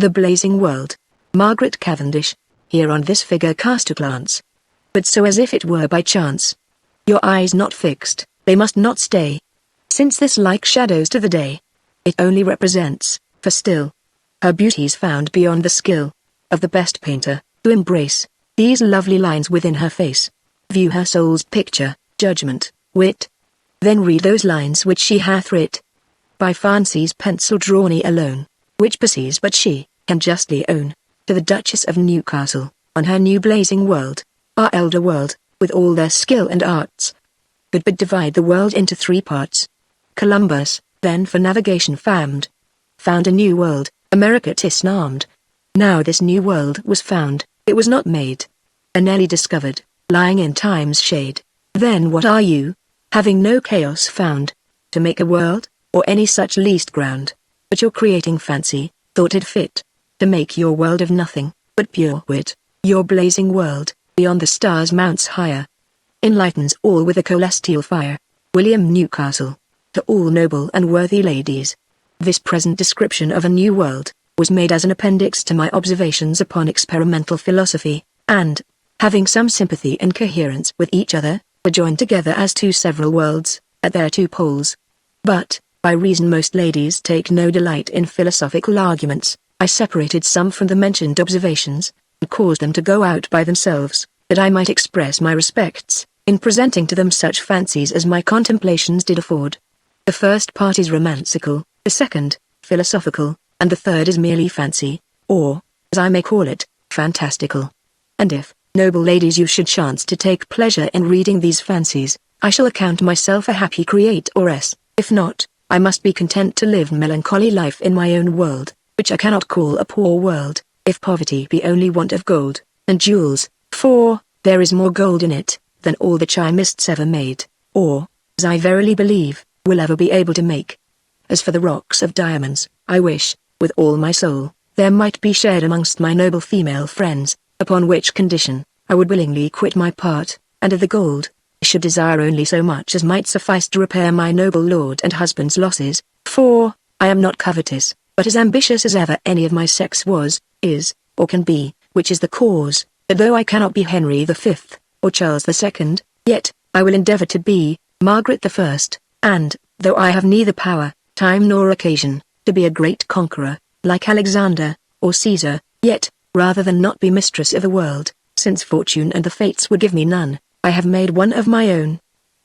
The blazing world. Margaret Cavendish. Here on this figure cast a glance, but so as if it were by chance. Your eyes not fixed, they must not stay, since this like shadows to the day. It only represents, for still, her beauty's found beyond the skill of the best painter, to embrace these lovely lines within her face. View her soul's picture, judgment, wit. Then read those lines which she hath writ, by fancy's pencil drawny alone, which perceives but she can justly own, to the Duchess of Newcastle, on her new blazing world, our elder world, with all their skill and arts, could but divide the world into 3 parts. Columbus, then for navigation famed, found a new world, America 'tis named. Now this new world was found, it was not made. Anelli discovered, lying in time's shade. Then what are you, having no chaos found, to make a world, or any such least ground, but your creating fancy, thought it fit, to make your world of nothing, but pure wit, your blazing world, beyond the stars mounts higher, enlightens all with a celestial fire. William Newcastle. To all noble and worthy ladies. This present description of a new world, was made as an appendix to my observations upon experimental philosophy, and, having some sympathy and coherence with each other, were joined together as 2 several worlds, at their 2 poles. But, by reason most ladies take no delight in philosophical arguments, I separated some from the mentioned observations, and caused them to go out by themselves, that I might express my respects, in presenting to them such fancies as my contemplations did afford. The first part is romancical, the second, philosophical, and the third is merely fancy, or, as I may call it, fantastical. And if, noble ladies, you should chance to take pleasure in reading these fancies, I shall account myself a happy creatoress. If not, I must be content to live melancholy life in my own world, which I cannot call a poor world, if poverty be only want of gold, and jewels, for, there is more gold in it, than all the chimists ever made, or, as I verily believe, will ever be able to make. As for the rocks of diamonds, I wish, with all my soul, there might be shared amongst my noble female friends, upon which condition, I would willingly quit my part, and of the gold, I should desire only so much as might suffice to repair my noble lord and husband's losses, for, I am not covetous, but as ambitious as ever any of my sex was, is, or can be, which is the cause, that though I cannot be Henry V, or Charles II, yet, I will endeavour to be, Margaret I, and, though I have neither power, time nor occasion, to be a great conqueror, like Alexander, or Caesar, yet, rather than not be mistress of a world, since fortune and the fates would give me none, I have made one of my own.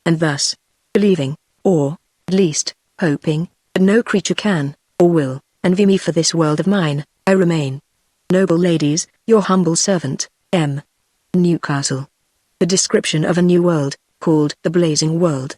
And thus, believing, or, at least, hoping, that no creature can, or will, envy me for this world of mine, I remain, noble ladies, your humble servant, M. Newcastle. The description of a new world, called the blazing world.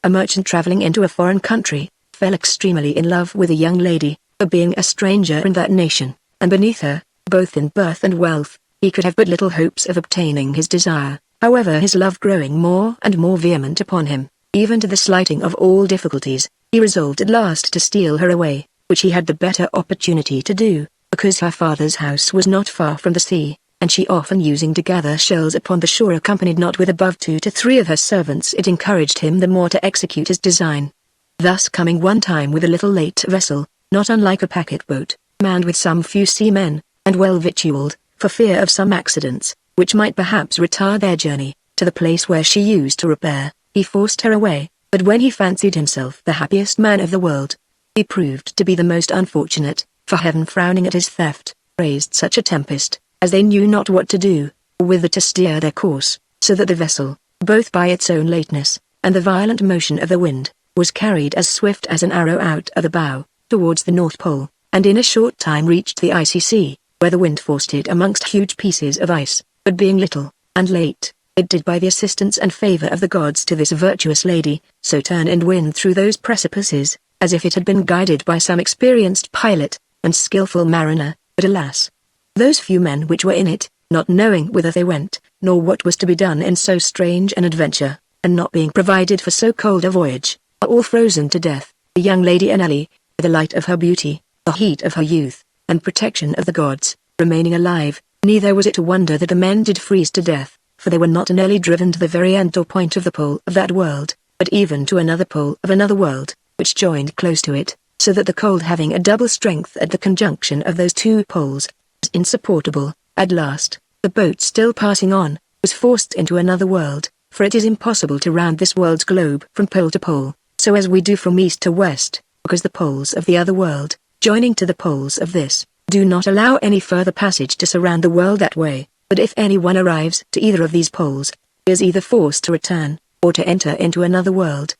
A merchant travelling into a foreign country, fell extremely in love with a young lady, but being a stranger in that nation, and beneath her, both in birth and wealth, he could have but little hopes of obtaining his desire. However, his love growing more and more vehement upon him, even to the slighting of all difficulties, he resolved at last to steal her away, which he had the better opportunity to do, because her father's house was not far from the sea, and she often using to gather shells upon the shore accompanied not with above 2 to 3 of her servants, it encouraged him the more to execute his design. Thus coming one time with a little late vessel, not unlike a packet boat, manned with some few seamen, and well victualled, for fear of some accidents, which might perhaps retard their journey, to the place where she used to repair, he forced her away, but when he fancied himself the happiest man of the world, he proved to be the most unfortunate, for heaven frowning at his theft, raised such a tempest, as they knew not what to do, or whither to steer their course, so that the vessel, both by its own lateness, and the violent motion of the wind, was carried as swift as an arrow out of the bow, towards the North Pole, and in a short time reached the icy sea, where the wind forced it amongst huge pieces of ice, but being little, and late, it did by the assistance and favour of the gods to this virtuous lady, so turn and win through those precipices, as if it had been guided by some experienced pilot, and skilful mariner, but alas! Those few men which were in it, not knowing whither they went, nor what was to be done in so strange an adventure, and not being provided for so cold a voyage, are all frozen to death. The young lady Anelli, the light of her beauty, the heat of her youth, and protection of the gods, remaining alive, neither was it to wonder that the men did freeze to death, for they were not Anelli driven to the very end or point of the pole of that world, but even to another pole of another world, which joined close to it, so that the cold having a double strength at the conjunction of those two poles was insupportable. At last, the boat still passing on, was forced into another world, for it is impossible to round this world's globe from pole to pole, so as we do from east to west, because the poles of the other world, joining to the poles of this, do not allow any further passage to surround the world that way. But if anyone arrives to either of these poles, he is either forced to return, or to enter into another world.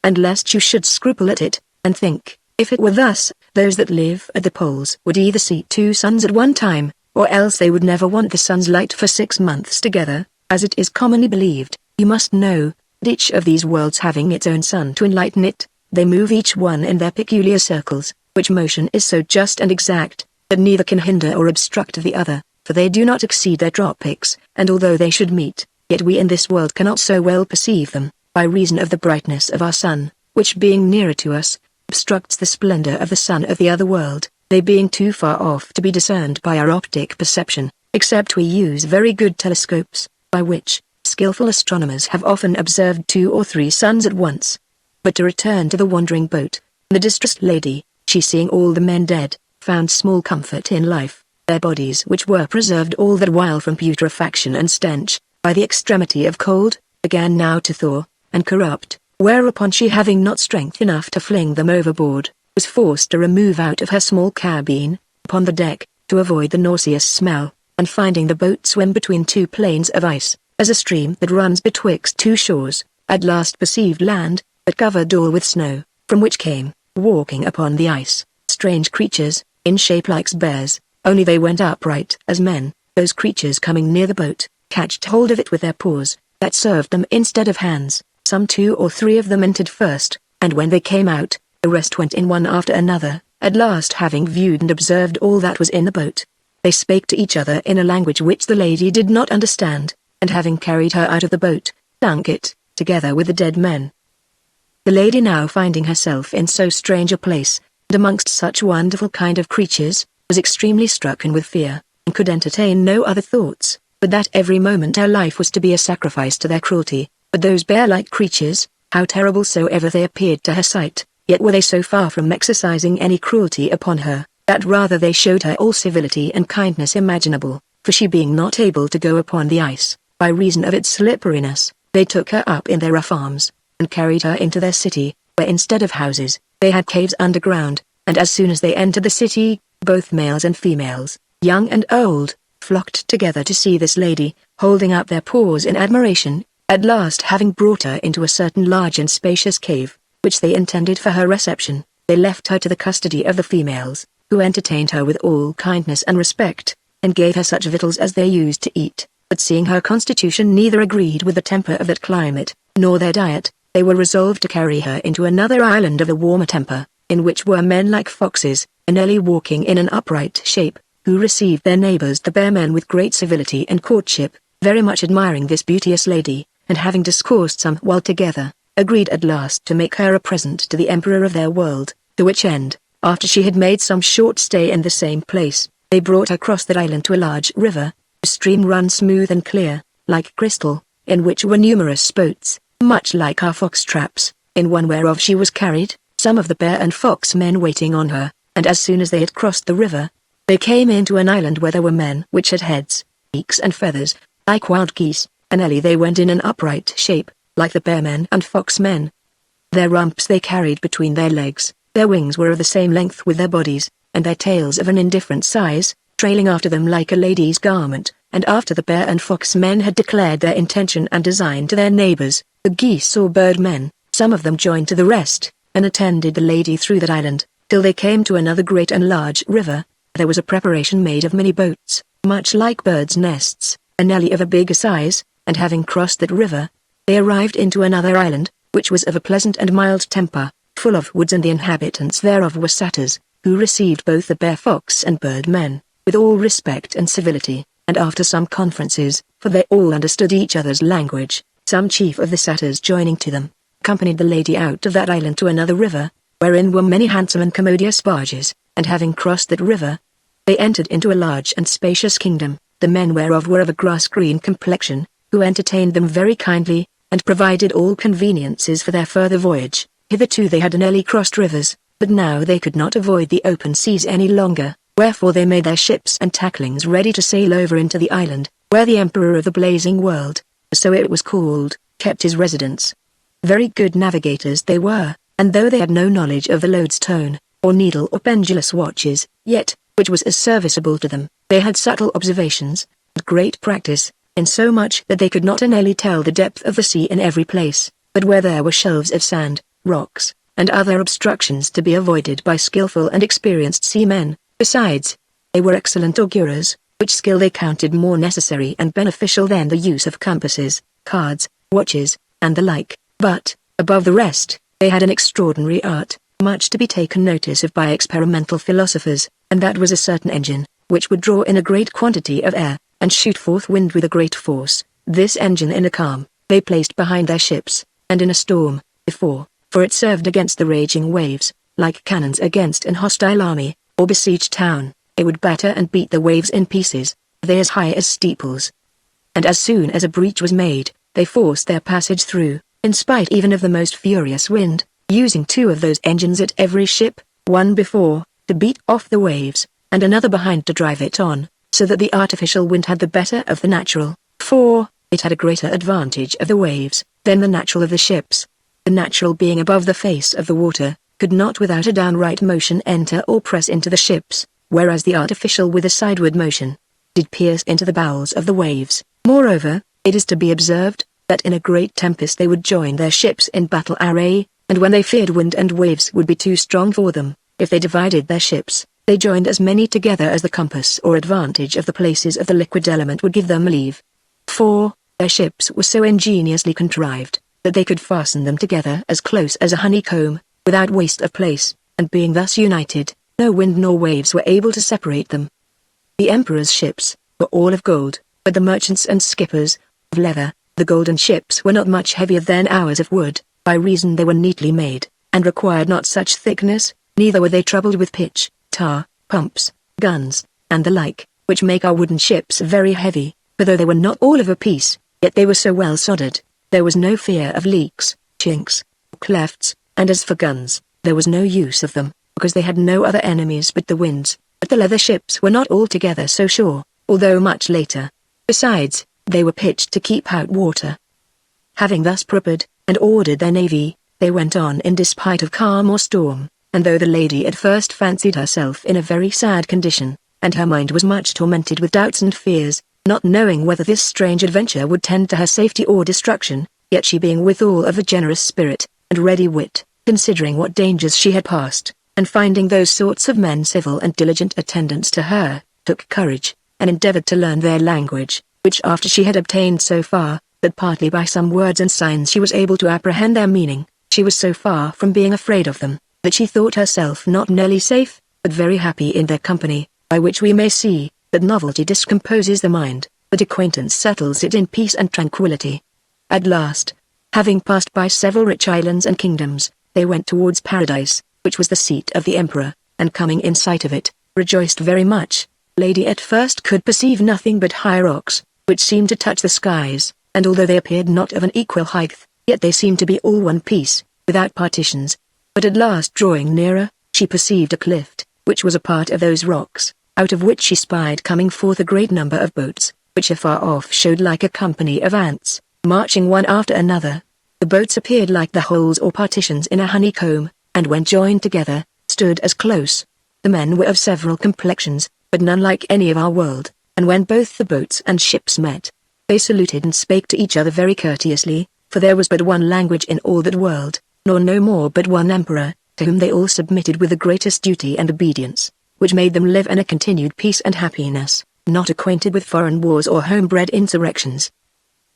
And lest you should scruple at it, and think, if it were thus, those that live at the poles would either see two suns at one time, or else they would never want the sun's light for 6 months together, as it is commonly believed, you must know, that each of these worlds having its own sun to enlighten it, they move each one in their peculiar circles, which motion is so just and exact, that neither can hinder or obstruct the other, for they do not exceed their tropics, and although they should meet, yet we in this world cannot so well perceive them, by reason of the brightness of our sun, which being nearer to us, obstructs the splendor of the sun of the other world, they being too far off to be discerned by our optic perception, except we use very good telescopes, by which, skillful astronomers have often observed 2 or 3 suns at once. But to return to the wandering boat, the distressed lady, she seeing all the men dead, found small comfort in life, their bodies which were preserved all that while from putrefaction and stench, by the extremity of cold, began now to thaw, and corrupt, whereupon she having not strength enough to fling them overboard, was forced to remove out of her small cabine, upon the deck, to avoid the nauseous smell, and finding the boat swim between 2 plains of ice, as a stream that runs betwixt 2 shores, at last perceived land, but covered all with snow, from which came, walking upon the ice, strange creatures, in shape like bears, only they went upright as men. Those creatures coming near the boat, catched hold of it with their paws, that served them instead of hands. Some 2 or 3 of them entered first, and when they came out, the rest went in one after another. At last, having viewed and observed all that was in the boat, they spake to each other in a language which the lady did not understand, and having carried her out of the boat, sunk it, together with the dead men. The lady now finding herself in so strange a place, and amongst such wonderful kind of creatures, was extremely stricken with fear, and could entertain no other thoughts, but that every moment her life was to be a sacrifice to their cruelty. But those bear-like creatures, how terrible soever they appeared to her sight, yet were they so far from exercising any cruelty upon her, that rather they showed her all civility and kindness imaginable, for she being not able to go upon the ice, by reason of its slipperiness, they took her up in their rough arms, and carried her into their city, where instead of houses, they had caves underground, and as soon as they entered the city, both males and females, young and old, flocked together to see this lady, holding up their paws in admiration. At last, having brought her into a certain large and spacious cave, which they intended for her reception, they left her to the custody of the females, who entertained her with all kindness and respect, and gave her such victuals as they used to eat. But seeing her constitution neither agreed with the temper of that climate, nor their diet, they were resolved to carry her into another island of a warmer temper, in which were men like foxes, nearly walking in an upright shape, who received their neighbors the bear men with great civility and courtship, very much admiring this beauteous lady, and having discoursed some while together, agreed at last to make her a present to the emperor of their world, to which end, after she had made some short stay in the same place, they brought her across that island to a large river, whose stream runs smooth and clear, like crystal, in which were numerous boats, much like our fox traps, in one whereof she was carried, some of the bear and fox men waiting on her, and as soon as they had crossed the river, they came into an island where there were men which had heads, beaks and feathers, like wild geese, and early they went in an upright shape, like the bear men and fox men. Their rumps they carried between their legs, their wings were of the same length with their bodies, and their tails of an indifferent size, trailing after them like a lady's garment. And after the bear and fox men had declared their intention and design to their neighbors, the geese or bird men, some of them joined to the rest, and attended the lady through that island, till they came to another great and large river. There was a preparation made of many boats, much like birds' nests, and nearly of a bigger size, and having crossed that river, they arrived into another island, which was of a pleasant and mild temper, full of woods, and the inhabitants thereof were satyrs, who received both the bear fox and bird men, with all respect and civility, and after some conferences, for they all understood each other's language, some chief of the satyrs joining to them, accompanied the lady out of that island to another river, wherein were many handsome and commodious barges, and having crossed that river, they entered into a large and spacious kingdom, the men whereof were of a grass-green complexion, who entertained them very kindly, and provided all conveniences for their further voyage. Hitherto they had nearly crossed rivers, But now they could not avoid the open seas any longer, wherefore they made their ships and tacklings ready to sail over into the island, where the Emperor of the Blazing World, so it was called, kept his residence. Very good navigators they were, and though they had no knowledge of the lodestone, or needle or pendulous watches, yet, which was as serviceable to them, they had subtle observations, and great practice, insomuch that they could not only tell the depth of the sea in every place, but where there were shelves of sand, rocks, and other obstructions to be avoided by skillful and experienced seamen. Besides, they were excellent augurers, which skill they counted more necessary and beneficial than the use of compasses, cards, watches, and the like. But, above the rest, they had an extraordinary art, much to be taken notice of by experimental philosophers, and that was a certain engine, which would draw in a great quantity of air, and shoot forth wind with a great force. This engine in a calm, they placed behind their ships, and in a storm, before, for it served against the raging waves, like cannons against an hostile army, or besieged town. It would batter and beat the waves in pieces, they as high as steeples. And as soon as a breach was made, they forced their passage through, in spite even of the most furious wind, using 2 of those engines at every ship, one before, to beat off the waves, and another behind to drive it on, so that the artificial wind had the better of the natural, for, it had a greater advantage of the waves, than the natural of the ships. The natural being above the face of the water, could not without a downright motion enter or press into the ships, whereas the artificial with a sideward motion, did pierce into the bowels of the waves. Moreover, it is to be observed, that in a great tempest they would join their ships in battle array, and when they feared wind and waves would be too strong for them, if they divided their ships, they joined as many together as the compass or advantage of the places of the liquid element would give them leave. For, their ships were so ingeniously contrived, that they could fasten them together as close as a honeycomb, without waste of place, and being thus united, no wind nor waves were able to separate them. The Emperor's ships were all of gold, but the merchants and skippers, of leather. The golden ships were not much heavier than ours of wood, by reason they were neatly made, and required not such thickness, neither were they troubled with pitch, tar, pumps, guns, and the like, which make our wooden ships very heavy, for though they were not all of a piece, yet they were so well soldered, there was no fear of leaks, chinks, clefts, and as for guns, there was no use of them, because they had no other enemies but the winds. But the leather ships were not altogether so sure, although much later. Besides, they were pitched to keep out water. Having thus prepared, and ordered their navy, they went on in despite of calm or storm, and though the lady at first fancied herself in a very sad condition, and her mind was much tormented with doubts and fears, not knowing whether this strange adventure would tend to her safety or destruction, yet she being withal of a generous spirit, and ready wit, considering what dangers she had passed, and finding those sorts of men civil and diligent attendants to her, took courage, and endeavored to learn their language, which after she had obtained so far, that partly by some words and signs she was able to apprehend their meaning, she was so far from being afraid of them, that she thought herself not merely safe, but very happy in their company, by which we may see, that novelty discomposes the mind, but acquaintance settles it in peace and tranquillity. At last, having passed by several rich islands and kingdoms, they went towards Paradise, which was the seat of the Emperor, and coming in sight of it, rejoiced very much. Lady at first could perceive nothing but high rocks, which seemed to touch the skies, and although they appeared not of an equal height, yet they seemed to be all one piece, without partitions. But at last drawing nearer, she perceived a cliff, which was a part of those rocks, out of which she spied coming forth a great number of boats, which afar off showed like a company of ants, marching one after another. The boats appeared like the holes or partitions in a honeycomb, and when joined together, stood as close. The men were of several complexions, but none like any of our world, and when both the boats and ships met, they saluted and spake to each other very courteously, for there was but one language in all that world, nor no more but one emperor, to whom they all submitted with the greatest duty and obedience, which made them live in a continued peace and happiness, not acquainted with foreign wars or home-bred insurrections.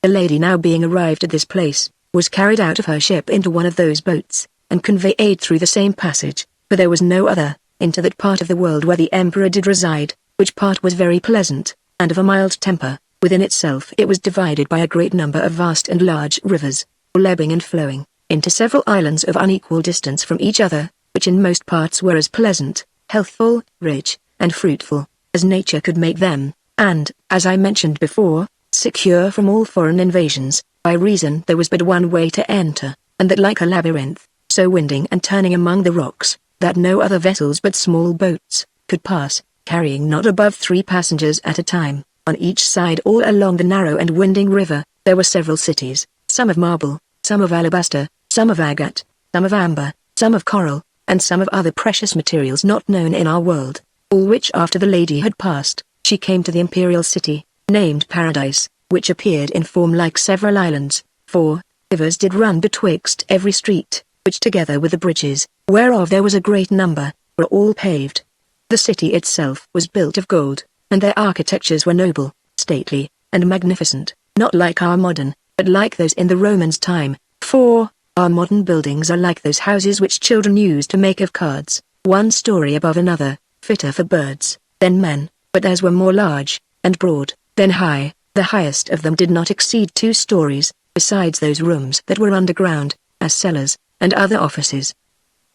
The lady now being arrived at this place, was carried out of her ship into one of those boats, and conveyed through the same passage, for there was no other, into that part of the world where the emperor did reside, which part was very pleasant, and of a mild temper. Within itself it was divided by a great number of vast and large rivers, all ebbing and flowing, into several islands of unequal distance from each other, which in most parts were as pleasant, healthful, rich, and fruitful, as nature could make them, and, as I mentioned before, secure from all foreign invasions, by reason there was but one way to enter, and that like a labyrinth, so winding and turning among the rocks, that no other vessels but small boats could pass, carrying not above 3 passengers at a time. On each side all along the narrow and winding river, there were several cities, some of marble, some of alabaster, some of agate, some of amber, some of coral, and some of other precious materials not known in our world, all which after the lady had passed, she came to the imperial city, named Paradise, which appeared in form like several islands, for rivers did run betwixt every street, which together with the bridges, whereof there was a great number, were all paved. The city itself was built of gold, and their architectures were noble, stately, and magnificent, not like our modern, but like those in the Romans' time, for our modern buildings are like those houses which children use to make of cards, one story above another, fitter for birds than men, but theirs were more large, and broad, than high. The highest of them did not exceed 2 stories, besides those rooms that were underground, as cellars, and other offices.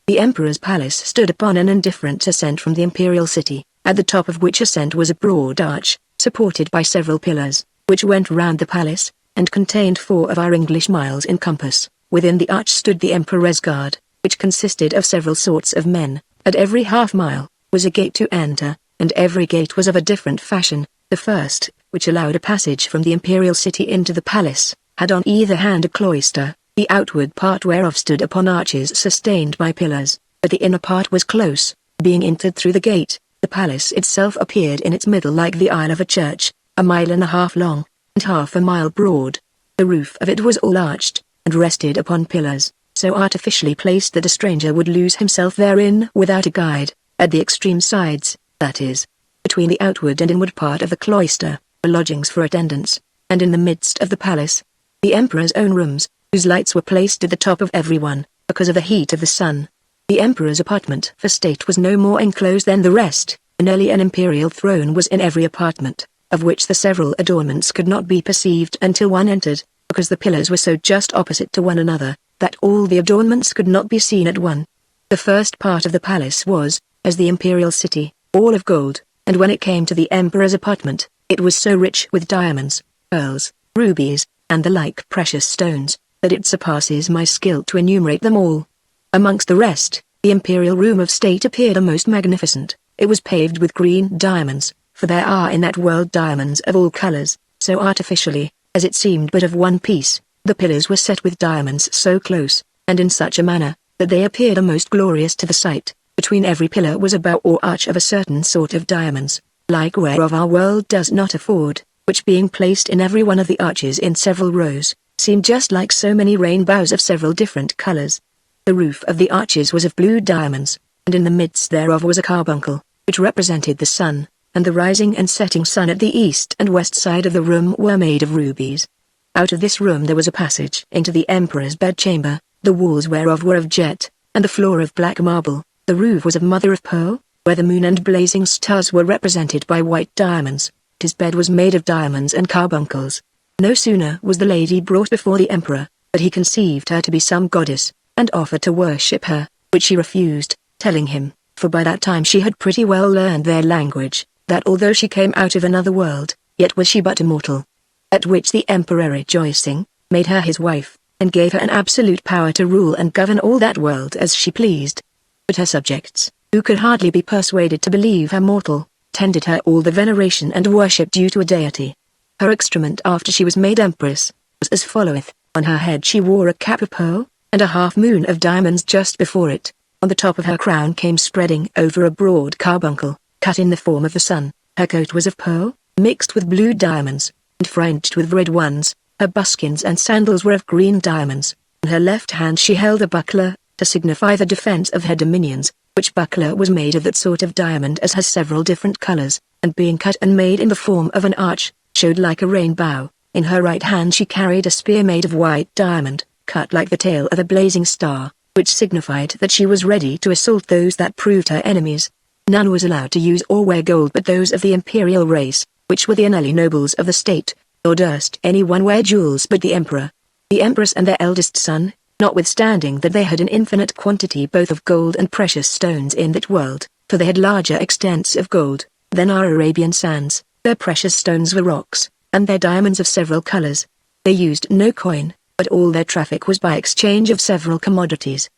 The emperor's palace stood upon an indifferent ascent from the imperial city, at the top of which ascent was a broad arch, supported by several pillars, which went round the palace, and contained 4 of our English miles in compass. Within the arch stood the emperor's guard, which consisted of several sorts of men. At every half-mile was a gate to enter, and every gate was of a different fashion. The first, which allowed a passage from the imperial city into the palace, had on either hand a cloister, the outward part whereof stood upon arches sustained by pillars, but the inner part was close, being entered through the gate. The palace itself appeared in its middle like the aisle of a church, 1.5 miles long, and 1/2 mile broad. The roof of it was all arched, and rested upon pillars, so artificially placed that a stranger would lose himself therein without a guide. At the extreme sides, that is, between the outward and inward part of the cloister, were lodgings for attendants, and in the midst of the palace, the emperor's own rooms, whose lights were placed at the top of every one, because of the heat of the sun. The emperor's apartment for state was no more enclosed than the rest, and early an imperial throne was in every apartment, of which the several adornments could not be perceived until one entered, because the pillars were so just opposite to one another, that all the adornments could not be seen at one. The first part of the palace was, as the imperial city, all of gold, and when it came to the emperor's apartment, it was so rich with diamonds, pearls, rubies, and the like precious stones, that it surpasses my skill to enumerate them all. Amongst the rest, the imperial room of state appeared a most magnificent. It was paved with green diamonds, for there are in that world diamonds of all colors, so artificially, as it seemed but of one piece. The pillars were set with diamonds so close, and in such a manner, that they appeared a most glorious to the sight. Between every pillar was a bow or arch of a certain sort of diamonds, like whereof our world does not afford, which being placed in every one of the arches in several rows, seemed just like so many rainbows of several different colors. The roof of the arches was of blue diamonds, and in the midst thereof was a carbuncle, which represented the sun, and the rising and setting sun at the east and west side of the room were made of rubies. Out of this room there was a passage into the emperor's bedchamber, the walls whereof were of jet, and the floor of black marble. The roof was of mother of pearl, where the moon and blazing stars were represented by white diamonds. His bed was made of diamonds and carbuncles. No sooner was the lady brought before the emperor, but he conceived her to be some goddess, and offered to worship her, which she refused, telling him, for by that time she had pretty well learned their language, that although she came out of another world, yet was she but immortal. At which the emperor, rejoicing, made her his wife, and gave her an absolute power to rule and govern all that world as she pleased. But her subjects, who could hardly be persuaded to believe her mortal, tendered her all the veneration and worship due to a deity. Her excrement after she was made empress, was as followeth. On her head she wore a cap of pearl, and a half-moon of diamonds just before it. On the top of her crown came spreading over a broad carbuncle, cut in the form of the sun. Her coat was of pearl, mixed with blue diamonds, and fringed with red ones. Her buskins and sandals were of green diamonds. In her left hand she held a buckler, to signify the defense of her dominions, which buckler was made of that sort of diamond as has several different colors, and being cut and made in the form of an arch, showed like a rainbow. In her right hand she carried a spear made of white diamond, cut like the tail of a blazing star, which signified that she was ready to assault those that proved her enemies. None was allowed to use or wear gold but those of the imperial race, which were the early nobles of the state, nor durst any one wear jewels but the emperor, the empress and their eldest son, notwithstanding that they had an infinite quantity both of gold and precious stones in that world, for they had larger extents of gold than our Arabian sands. Their precious stones were rocks, and their diamonds of several colors. They used no coin, but all their traffic was by exchange of several commodities.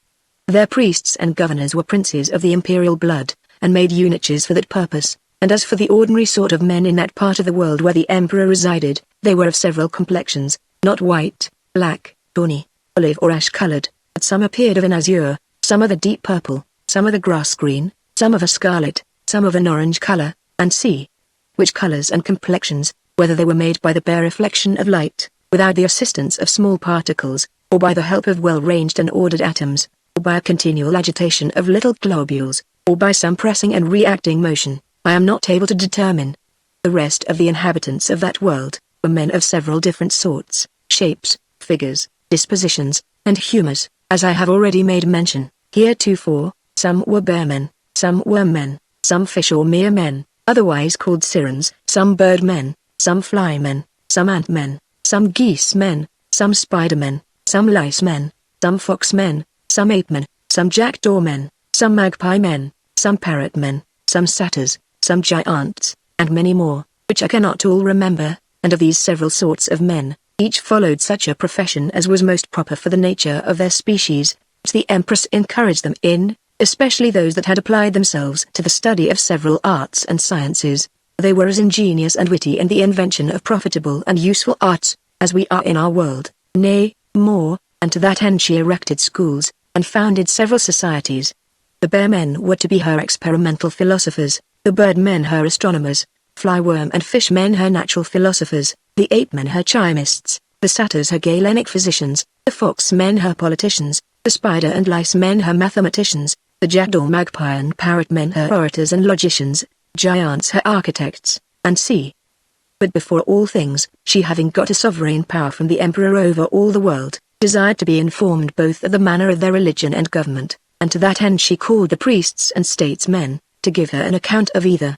Their priests and governors were princes of the imperial blood, and made eunuchs for that purpose, and as for the ordinary sort of men in that part of the world where the emperor resided, they were of several complexions, not white, black, tawny, olive or ash-colored, but some appeared of an azure, some of a deep purple, some of a grass green, some of a scarlet, some of an orange color, and see which colors and complexions, whether they were made by the bare reflection of light, without the assistance of small particles, or by the help of well-ranged and ordered atoms, or by a continual agitation of little globules, or by some pressing and reacting motion, I am not able to determine. The rest of the inhabitants of that world were men of several different sorts, shapes, figures, dispositions, and humors, as I have already made mention heretofore. Some were bear men, some worm men, some fish or mere men, otherwise called sirens, some bird men, some fly men, some ant men, some geese men, some spider men, some lice men, some fox men, some ape men, some jackdaw men, some magpie men, some parrot men, some satyrs, some giants, and many more, which I cannot all remember, and of these several sorts of men, each followed such a profession as was most proper for the nature of their species, which the empress encouraged them in, especially those that had applied themselves to the study of several arts and sciences. They were as ingenious and witty in the invention of profitable and useful arts, as we are in our world, nay, more, and to that end she erected schools, and founded several societies. The bear men were to be her experimental philosophers, the bird men her astronomers, fly-worm and fish men her natural philosophers, the ape men her chimists, the satyrs her Galenic physicians, the fox men her politicians, the spider and lice men her mathematicians, the jackdaw magpie and parrot men her orators and logicians, giants her architects, and see. But before all things, she having got a sovereign power from the emperor over all the world, desired to be informed both of the manner of their religion and government, and to that end she called the priests and statesmen, to give her an account of either.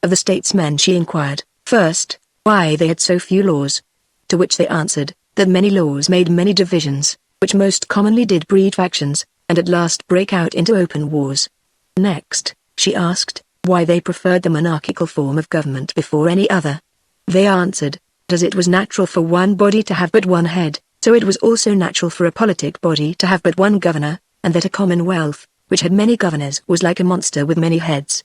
Of the statesmen she inquired, first, why they had so few laws. To which they answered, that many laws made many divisions, which most commonly did breed factions, and at last break out into open wars. Next, she asked, why they preferred the monarchical form of government before any other. They answered, as it was natural for one body to have but one head, so it was also natural for a politic body to have but one governor, and that a commonwealth, which had many governors, was like a monster with many heads.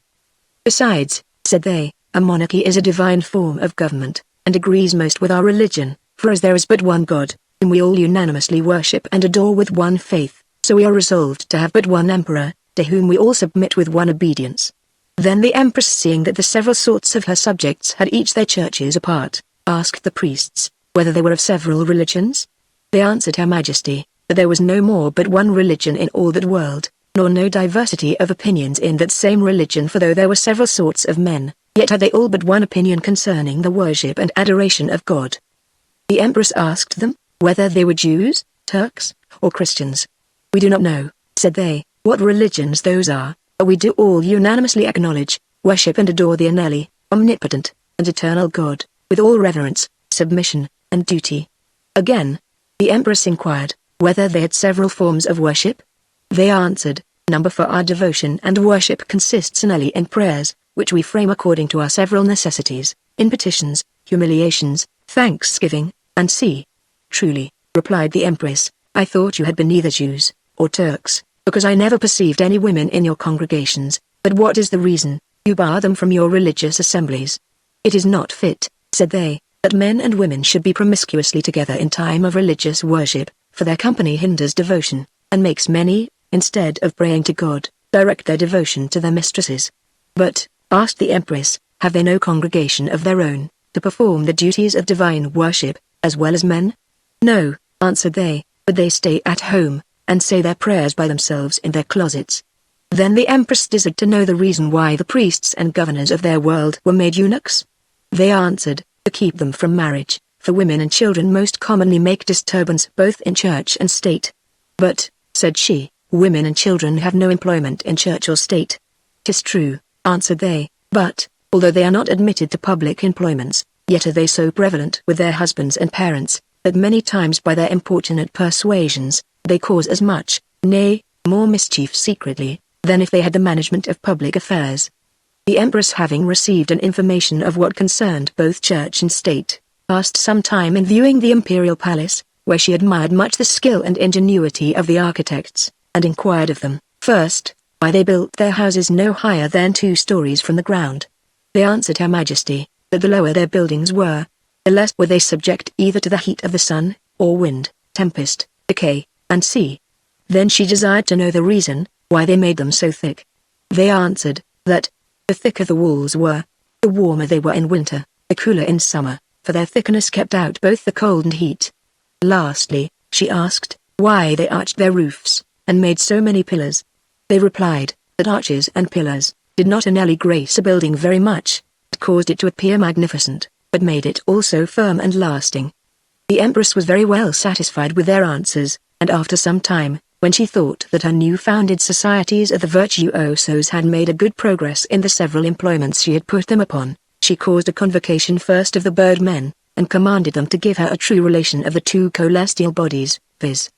Besides, said they, a monarchy is a divine form of government, and agrees most with our religion, for as there is but one God, whom we all unanimously worship and adore with one faith, so we are resolved to have but one emperor, to whom we all submit with one obedience. Then the empress, seeing that the several sorts of her subjects had each their churches apart, asked the priests, whether they were of several religions? They answered her majesty, that there was no more but one religion in all that world, nor no diversity of opinions in that same religion, for though there were several sorts of men, yet had they all but one opinion concerning the worship and adoration of God. The empress asked them, whether they were Jews, Turks, or Christians. We do not know, said they, what religions those are, but we do all unanimously acknowledge, worship and adore the unending, omnipotent, and eternal God, with all reverence, submission, and duty. Again, the empress inquired, whether they had several forms of worship? They answered, number for our devotion and worship consists only in prayers, which we frame according to our several necessities, in petitions, humiliations, thanksgiving, and see. Truly, replied the empress, I thought you had been either Jews, or Turks, because I never perceived any women in your congregations, but what is the reason, you bar them from your religious assemblies? It is not fit, said they, that men and women should be promiscuously together in time of religious worship, for their company hinders devotion, and makes many, instead of praying to God, direct their devotion to their mistresses. But, asked the empress, have they no congregation of their own, to perform the duties of divine worship, as well as men? No, answered they, but they stay at home, and say their prayers by themselves in their closets. Then the empress desired to know the reason why the priests and governors of their world were made eunuchs. They answered, to keep them from marriage, for women and children most commonly make disturbance both in church and state. But, said she, women and children have no employment in church or state. 'Tis true, answered they, but, although they are not admitted to public employments, yet are they so prevalent with their husbands and parents, that many times by their importunate persuasions, they cause as much, nay, more mischief secretly, than if they had the management of public affairs. The empress, having received an information of what concerned both church and state, passed some time in viewing the imperial palace, where she admired much the skill and ingenuity of the architects, and inquired of them, first, why they built their houses no higher than 2 stories from the ground. They answered Her Majesty, that the lower their buildings were, the less were they subject either to the heat of the sun, or wind, tempest, decay, and sea. Then she desired to know the reason, why they made them so thick. They answered, that, the thicker the walls were, the warmer they were in winter, the cooler in summer, for their thickness kept out both the cold and heat. Lastly, she asked, why they arched their roofs, and made so many pillars. They replied, that arches and pillars did not only grace a building very much, but caused it to appear magnificent, but made it also firm and lasting. The Empress was very well satisfied with their answers, and after some time, when she thought that her new-founded societies of the virtuosos had made a good progress in the several employments she had put them upon, she caused a convocation first of the birdmen, and commanded them to give her a true relation of the 2 celestial bodies, viz.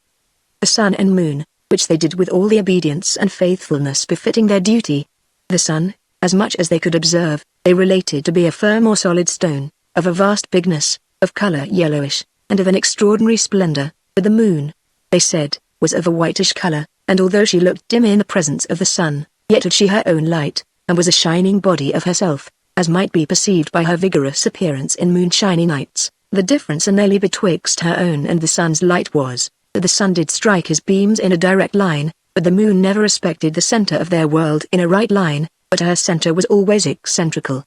the sun and moon, which they did with all the obedience and faithfulness befitting their duty. The sun, as much as they could observe, they related to be a firm or solid stone, of a vast bigness, of colour yellowish, and of an extraordinary splendour, but the moon, they said, was of a whitish colour, and although she looked dim in the presence of the sun, yet had she her own light, and was a shining body of herself, as might be perceived by her vigorous appearance in moonshiny nights. The difference anely betwixt her own and the sun's light was, that the sun did strike his beams in a direct line, but the moon never respected the centre of their world in a right line, but her centre was always eccentrical.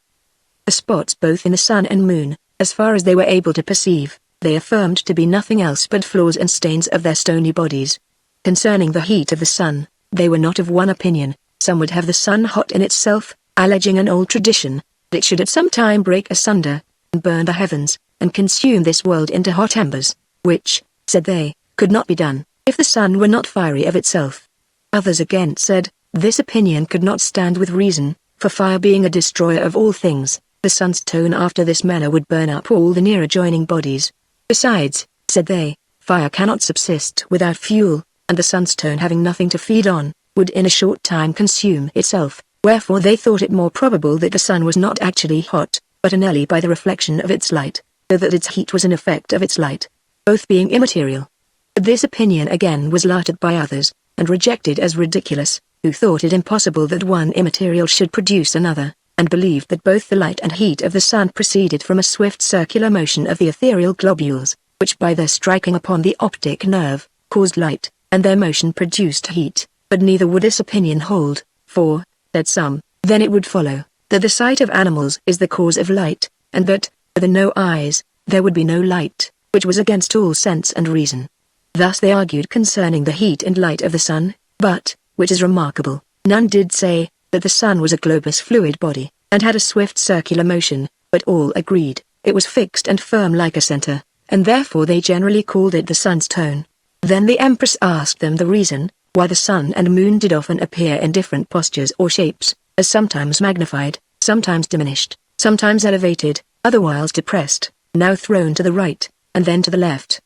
The spots both in the sun and moon, as far as they were able to perceive, they affirmed to be nothing else but flaws and stains of their stony bodies. Concerning the heat of the sun, they were not of one opinion. Some would have the sun hot in itself, alleging an old tradition, that it should at some time break asunder, and burn the heavens, and consume this world into hot embers, which, said they, could not be done, if the sun were not fiery of itself. Others again said, this opinion could not stand with reason, for fire being a destroyer of all things, the sun's tone after this manner would burn up all the near adjoining bodies. Besides, said they, fire cannot subsist without fuel, and the sun's tone having nothing to feed on, would in a short time consume itself, wherefore they thought it more probable that the sun was not actually hot, but only by the reflection of its light, though that its heat was an effect of its light, both being immaterial. But this opinion again was laughed at by others, and rejected as ridiculous, who thought it impossible that one immaterial should produce another, and believed that both the light and heat of the sun proceeded from a swift circular motion of the ethereal globules, which by their striking upon the optic nerve, caused light, and their motion produced heat. But neither would this opinion hold, for, said some, then it would follow, that the sight of animals is the cause of light, and that, with no eyes, there would be no light, which was against all sense and reason. Thus they argued concerning the heat and light of the sun, but, which is remarkable, none did say, that the sun was a globous fluid body, and had a swift circular motion, but all agreed, it was fixed and firm like a centre, and therefore they generally called it the sun's tone. Then the Empress asked them the reason, why the sun and moon did often appear in different postures or shapes, as sometimes magnified, sometimes diminished, sometimes elevated, otherwhiles depressed, now thrown to the right, and then to the left.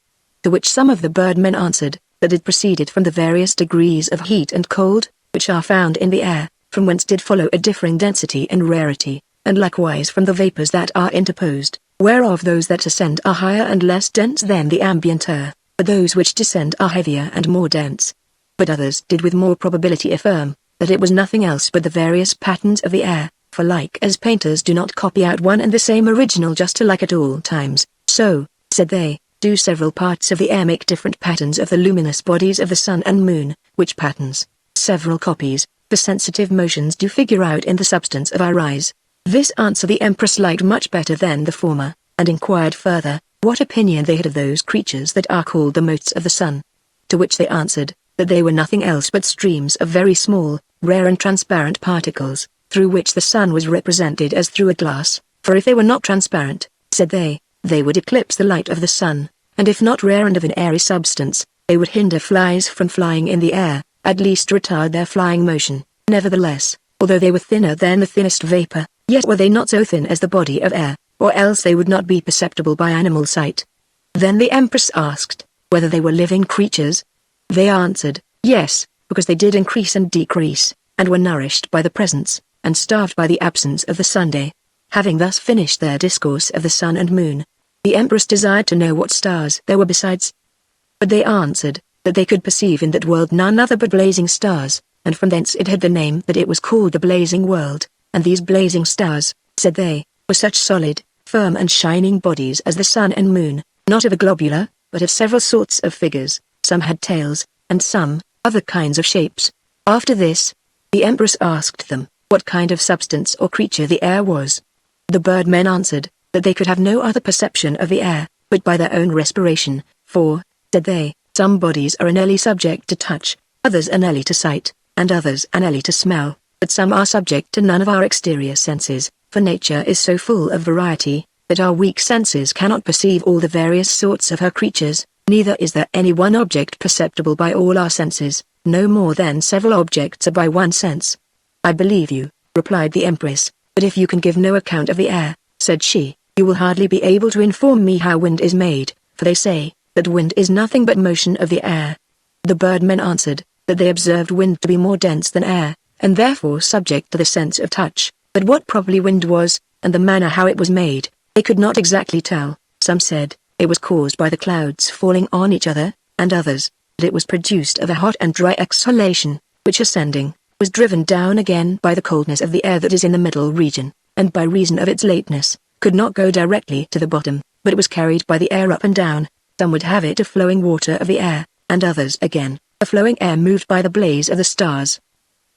To which some of the birdmen answered, that it proceeded from the various degrees of heat and cold, which are found in the air, from whence did follow a differing density and rarity, and likewise from the vapours that are interposed, whereof those that ascend are higher and less dense than the ambient air, but those which descend are heavier and more dense. But others did with more probability affirm, that it was nothing else but the various patterns of the air, for like as painters do not copy out one and the same original just alike at all times, so, said they, do several parts of the air make different patterns of the luminous bodies of the sun and moon, which patterns, several copies, the sensitive motions do figure out in the substance of our eyes. This answer the Empress liked much better than the former, and inquired further, what opinion they had of those creatures that are called the motes of the sun. To which they answered, that they were nothing else but streams of very small, rare and transparent particles, through which the sun was represented as through a glass, for if they were not transparent, said they would eclipse the light of the sun, and if not rare and of an airy substance, they would hinder flies from flying in the air, at least retard their flying motion. Nevertheless, although they were thinner than the thinnest vapour, yet were they not so thin as the body of air, or else they would not be perceptible by animal sight. Then the Empress asked, whether they were living creatures? They answered, yes, because they did increase and decrease, and were nourished by the presence, and starved by the absence of the Sunday. Having thus finished their discourse of the sun and moon, the Empress desired to know what stars there were besides. But they answered, that they could perceive in that world none other but blazing stars, and from thence it had the name that it was called the blazing world, and these blazing stars, said they, were such solid, firm and shining bodies as the sun and moon, not of a globular, but of several sorts of figures, some had tails, and some, other kinds of shapes. After this, the Empress asked them, what kind of substance or creature the air was. The birdmen answered, that they could have no other perception of the air, but by their own respiration, for, said they, some bodies are inly subject to touch, others inly to sight, and others inly to smell, but some are subject to none of our exterior senses, for nature is so full of variety, that our weak senses cannot perceive all the various sorts of her creatures, neither is there any one object perceptible by all our senses, no more than several objects are by one sense. I believe you, replied the Empress, but if you can give no account of the air, said she, you will hardly be able to inform me how wind is made, for they say, that wind is nothing but motion of the air. The birdmen answered, that they observed wind to be more dense than air, and therefore subject to the sense of touch, but what properly wind was, and the manner how it was made, they could not exactly tell. Some said, it was caused by the clouds falling on each other, and others, that it was produced of a hot and dry exhalation, which ascending, was driven down again by the coldness of the air that is in the middle region, and by reason of its lateness, could not go directly to the bottom, but it was carried by the air up and down. Some would have it a flowing water of the air, and others again, a flowing air moved by the blaze of the stars.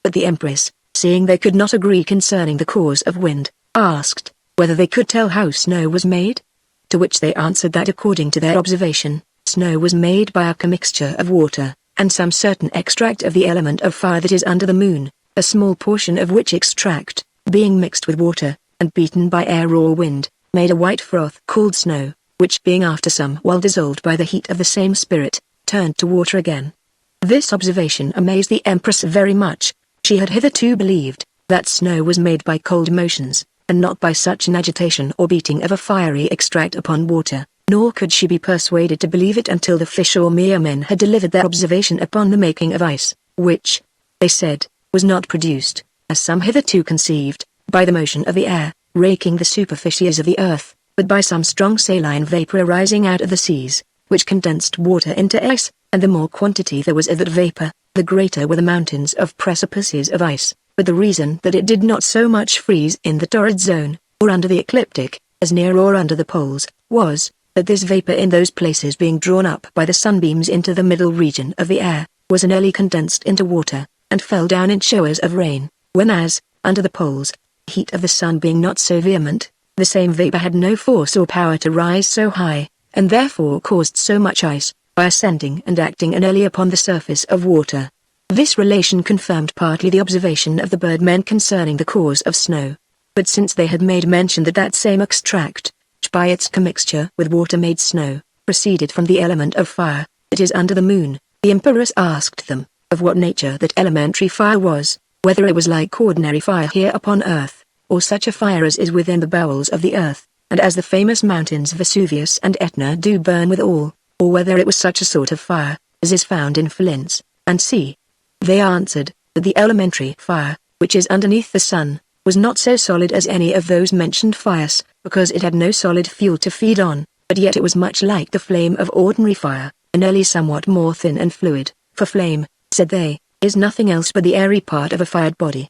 But the Empress, seeing they could not agree concerning the cause of wind, asked, whether they could tell how snow was made? To which they answered that according to their observation, snow was made by a commixture of water, and some certain extract of the element of fire that is under the moon, a small portion of which extract, being mixed with water, and beaten by air or wind, made a white froth called snow, which being after some while dissolved by the heat of the same spirit, turned to water again. This observation amazed the Empress very much. She had hitherto believed, that snow was made by cold motions, and not by such an agitation or beating of a fiery extract upon water, nor could she be persuaded to believe it until the fish or mere men had delivered their observation upon the making of ice, which, they said, was not produced, as some hitherto conceived, by the motion of the air, raking the superficies of the earth, but by some strong saline vapor arising out of the seas, which condensed water into ice, and the more quantity there was of that vapor, the greater were the mountains of precipices of ice, but the reason that it did not so much freeze in the torrid zone, or under the ecliptic, as near or under the poles, was, that this vapor in those places being drawn up by the sunbeams into the middle region of the air, was inly condensed into water, and fell down in showers of rain, whenas, under the poles, heat of the sun being not so vehement, the same vapor had no force or power to rise so high, and therefore caused so much ice, by ascending and acting inly upon the surface of water. This relation confirmed partly the observation of the birdmen concerning the cause of snow. But since they had made mention that that same extract, which by its commixture with water made snow, proceeded from the element of fire, that is under the moon, the Empress asked them, of what nature that elementary fire was, whether it was like ordinary fire here upon earth, or such a fire as is within the bowels of the earth, and as the famous mountains Vesuvius and Etna do burn withal, or whether it was such a sort of fire, as is found in flints, and sea. They answered, that the elementary fire, which is underneath the sun, was not so solid as any of those mentioned fires, because it had no solid fuel to feed on, but yet it was much like the flame of ordinary fire, and only somewhat more thin and fluid, for flame, said they, is nothing else but the airy part of a fired body.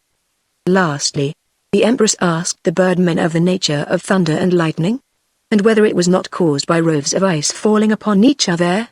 Lastly, the Empress asked the birdmen of the nature of thunder and lightning, and whether it was not caused by rows of ice falling upon each other,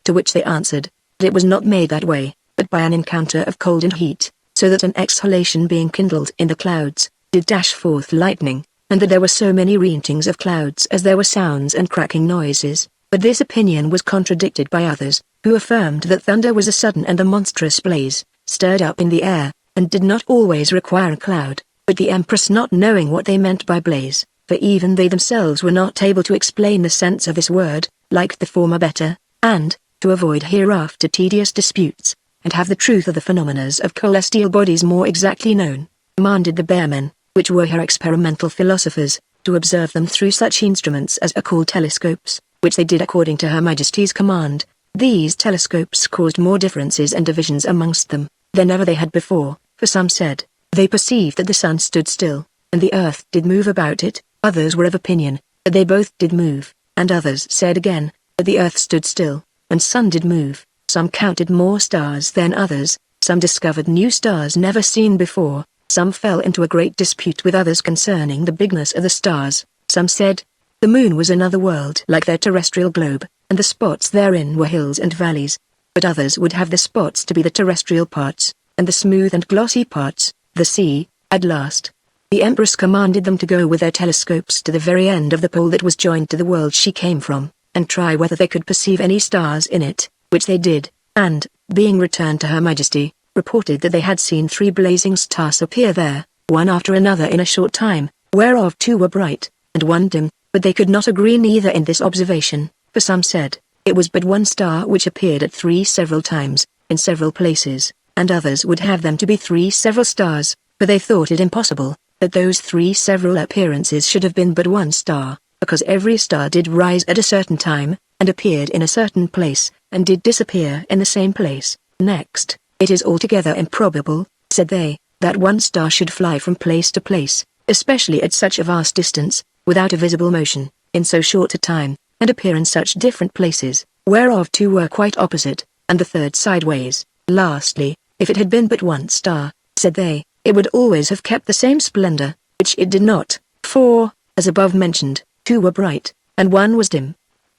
to which they answered, that it was not made that way, but by an encounter of cold and heat, so that an exhalation being kindled in the clouds, did dash forth lightning, and that there were so many reentings of clouds as there were sounds and cracking noises. But this opinion was contradicted by others, who affirmed that thunder was a sudden and a monstrous blaze, stirred up in the air, and did not always require a cloud. But the Empress, not knowing what they meant by blaze, for even they themselves were not able to explain the sense of this word, liked the former better, and, to avoid hereafter tedious disputes, and have the truth of the phenomena of celestial bodies more exactly known, commanded the bearmen, which were her experimental philosophers, to observe them through such instruments as are called telescopes, which they did according to Her Majesty's command. These telescopes caused more differences and divisions amongst them, than ever they had before, for some said, they perceived that the sun stood still, and the earth did move about it, others were of opinion, that they both did move, and others said again, that the earth stood still, and sun did move, Some counted more stars than others, some discovered new stars never seen before, some fell into a great dispute with others concerning the bigness of the stars. Some said, the moon was another world like their terrestrial globe, and the spots therein were hills and valleys. But others would have the spots to be the terrestrial parts, and the smooth and glossy parts, the sea. At last, the Empress commanded them to go with their telescopes to the very end of the pole that was joined to the world she came from, and try whether they could perceive any stars in it, which they did, and, being returned to Her Majesty, reported that they had seen 3 blazing stars appear there, one after another in a short time, whereof 2 were bright, and 1 dim, but they could not agree neither in this observation, for some said, it was but 1 star which appeared at 3 several times, in several places, and others would have them to be 3 several stars, for they thought it impossible, that those 3 several appearances should have been but 1 star, because every star did rise at a certain time, and appeared in a certain place, and did disappear in the same place. Next, it is altogether improbable, said they, that 1 star should fly from place to place, especially at such a vast distance, without a visible motion, in so short a time, and appear in such different places, whereof 2 were quite opposite, and the 3rd sideways. Lastly, if it had been but 1 star, said they, it would always have kept the same splendor, which it did not, for, as above mentioned, 2 were bright, and 1 was dim.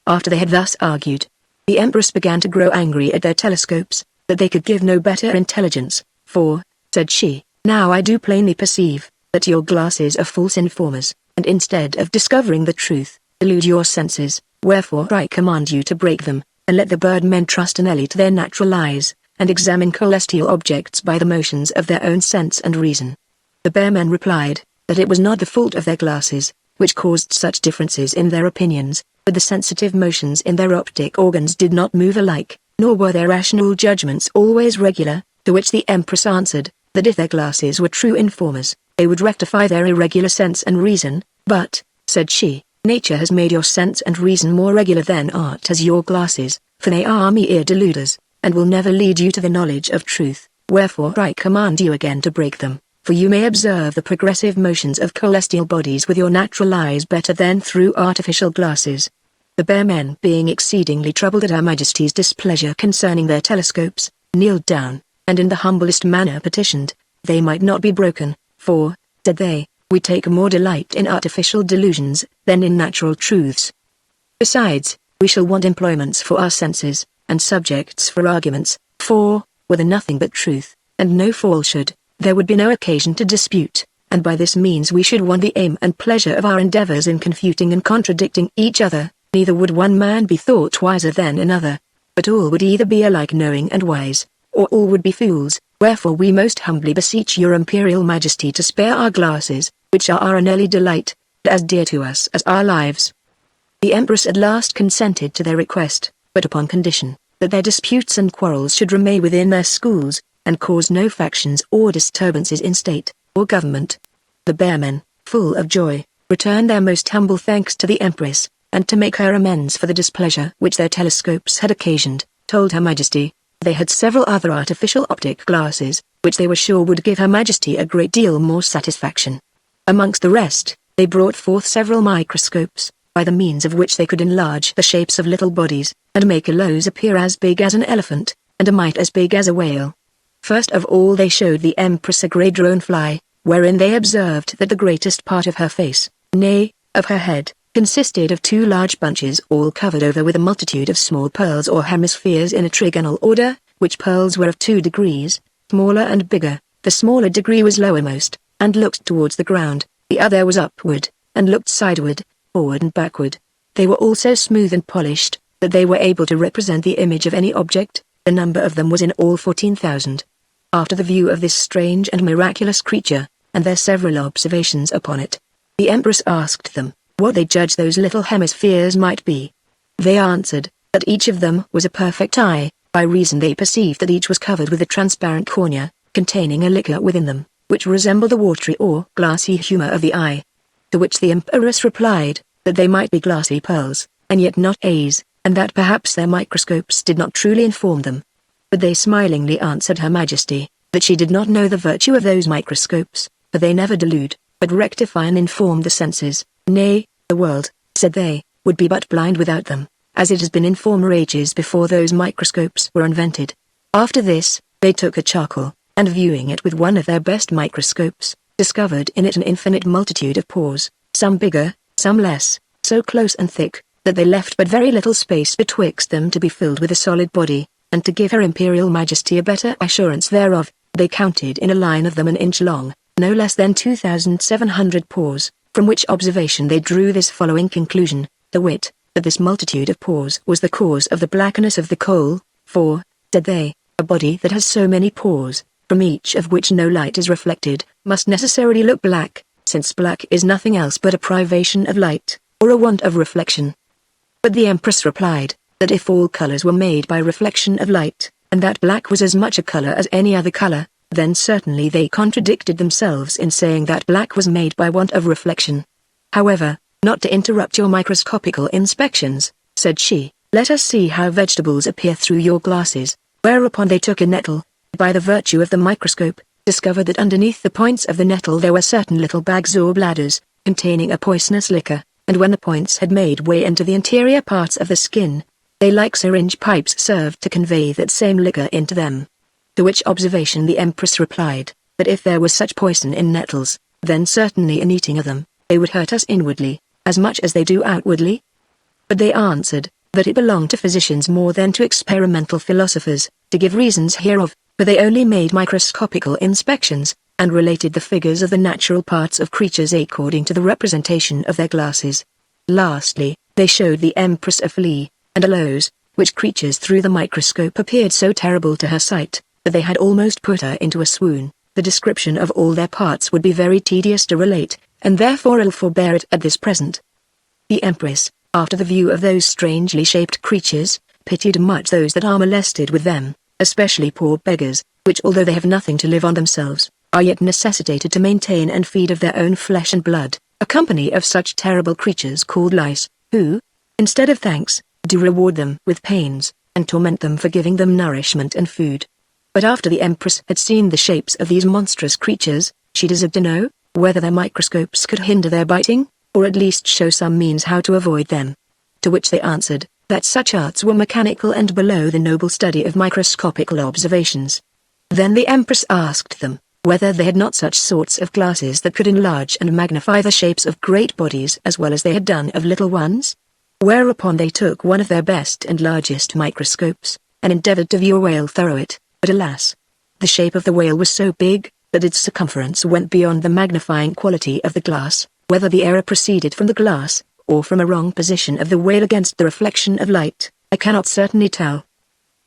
After they had thus argued, the Empress began to grow angry at their telescopes, that they could give no better intelligence, for, said she, now I do plainly perceive, that your glasses are false informers, and instead of discovering the truth, delude your senses, wherefore I command you to break them, and let the birdmen trust only to their natural eyes, and examine celestial objects by the motions of their own sense and reason. The bearmen replied, that it was not the fault of their glasses, which caused such differences in their opinions, but the sensitive motions in their optic organs did not move alike, nor were their rational judgments always regular, to which the Empress answered, that if their glasses were true informers, they would rectify their irregular sense and reason, but, said she, nature has made your sense and reason more regular than art has your glasses, for they are mere deluders, and will never lead you to the knowledge of truth, wherefore I command you again to break them, for you may observe the progressive motions of celestial bodies with your natural eyes better than through artificial glasses. The bearmen, being exceedingly troubled at Her Majesty's displeasure concerning their telescopes, kneeled down, and in the humblest manner petitioned, they might not be broken, for, said they, we take more delight in artificial delusions, than in natural truths. Besides, we shall want employments for our senses, and subjects for arguments, for, were there nothing but truth, and no falsehood, there would be no occasion to dispute, and by this means we should want the aim and pleasure of our endeavors in confuting and contradicting each other, neither would one man be thought wiser than another, but all would either be alike knowing and wise, or all would be fools, wherefore we most humbly beseech your Imperial Majesty to spare our glasses, which are our only delight, as dear to us as our lives. The Empress at last consented to their request, but upon condition, that their disputes and quarrels should remain within their schools, and cause no factions or disturbances in state, or government. The bearmen, full of joy, returned their most humble thanks to the Empress, and to make her amends for the displeasure which their telescopes had occasioned, told Her Majesty, they had several other artificial optic glasses, which they were sure would give Her Majesty a great deal more satisfaction. Amongst the rest, they brought forth several microscopes, by the means of which they could enlarge the shapes of little bodies, and make a nose appear as big as an elephant, and a mite as big as a whale. First of all they showed the Empress a grey dronefly, wherein they observed that the greatest part of her face, nay, of her head, consisted of 2 large bunches all covered over with a multitude of small pearls or hemispheres in a trigonal order, which pearls were of 2 degrees, smaller and bigger. The smaller degree was lowermost, and looked towards the ground, the other was upward, and looked sideward, forward and backward. They were also smooth and polished, that they were able to represent the image of any object. The number of them was in all 14,000. After the view of this strange and miraculous creature, and their several observations upon it, the Empress asked them, what they judged those little hemispheres might be. They answered, that each of them was a perfect eye, by reason they perceived that each was covered with a transparent cornea, containing a liquor within them, which resembled the watery or glassy humour of the eye. To which the Empress replied, that they might be glassy pearls, and yet not eyes, and that perhaps their microscopes did not truly inform them. But they smilingly answered Her Majesty, that she did not know the virtue of those microscopes, for they never delude, but rectify and inform the senses. Nay, the world, said they, would be but blind without them, as it has been in former ages before those microscopes were invented. After this, they took a charcoal, and viewing it with one of their best microscopes, discovered in it an infinite multitude of pores, some bigger, some less, so close and thick, that they left but very little space betwixt them to be filled with a solid body, and to give her imperial majesty a better assurance thereof, they counted in a line of them an inch long, no less than 2,700 pores, from which observation they drew this following conclusion, the wit, that this multitude of pores was the cause of the blackness of the coal, for, said they, a body that has so many pores, from each of which no light is reflected, must necessarily look black, since black is nothing else but a privation of light, or a want of reflection. But the Empress replied, that if all colors were made by reflection of light, and that black was as much a color as any other color, then certainly they contradicted themselves in saying that black was made by want of reflection. However, not to interrupt your microscopical inspections, said she, let us see how vegetables appear through your glasses, whereupon they took a nettle, by the virtue of the microscope, discovered that underneath the points of the nettle there were certain little bags or bladders, containing a poisonous liquor, and when the points had made way into the interior parts of the skin, they like syringe pipes served to convey that same liquor into them. To which observation the Empress replied, that if there was such poison in nettles, then certainly in eating of them, they would hurt us inwardly, as much as they do outwardly. But they answered, that it belonged to physicians more than to experimental philosophers, to give reasons hereof, for they only made microscopical inspections, and related the figures of the natural parts of creatures according to the representation of their glasses. Lastly, they showed the Empress a flea, and a louse, which creatures through the microscope appeared so terrible to her sight, that they had almost put her into a swoon. The description of all their parts would be very tedious to relate, and therefore I'll forbear it at this present. The Empress, after the view of those strangely shaped creatures, pitied much those that are molested with them, especially poor beggars, which although they have nothing to live on themselves, are yet necessitated to maintain and feed of their own flesh and blood, a company of such terrible creatures called lice, who, instead of thanks, do reward them with pains, and torment them for giving them nourishment and food. But after the Empress had seen the shapes of these monstrous creatures, she desired to know, whether their microscopes could hinder their biting, or at least show some means how to avoid them. To which they answered, that such arts were mechanical and below the noble study of microscopical observations. Then the Empress asked them, whether they had not such sorts of glasses that could enlarge and magnify the shapes of great bodies as well as they had done of little ones? Whereupon they took one of their best and largest microscopes, and endeavored to view a whale through it, but alas! The shape of the whale was so big, that its circumference went beyond the magnifying quality of the glass, whether the error proceeded from the glass, or from a wrong position of the whale against the reflection of light, I cannot certainly tell.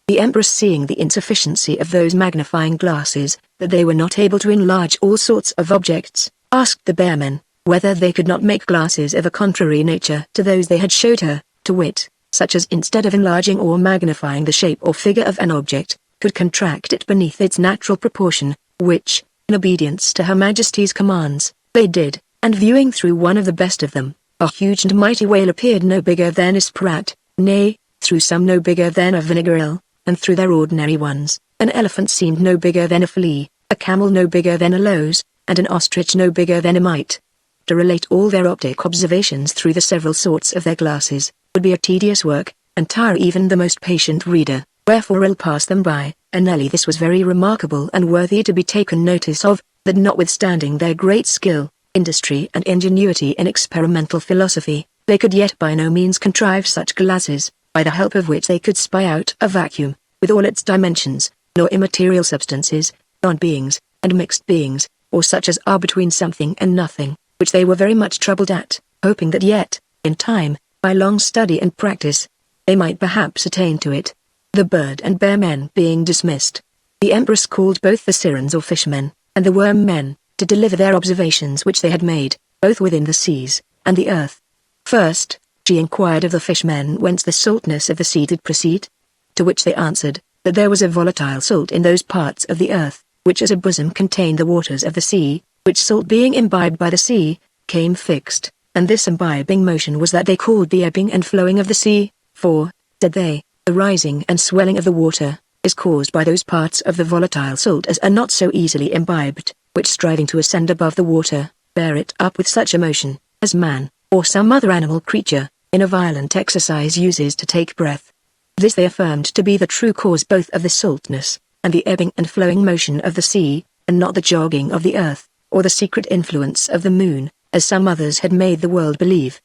The Empress, seeing the insufficiency of those magnifying glasses, that they were not able to enlarge all sorts of objects, asked the bearmen, whether they could not make glasses of a contrary nature to those they had showed her, to wit, such as instead of enlarging or magnifying the shape or figure of an object, could contract it beneath its natural proportion, which, in obedience to Her Majesty's commands, they did, and viewing through one of the best of them, a huge and mighty whale appeared no bigger than a sprat, nay, through some no bigger than a vinegar, and through their ordinary ones, an elephant seemed no bigger than a flea, a camel no bigger than a louse, and an ostrich no bigger than a mite. To relate all their optic observations through the several sorts of their glasses, would be a tedious work, and tire even the most patient reader, wherefore I'll pass them by, and Nelly this was very remarkable and worthy to be taken notice of, that notwithstanding their great skill, industry and ingenuity in experimental philosophy, they could yet by no means contrive such glasses, by the help of which they could spy out a vacuum, with all its dimensions, nor immaterial substances, non-beings, and mixed beings, or such as are between something and nothing, which they were very much troubled at, hoping that yet, in time, by long study and practice, they might perhaps attain to it. The bird and bear men being dismissed, the Empress called both the sirens or fishmen, and the worm men, to deliver their observations which they had made, both within the seas, and the earth. First, she inquired of the fishmen whence the saltness of the sea did proceed? To which they answered, that there was a volatile salt in those parts of the earth, which as a bosom contained the waters of the sea, which salt being imbibed by the sea, came fixed, and this imbibing motion was that they called the ebbing and flowing of the sea, for, said they, the rising and swelling of the water, is caused by those parts of the volatile salt as are not so easily imbibed, which striving to ascend above the water, bear it up with such a motion, as man, or some other animal creature, in a violent exercise uses to take breath. This they affirmed to be the true cause both of the saltness, and the ebbing and flowing motion of the sea, and not the jogging of the earth, or the secret influence of the moon, as some others had made the world believe.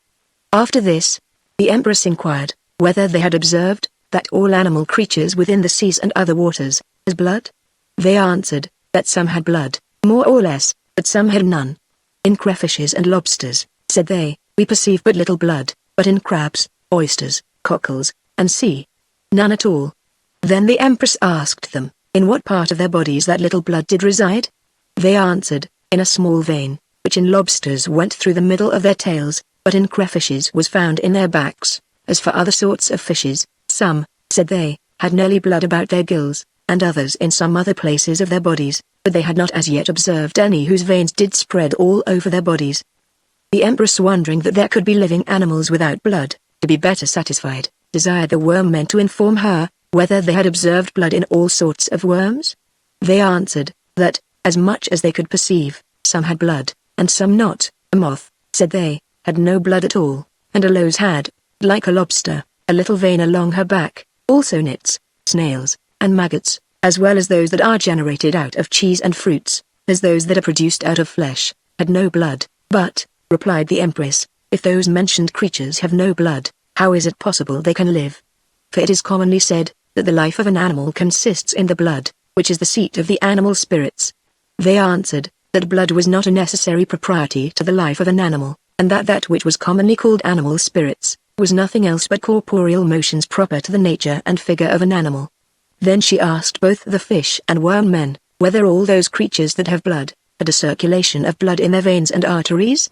After this, the Empress inquired, whether they had observed, that all animal creatures within the seas and other waters, has blood? They answered, that some had blood, more or less, but some had none. In crayfishes and lobsters, said they, we perceive but little blood, but in crabs, oysters, cockles, and sea, none at all. Then the Empress asked them, in what part of their bodies that little blood did reside? They answered, in a small vein, which in lobsters went through the middle of their tails, but in crayfishes was found in their backs. As for other sorts of fishes, some, said they, had nearly blood about their gills, and others in some other places of their bodies, but they had not as yet observed any whose veins did spread all over their bodies. The Empress, wondering that there could be living animals without blood, to be better satisfied, desired the worm men to inform her, whether they had observed blood in all sorts of worms? They answered, that, as much as they could perceive, some had blood, and some not. A moth, said they, had no blood at all, and a louse had, like a lobster, a little vein along her back, also nits, snails, and maggots, as well as those that are generated out of cheese and fruits, as those that are produced out of flesh, had no blood. But, replied the Empress, if those mentioned creatures have no blood, how is it possible they can live? For it is commonly said, that the life of an animal consists in the blood, which is the seat of the animal spirits. They answered, that blood was not a necessary propriety to the life of an animal, and that which was commonly called animal spirits, was nothing else but corporeal motions proper to the nature and figure of an animal. Then she asked both the fish and worm men, whether all those creatures that have blood, had a circulation of blood in their veins and arteries?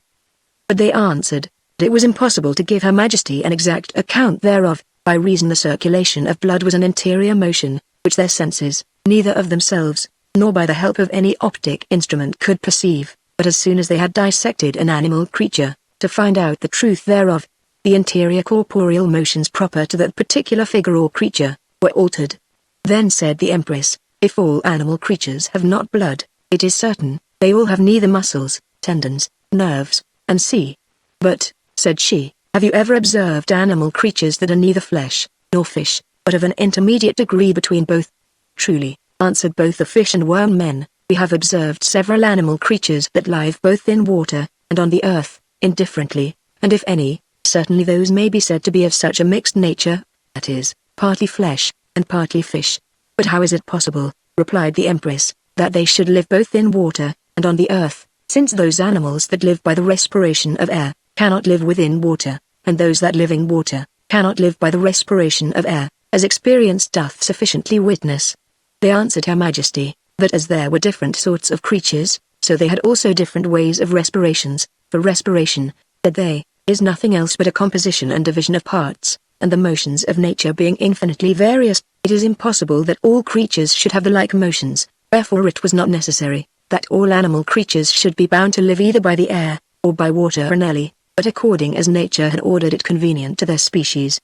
But they answered, that it was impossible to give Her Majesty an exact account thereof, by reason the circulation of blood was an interior motion, which their senses, neither of themselves, nor by the help of any optic instrument could perceive, but as soon as they had dissected an animal creature, to find out the truth thereof, the interior corporeal motions proper to that particular figure or creature, were altered. Then said the Empress, if all animal creatures have not blood, it is certain, they all have neither muscles, tendons, nerves, and see. But, said she, have you ever observed animal creatures that are neither flesh, nor fish, but of an intermediate degree between both? Truly, answered both the fish and worm men, we have observed several animal creatures that live both in water, and on the earth, indifferently, and if any, certainly those may be said to be of such a mixed nature, that is, partly flesh, and partly fish. But how is it possible, replied the Empress, that they should live both in water, and on the earth, since those animals that live by the respiration of air, cannot live within water, and those that live in water, cannot live by the respiration of air, as experience doth sufficiently witness. They answered Her Majesty, that as there were different sorts of creatures, so they had also different ways of respirations, for respiration, said they, is nothing else but a composition and division of parts, and the motions of nature being infinitely various, it is impossible that all creatures should have the like motions, wherefore it was not necessary, that all animal creatures should be bound to live either by the air, or by water annually, but according as nature had ordered it convenient to their species.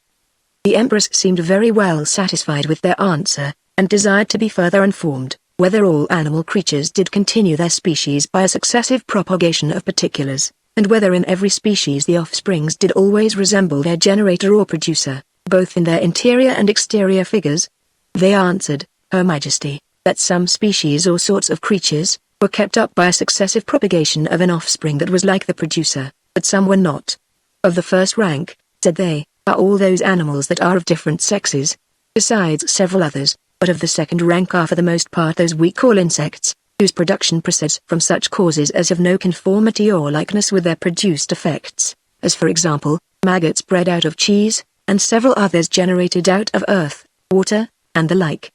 The Empress seemed very well satisfied with their answer, and desired to be further informed, whether all animal creatures did continue their species by a successive propagation of particulars, and whether in every species the offsprings did always resemble their generator or producer, both in their interior and exterior figures. They answered, Her Majesty, that some species or sorts of creatures, were kept up by a successive propagation of an offspring that was like the producer, but some were not. Of the first rank, said they, are all those animals that are of different sexes, besides several others, but of the second rank are for the most part those we call insects, whose production proceeds from such causes as have no conformity or likeness with their produced effects, as for example, maggots bred out of cheese, and several others generated out of earth, water, and the like.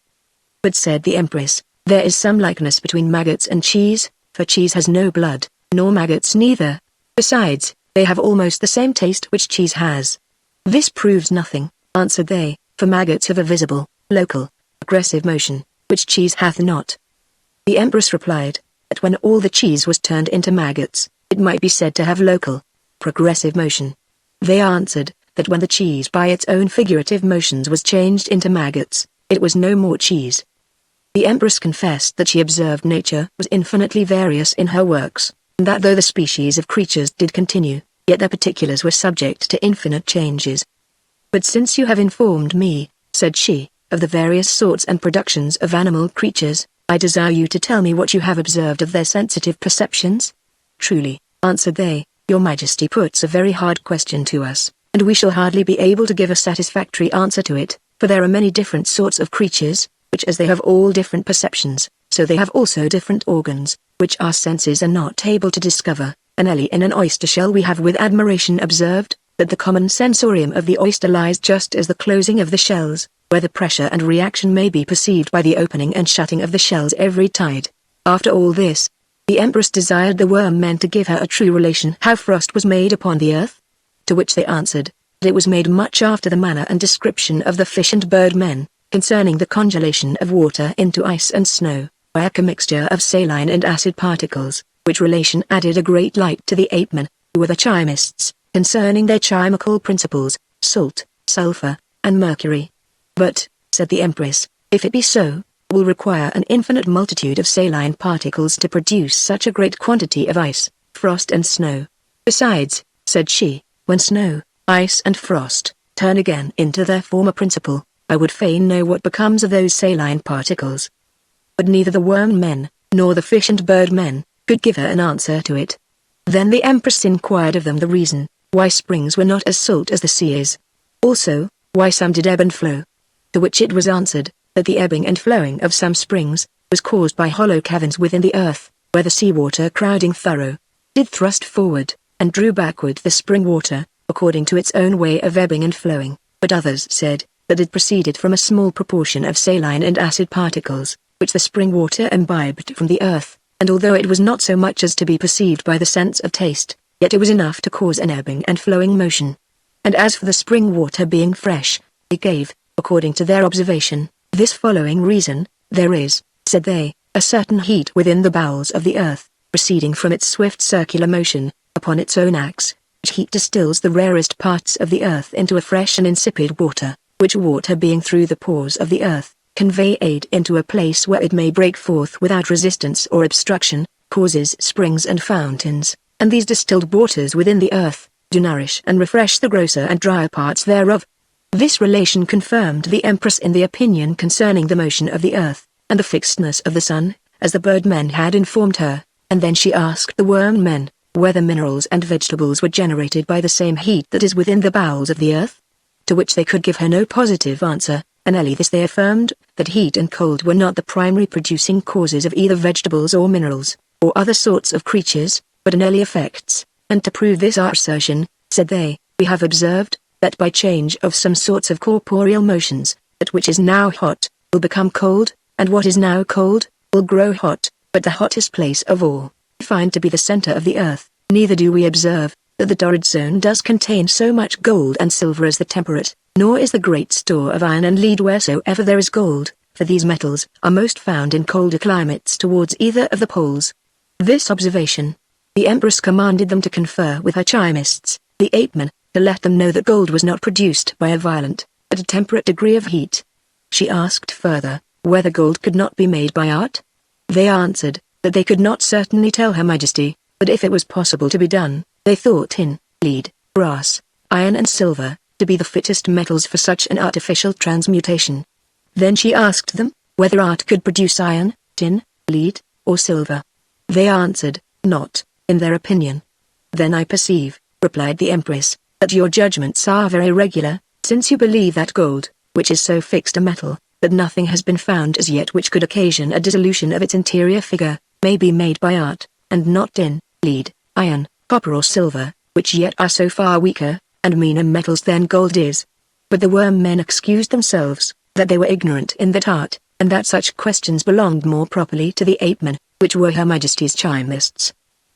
But said the Empress, there is some likeness between maggots and cheese, for cheese has no blood, nor maggots neither. Besides, they have almost the same taste which cheese has. This proves nothing, answered they, for maggots have a visible, local, aggressive motion, which cheese hath not. The Empress replied, that when all the cheese was turned into maggots, it might be said to have local, progressive motion. They answered, that when the cheese by its own figurative motions was changed into maggots, it was no more cheese. The Empress confessed that she observed nature was infinitely various in her works, and that though the species of creatures did continue, yet their particulars were subject to infinite changes. But since you have informed me, said she, of the various sorts and productions of animal creatures, I desire you to tell me what you have observed of their sensitive perceptions. Truly, answered they, your Majesty puts a very hard question to us, and we shall hardly be able to give a satisfactory answer to it, for there are many different sorts of creatures, which as they have all different perceptions, so they have also different organs, which our senses are not able to discover. And in an oyster shell we have with admiration observed, that the common sensorium of the oyster lies just as the closing of the shells, where the pressure and reaction may be perceived by the opening and shutting of the shells every tide. After all this, the Empress desired the worm men to give her a true relation how frost was made upon the earth. To which they answered, that it was made much after the manner and description of the fish and bird men, concerning the congelation of water into ice and snow, by a commixture of saline and acid particles, which relation added a great light to the ape men, who were the chymists, concerning their chemical principles, salt, sulfur, and mercury. But, said the Empress, if it be so, it will require an infinite multitude of saline particles to produce such a great quantity of ice, frost and snow. Besides, said she, when snow, ice and frost, turn again into their former principle, I would fain know what becomes of those saline particles. But neither the worm men, nor the fish and bird men, could give her an answer to it. Then the Empress inquired of them the reason, why springs were not as salt as the sea is. Also, why some did ebb and flow. To which it was answered, that the ebbing and flowing of some springs, was caused by hollow caverns within the earth, where the sea water crowding thorough, did thrust forward, and drew backward the spring water, according to its own way of ebbing and flowing. But others said, that it proceeded from a small proportion of saline and acid particles, which the spring water imbibed from the earth, and although it was not so much as to be perceived by the sense of taste, yet it was enough to cause an ebbing and flowing motion. And as for the spring water being fresh, they gave, according to their observation, this following reason, there is, said they, a certain heat within the bowels of the earth, proceeding from its swift circular motion, upon its own axe, which heat distills the rarest parts of the earth into a fresh and insipid water, which water being through the pores of the earth, conveyed into a place where it may break forth without resistance or obstruction, causes springs and fountains, and these distilled waters within the earth, do nourish and refresh the grosser and drier parts thereof. This relation confirmed the Empress in the opinion concerning the motion of the earth, and the fixedness of the sun, as the bird men had informed her, and then she asked the worm men, whether minerals and vegetables were generated by the same heat that is within the bowels of the earth? To which they could give her no positive answer, and this they affirmed, that heat and cold were not the primary producing causes of either vegetables or minerals, or other sorts of creatures, but effects, and to prove this our assertion, said they, we have observed, that by change of some sorts of corporeal motions, that which is now hot, will become cold, and what is now cold, will grow hot, but the hottest place of all, we find to be the center of the earth. Neither do we observe, that the torrid zone does contain so much gold and silver as the temperate, nor is the great store of iron and lead wheresoever there is gold, for these metals are most found in colder climates towards either of the poles. This observation, the Empress commanded them to confer with her chymists, the ape-men, to let them know that gold was not produced by a violent, but a temperate degree of heat. She asked further, whether gold could not be made by art? They answered, that they could not certainly tell Her Majesty, but if it was possible to be done, they thought tin, lead, brass, iron and silver, to be the fittest metals for such an artificial transmutation. Then she asked them, whether art could produce iron, tin, lead, or silver. They answered, not, in their opinion. Then I perceive, replied the Empress, that your judgments are very irregular, since you believe that gold, which is so fixed a metal, that nothing has been found as yet which could occasion a dissolution of its interior figure, may be made by art, and not tin, lead, iron, copper or silver, which yet are so far weaker, and meaner metals than gold is. But the worm men excused themselves, that they were ignorant in that art, and that such questions belonged more properly to the ape-men, which were Her Majesty's chymists.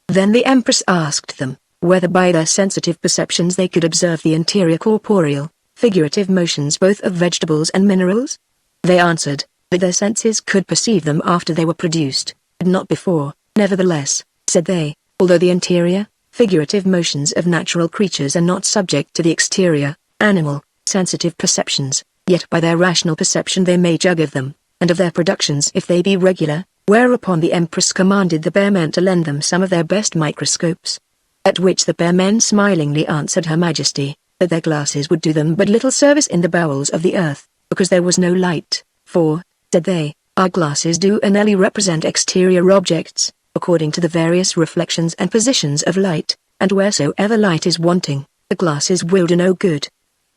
Then the Empress asked them, whether by their sensitive perceptions they could observe the interior corporeal, figurative motions both of vegetables and minerals? They answered, that their senses could perceive them after they were produced, but not before. Nevertheless, said they, although the interior, figurative motions of natural creatures are not subject to the exterior, animal, sensitive perceptions, yet by their rational perception they may judge of them, and of their productions if they be regular, whereupon the Empress commanded the bear men to lend them some of their best microscopes. At which the pair men smilingly answered Her Majesty, that their glasses would do them but little service in the bowels of the earth, because there was no light, for, said they, our glasses do only represent exterior objects, according to the various reflections and positions of light, and wheresoever light is wanting, the glasses will do no good.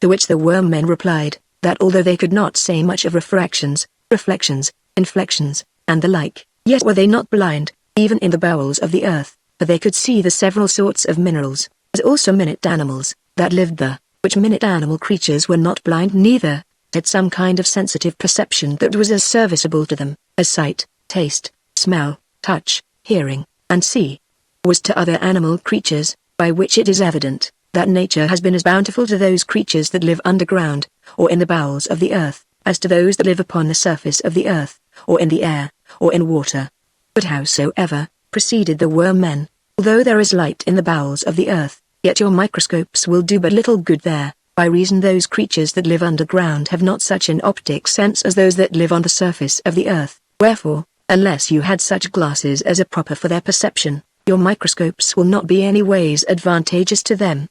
To which the worm men replied, that although they could not say much of refractions, reflections, inflections, and the like, yet were they not blind, even in the bowels of the earth, for they could see the several sorts of minerals, as also minute animals, that lived there, which minute animal creatures were not blind neither, had some kind of sensitive perception that was as serviceable to them, as sight, taste, smell, touch, hearing, and see, was to other animal creatures, by which it is evident, that nature has been as bountiful to those creatures that live underground, or in the bowels of the earth, as to those that live upon the surface of the earth, or in the air, or in water. But howsoever, proceeded the worm men, although there is light in the bowels of the earth, yet your microscopes will do but little good there, by reason those creatures that live underground have not such an optic sense as those that live on the surface of the earth, wherefore, unless you had such glasses as are proper for their perception, your microscopes will not be any ways advantageous to them.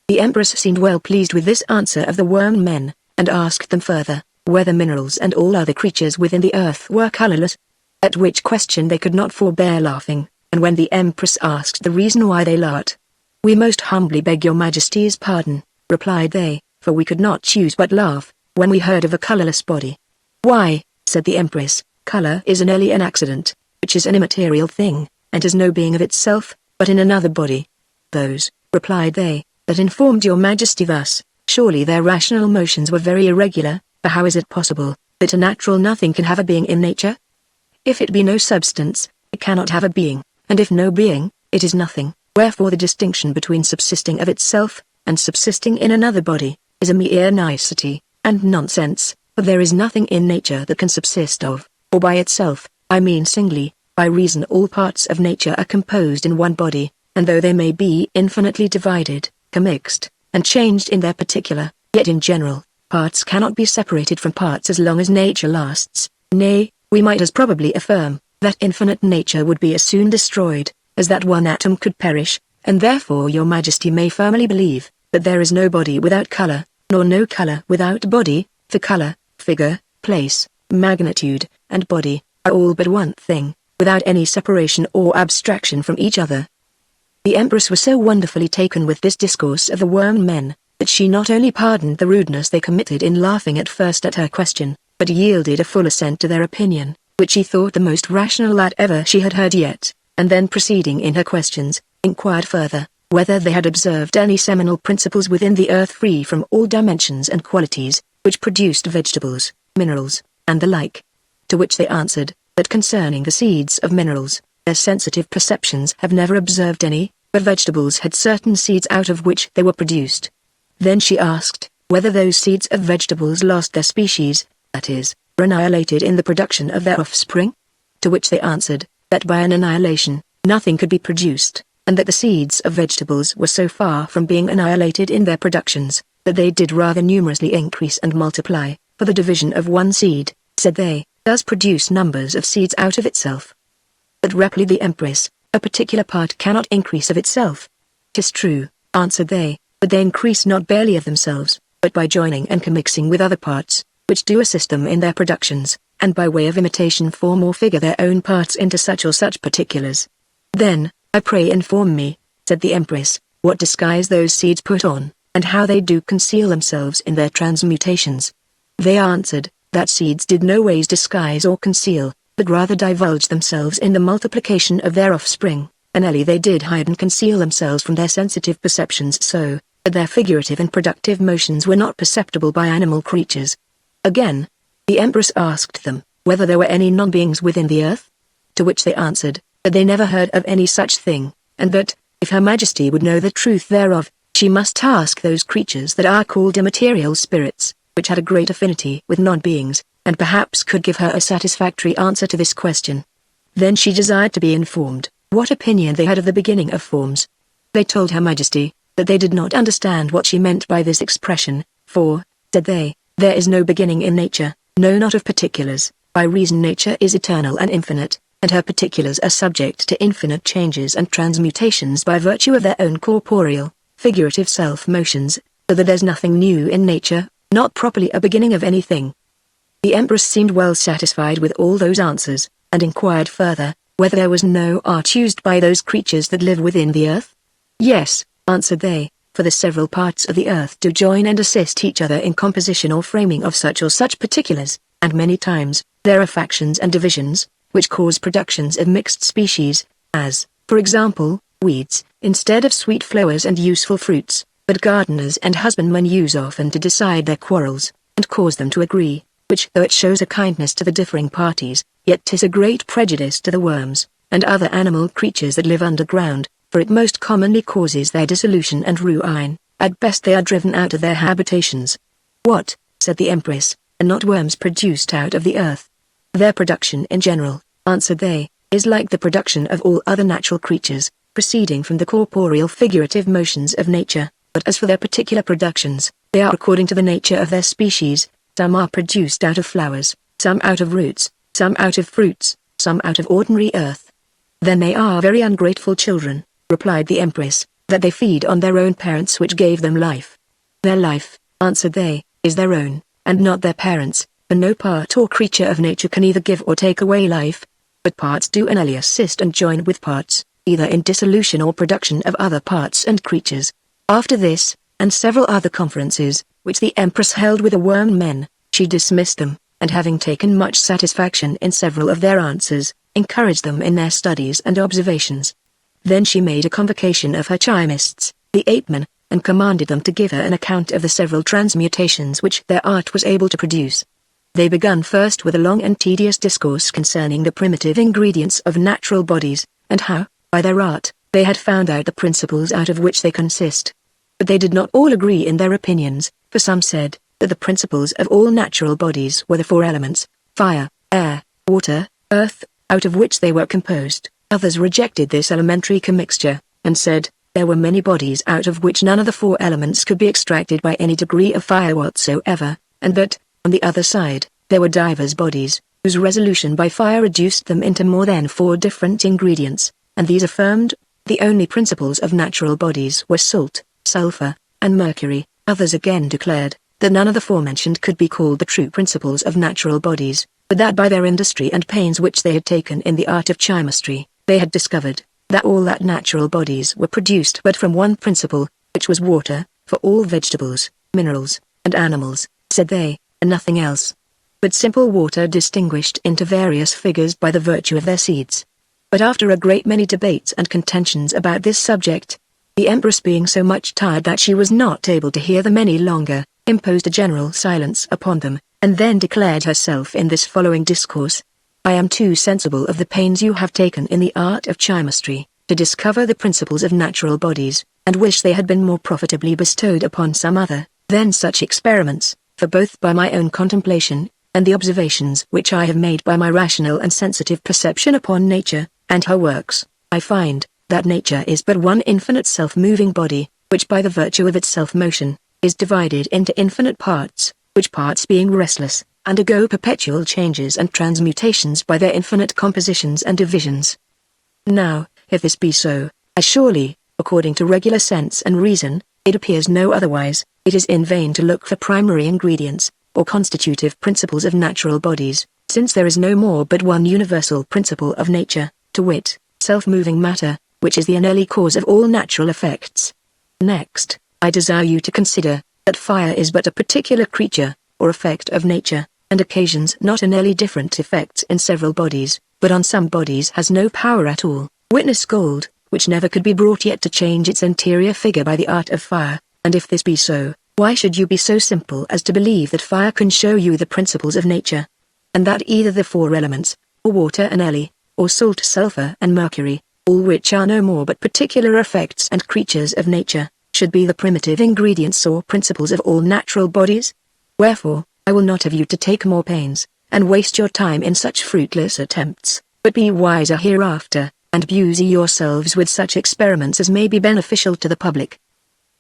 The Empress seemed well pleased with this answer of the worm men, and asked them further, whether minerals and all other creatures within the earth were colorless, at which question they could not forbear laughing, and when the Empress asked the reason why they laughed, "We most humbly beg your Majesty's pardon," replied they, "for we could not choose but laugh, when we heard of a colorless body." "Why," said the Empress, "color is only an accident, which is an immaterial thing, and has no being of itself, but in another body." "Those," replied they, "that informed your Majesty thus, surely their rational motions were very irregular, for how is it possible, that a natural nothing can have a being in nature? If it be no substance, it cannot have a being, and if no being, it is nothing, wherefore the distinction between subsisting of itself, and subsisting in another body, is a mere nicety, and nonsense, for there is nothing in nature that can subsist of, or by itself, I mean singly, by reason all parts of nature are composed in one body, and though they may be infinitely divided, commixed, and changed in their particular, yet in general, parts cannot be separated from parts as long as nature lasts. Nay, we might as probably affirm, that infinite nature would be as soon destroyed, as that one atom could perish, and therefore your Majesty may firmly believe, that there is no body without color, nor no color without body, for color, figure, place, magnitude, and body, are all but one thing, without any separation or abstraction from each other." The Empress was so wonderfully taken with this discourse of the worm men, that she not only pardoned the rudeness they committed in laughing at first at her question, but yielded a full assent to their opinion, which she thought the most rational that ever she had heard yet, and then proceeding in her questions, inquired further, whether they had observed any seminal principles within the earth free from all dimensions and qualities, which produced vegetables, minerals, and the like. To which they answered, that concerning the seeds of minerals, their sensitive perceptions have never observed any, but vegetables had certain seeds out of which they were produced. Then she asked, whether those seeds of vegetables lost their species, that is, were annihilated in the production of their offspring? To which they answered, that by an annihilation, nothing could be produced, and that the seeds of vegetables were so far from being annihilated in their productions, that they did rather numerously increase and multiply, for the division of one seed, said they, does produce numbers of seeds out of itself. But replied the Empress, a particular part cannot increase of itself. 'Tis true, answered they, but they increase not barely of themselves, but by joining and commixing with other parts, which do assist them in their productions, and by way of imitation form or figure their own parts into such or such particulars. Then, I pray inform me, said the Empress, what disguise those seeds put on, and how they do conceal themselves in their transmutations. They answered, that seeds did no ways disguise or conceal, but rather divulge themselves in the multiplication of their offspring, and they did hide and conceal themselves from their sensitive perceptions so, that their figurative and productive motions were not perceptible by animal creatures. Again, the Empress asked them, whether there were any non-beings within the earth? To which they answered, that they never heard of any such thing, and that, if Her Majesty would know the truth thereof, she must ask those creatures that are called immaterial spirits, which had a great affinity with non-beings, and perhaps could give her a satisfactory answer to this question. Then she desired to be informed, what opinion they had of the beginning of forms. They told Her Majesty, that they did not understand what she meant by this expression, for, said they, there is no beginning in nature, no not of particulars, by reason nature is eternal and infinite, and her particulars are subject to infinite changes and transmutations by virtue of their own corporeal, figurative self-motions, so that there's nothing new in nature, not properly a beginning of anything. The Empress seemed well satisfied with all those answers, and inquired further, whether there was no art used by those creatures that live within the earth? Yes, answered they, for the several parts of the earth do join and assist each other in composition or framing of such or such particulars, and many times, there are factions and divisions, which cause productions of mixed species, as, for example, weeds, instead of sweet flowers and useful fruits, but gardeners and husbandmen use often to decide their quarrels, and cause them to agree, which though it shows a kindness to the differing parties, yet 'tis a great prejudice to the worms, and other animal creatures that live underground, for it most commonly causes their dissolution and ruin, at best they are driven out of their habitations. What, said the Empress, are not worms produced out of the earth? Their production in general, answered they, is like the production of all other natural creatures, proceeding from the corporeal figurative motions of nature, but as for their particular productions, they are according to the nature of their species. Some are produced out of flowers, some out of roots, some out of fruits, some out of ordinary earth. Then they are very ungrateful children, replied the Empress, that they feed on their own parents which gave them life. Their life, answered they, is their own, and not their parents', for no part or creature of nature can either give or take away life, but parts do anally assist and join with parts, either in dissolution or production of other parts and creatures. After this, and several other conferences, which the Empress held with the worm men, she dismissed them, and having taken much satisfaction in several of their answers, encouraged them in their studies and observations. Then she made a convocation of her chimists, the apemen, and commanded them to give her an account of the several transmutations which their art was able to produce. They began first with a long and tedious discourse concerning the primitive ingredients of natural bodies, and how, by their art, they had found out the principles out of which they consist. But they did not all agree in their opinions, for some said that the principles of all natural bodies were the four elements, fire, air, water, earth, out of which they were composed. Others rejected this elementary commixture, and said, there were many bodies out of which none of the four elements could be extracted by any degree of fire whatsoever, and that, on the other side, there were divers bodies, whose resolution by fire reduced them into more than four different ingredients, and these affirmed, the only principles of natural bodies were salt, sulfur, and mercury. Others again declared, that none of the forementioned could be called the true principles of natural bodies, but that by their industry and pains which they had taken in the art of chemistry, they had discovered, that all that natural bodies were produced but from one principle, which was water, for all vegetables, minerals, and animals, said they, and nothing else. But simple water distinguished into various figures by the virtue of their seeds. But after a great many debates and contentions about this subject, the Empress being so much tired that she was not able to hear them any longer, imposed a general silence upon them, and then declared herself in this following discourse. I am too sensible of the pains you have taken in the art of chemistry, to discover the principles of natural bodies, and wish they had been more profitably bestowed upon some other, than such experiments, for both by my own contemplation, and the observations which I have made by my rational and sensitive perception upon nature, and her works, I find, that nature is but one infinite self-moving body, which by the virtue of its self-motion, is divided into infinite parts, which parts being restless, undergo perpetual changes and transmutations by their infinite compositions and divisions. Now, if this be so, as surely, according to regular sense and reason, it appears no otherwise, it is in vain to look for primary ingredients, or constitutive principles of natural bodies, since there is no more but one universal principle of nature, to wit, self-moving matter, which is the unearthly cause of all natural effects. Next, I desire you to consider, that fire is but a particular creature, or effect of nature, and occasions not unearthly different effects in several bodies, but on some bodies has no power at all. Witness gold, which never could be brought yet to change its interior figure by the art of fire, and if this be so, why should you be so simple as to believe that fire can show you the principles of nature, and that either the four elements, or water and air, or salt, sulfur and mercury, all which are no more but particular effects and creatures of nature, should be the primitive ingredients or principles of all natural bodies? Wherefore, I will not have you to take more pains, and waste your time in such fruitless attempts, but be wiser hereafter, and busy yourselves with such experiments as may be beneficial to the public.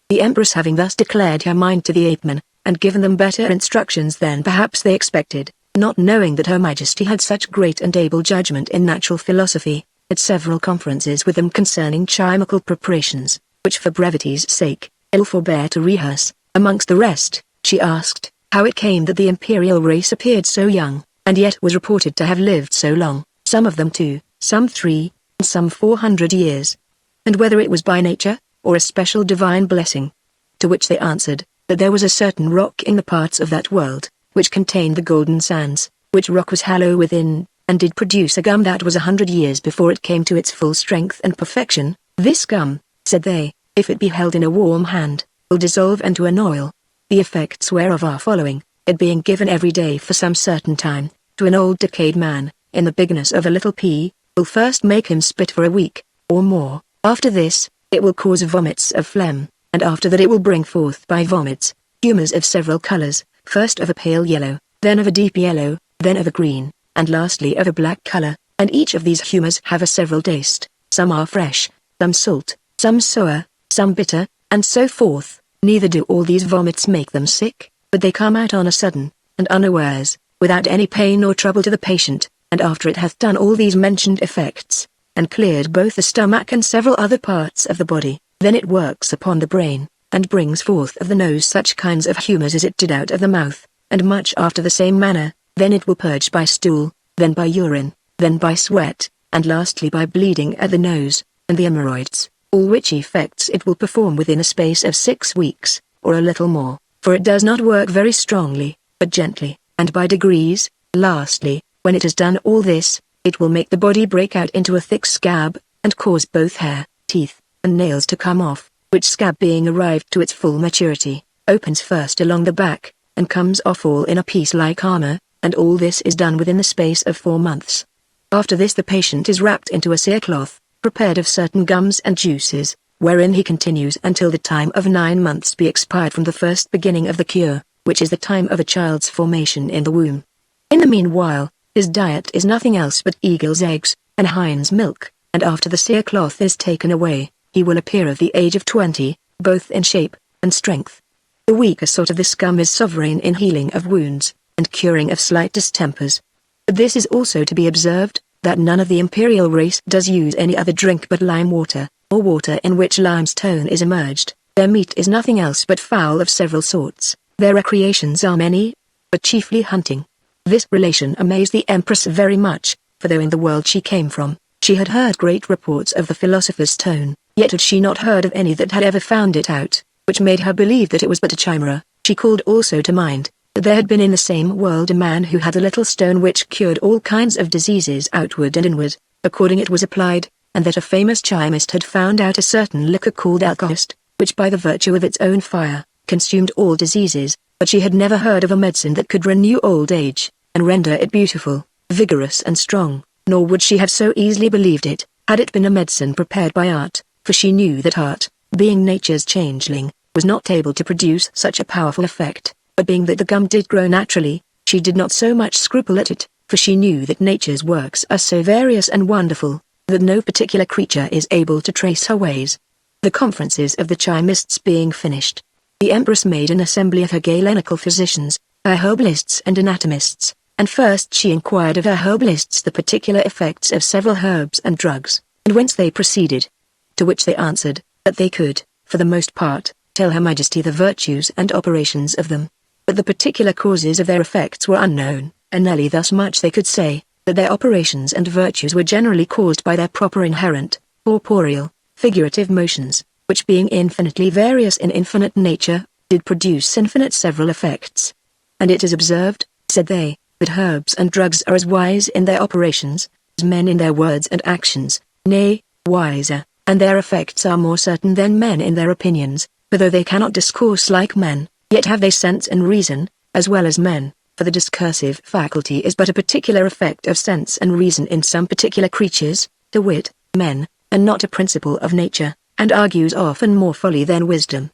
The Empress having thus declared her mind to the apemen, and given them better instructions than perhaps they expected, not knowing that Her Majesty had such great and able judgment in natural philosophy, at several conferences with them concerning chimical preparations, which for brevity's sake, ill forbear to rehearse. Amongst the rest, she asked, how it came that the imperial race appeared so young, and yet was reported to have lived so long, some of them 2, some 3, and some 400 years. And whether it was by nature, or a special divine blessing. To which they answered, that there was a certain rock in the parts of that world, which contained the golden sands, which rock was hollow within, and did produce a gum that was 100 years before it came to its full strength and perfection. This gum, said they, if it be held in a warm hand, will dissolve into an oil, the effects whereof are following, it being given every day for some certain time, to an old decayed man, in the bigness of a little pea, will first make him spit for a week, or more. After this, it will cause vomits of phlegm, and after that it will bring forth by vomits, humours of several colours, first of a pale yellow, then of a deep yellow, then of a green, and lastly of a black colour, and each of these humours have a several taste, some are fresh, some salt, some sour, some bitter, and so forth. Neither do all these vomits make them sick, but they come out on a sudden, and unawares, without any pain or trouble to the patient, and after it hath done all these mentioned effects, and cleared both the stomach and several other parts of the body, then it works upon the brain, and brings forth of the nose such kinds of humours as it did out of the mouth, and much after the same manner, then it will purge by stool, then by urine, then by sweat, and lastly by bleeding at the nose, and the hemorrhoids, all which effects it will perform within a space of 6 weeks, or a little more, for it does not work very strongly, but gently, and by degrees. Lastly, when it has done all this, it will make the body break out into a thick scab, and cause both hair, teeth, and nails to come off, which scab being arrived to its full maturity, opens first along the back, and comes off all in a piece like armor, and all this is done within the space of 4 months. After this the patient is wrapped into a cerecloth, prepared of certain gums and juices, wherein he continues until the time of 9 months be expired from the first beginning of the cure, which is the time of a child's formation in the womb. In the meanwhile, his diet is nothing else but eagle's eggs, and hind's milk, and after the cerecloth is taken away, he will appear of the age of 20, both in shape and strength. The weaker sort of this gum is sovereign in healing of wounds, and curing of slight distempers. But this is also to be observed, that none of the imperial race does use any other drink but lime water, or water in which limestone is immerged. Their meat is nothing else but fowl of several sorts. Their recreations are many, but chiefly hunting. This relation amazed the Empress very much, for though in the world she came from, she had heard great reports of the philosopher's stone, yet had she not heard of any that had ever found it out, which made her believe that it was but a chimera. She called also to mind, that there had been in the same world a man who had a little stone which cured all kinds of diseases outward and inward, according it was applied, and that a famous chymist had found out a certain liquor called alcohist, which by the virtue of its own fire, consumed all diseases, but she had never heard of a medicine that could renew old age, and render it beautiful, vigorous and strong, nor would she have so easily believed it, had it been a medicine prepared by art, for she knew that art, being nature's changeling, was not able to produce such a powerful effect, but being that the gum did grow naturally, she did not so much scruple at it, for she knew that nature's works are so various and wonderful, that no particular creature is able to trace her ways. The conferences of the chymists being finished, the Empress made an assembly of her Galenical physicians, her herbalists and anatomists, and first she inquired of her herbalists the particular effects of several herbs and drugs, and whence they proceeded. To which they answered, that they could, for the most part, tell Her Majesty the virtues and operations of them, but the particular causes of their effects were unknown, and only thus much they could say, that their operations and virtues were generally caused by their proper inherent, corporeal, figurative motions, which being infinitely various in infinite nature, did produce infinite several effects. And it is observed, said they, that herbs and drugs are as wise in their operations, as men in their words and actions, nay, wiser, and their effects are more certain than men in their opinions, for though they cannot discourse like men, yet have they sense and reason, as well as men, for the discursive faculty is but a particular effect of sense and reason in some particular creatures, to wit, men, and not a principle of nature, and argues often more folly than wisdom.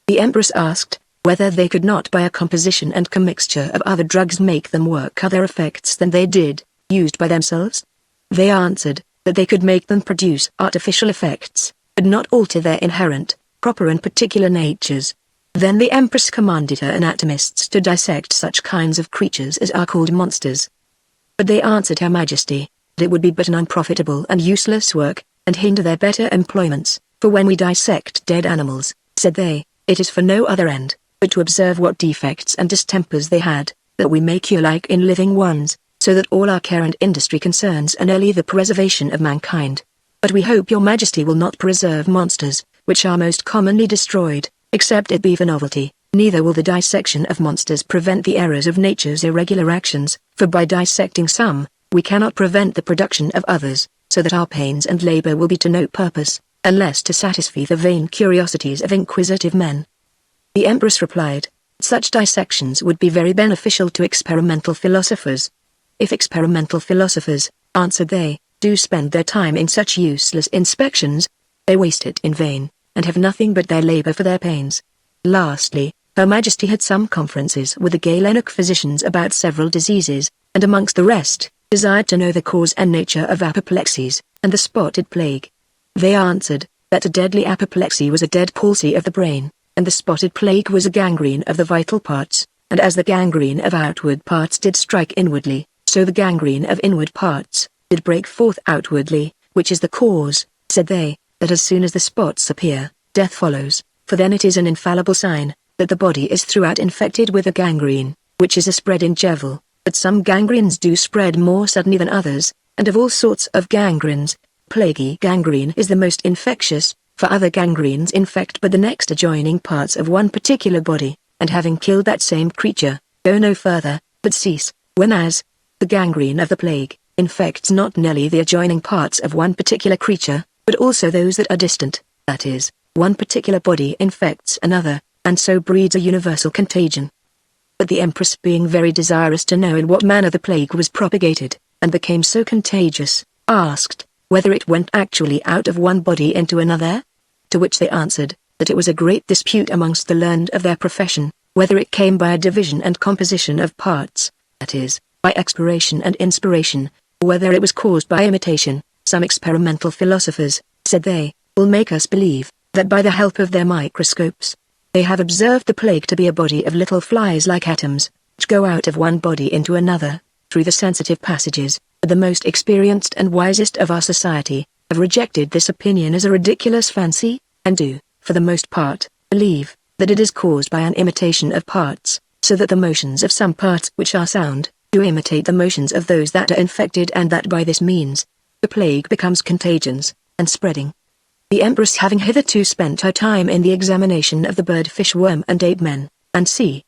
The Empress asked, whether they could not by a composition and commixture of other drugs make them work other effects than they did, used by themselves? They answered, that they could make them produce artificial effects, but not alter their inherent, proper and particular natures. Then the Empress commanded her anatomists to dissect such kinds of creatures as are called monsters. But they answered Her Majesty, that it would be but an unprofitable and useless work, and hinder their better employments, for when we dissect dead animals, said they, it is for no other end, but to observe what defects and distempers they had, that we may cure like in living ones, so that all our care and industry concerns are only the preservation of mankind. But we hope your Majesty will not preserve monsters, which are most commonly destroyed, except it be for novelty, neither will the dissection of monsters prevent the errors of nature's irregular actions, for by dissecting some, we cannot prevent the production of others, so that our pains and labor will be to no purpose, unless to satisfy the vain curiosities of inquisitive men. The Empress replied, such dissections would be very beneficial to experimental philosophers. If experimental philosophers, answered they, do spend their time in such useless inspections, they waste it in vain, and have nothing but their labor for their pains. Lastly, Her Majesty had some conferences with the Galenic physicians about several diseases, and amongst the rest, desired to know the cause and nature of apoplexies, and the spotted plague. They answered, that a deadly apoplexy was a dead palsy of the brain, and the spotted plague was a gangrene of the vital parts, and as the gangrene of outward parts did strike inwardly, so the gangrene of inward parts did break forth outwardly, which is the cause, said they, that as soon as the spots appear, death follows, for then it is an infallible sign, that the body is throughout infected with a gangrene, which is a spreading devil, but some gangrenes do spread more suddenly than others, and of all sorts of gangrenes, plaguey gangrene is the most infectious, for other gangrenes infect but the next adjoining parts of one particular body, and having killed that same creature, go no further, but cease, whenas the gangrene of the plague infects not merely the adjoining parts of one particular creature, but also those that are distant, that is, one particular body infects another, and so breeds a universal contagion. But the Empress being very desirous to know in what manner the plague was propagated, and became so contagious, asked, whether it went actually out of one body into another? To which they answered, that it was a great dispute amongst the learned of their profession, whether it came by a division and composition of parts, that is, by expiration and inspiration, or whether it was caused by imitation. Some experimental philosophers, said they, will make us believe, that by the help of their microscopes, they have observed the plague to be a body of little flies-like atoms, which go out of one body into another, through the sensitive passages. But the most experienced and wisest of our society, have rejected this opinion as a ridiculous fancy, and do, for the most part, believe, that it is caused by an imitation of parts, so that the motions of some parts which are sound, do imitate the motions of those that are infected, and that by this means, the plague becomes contagious, and spreading. The Empress, having hitherto spent her time in the examination of the bird, fish, worm and ape men, and sea,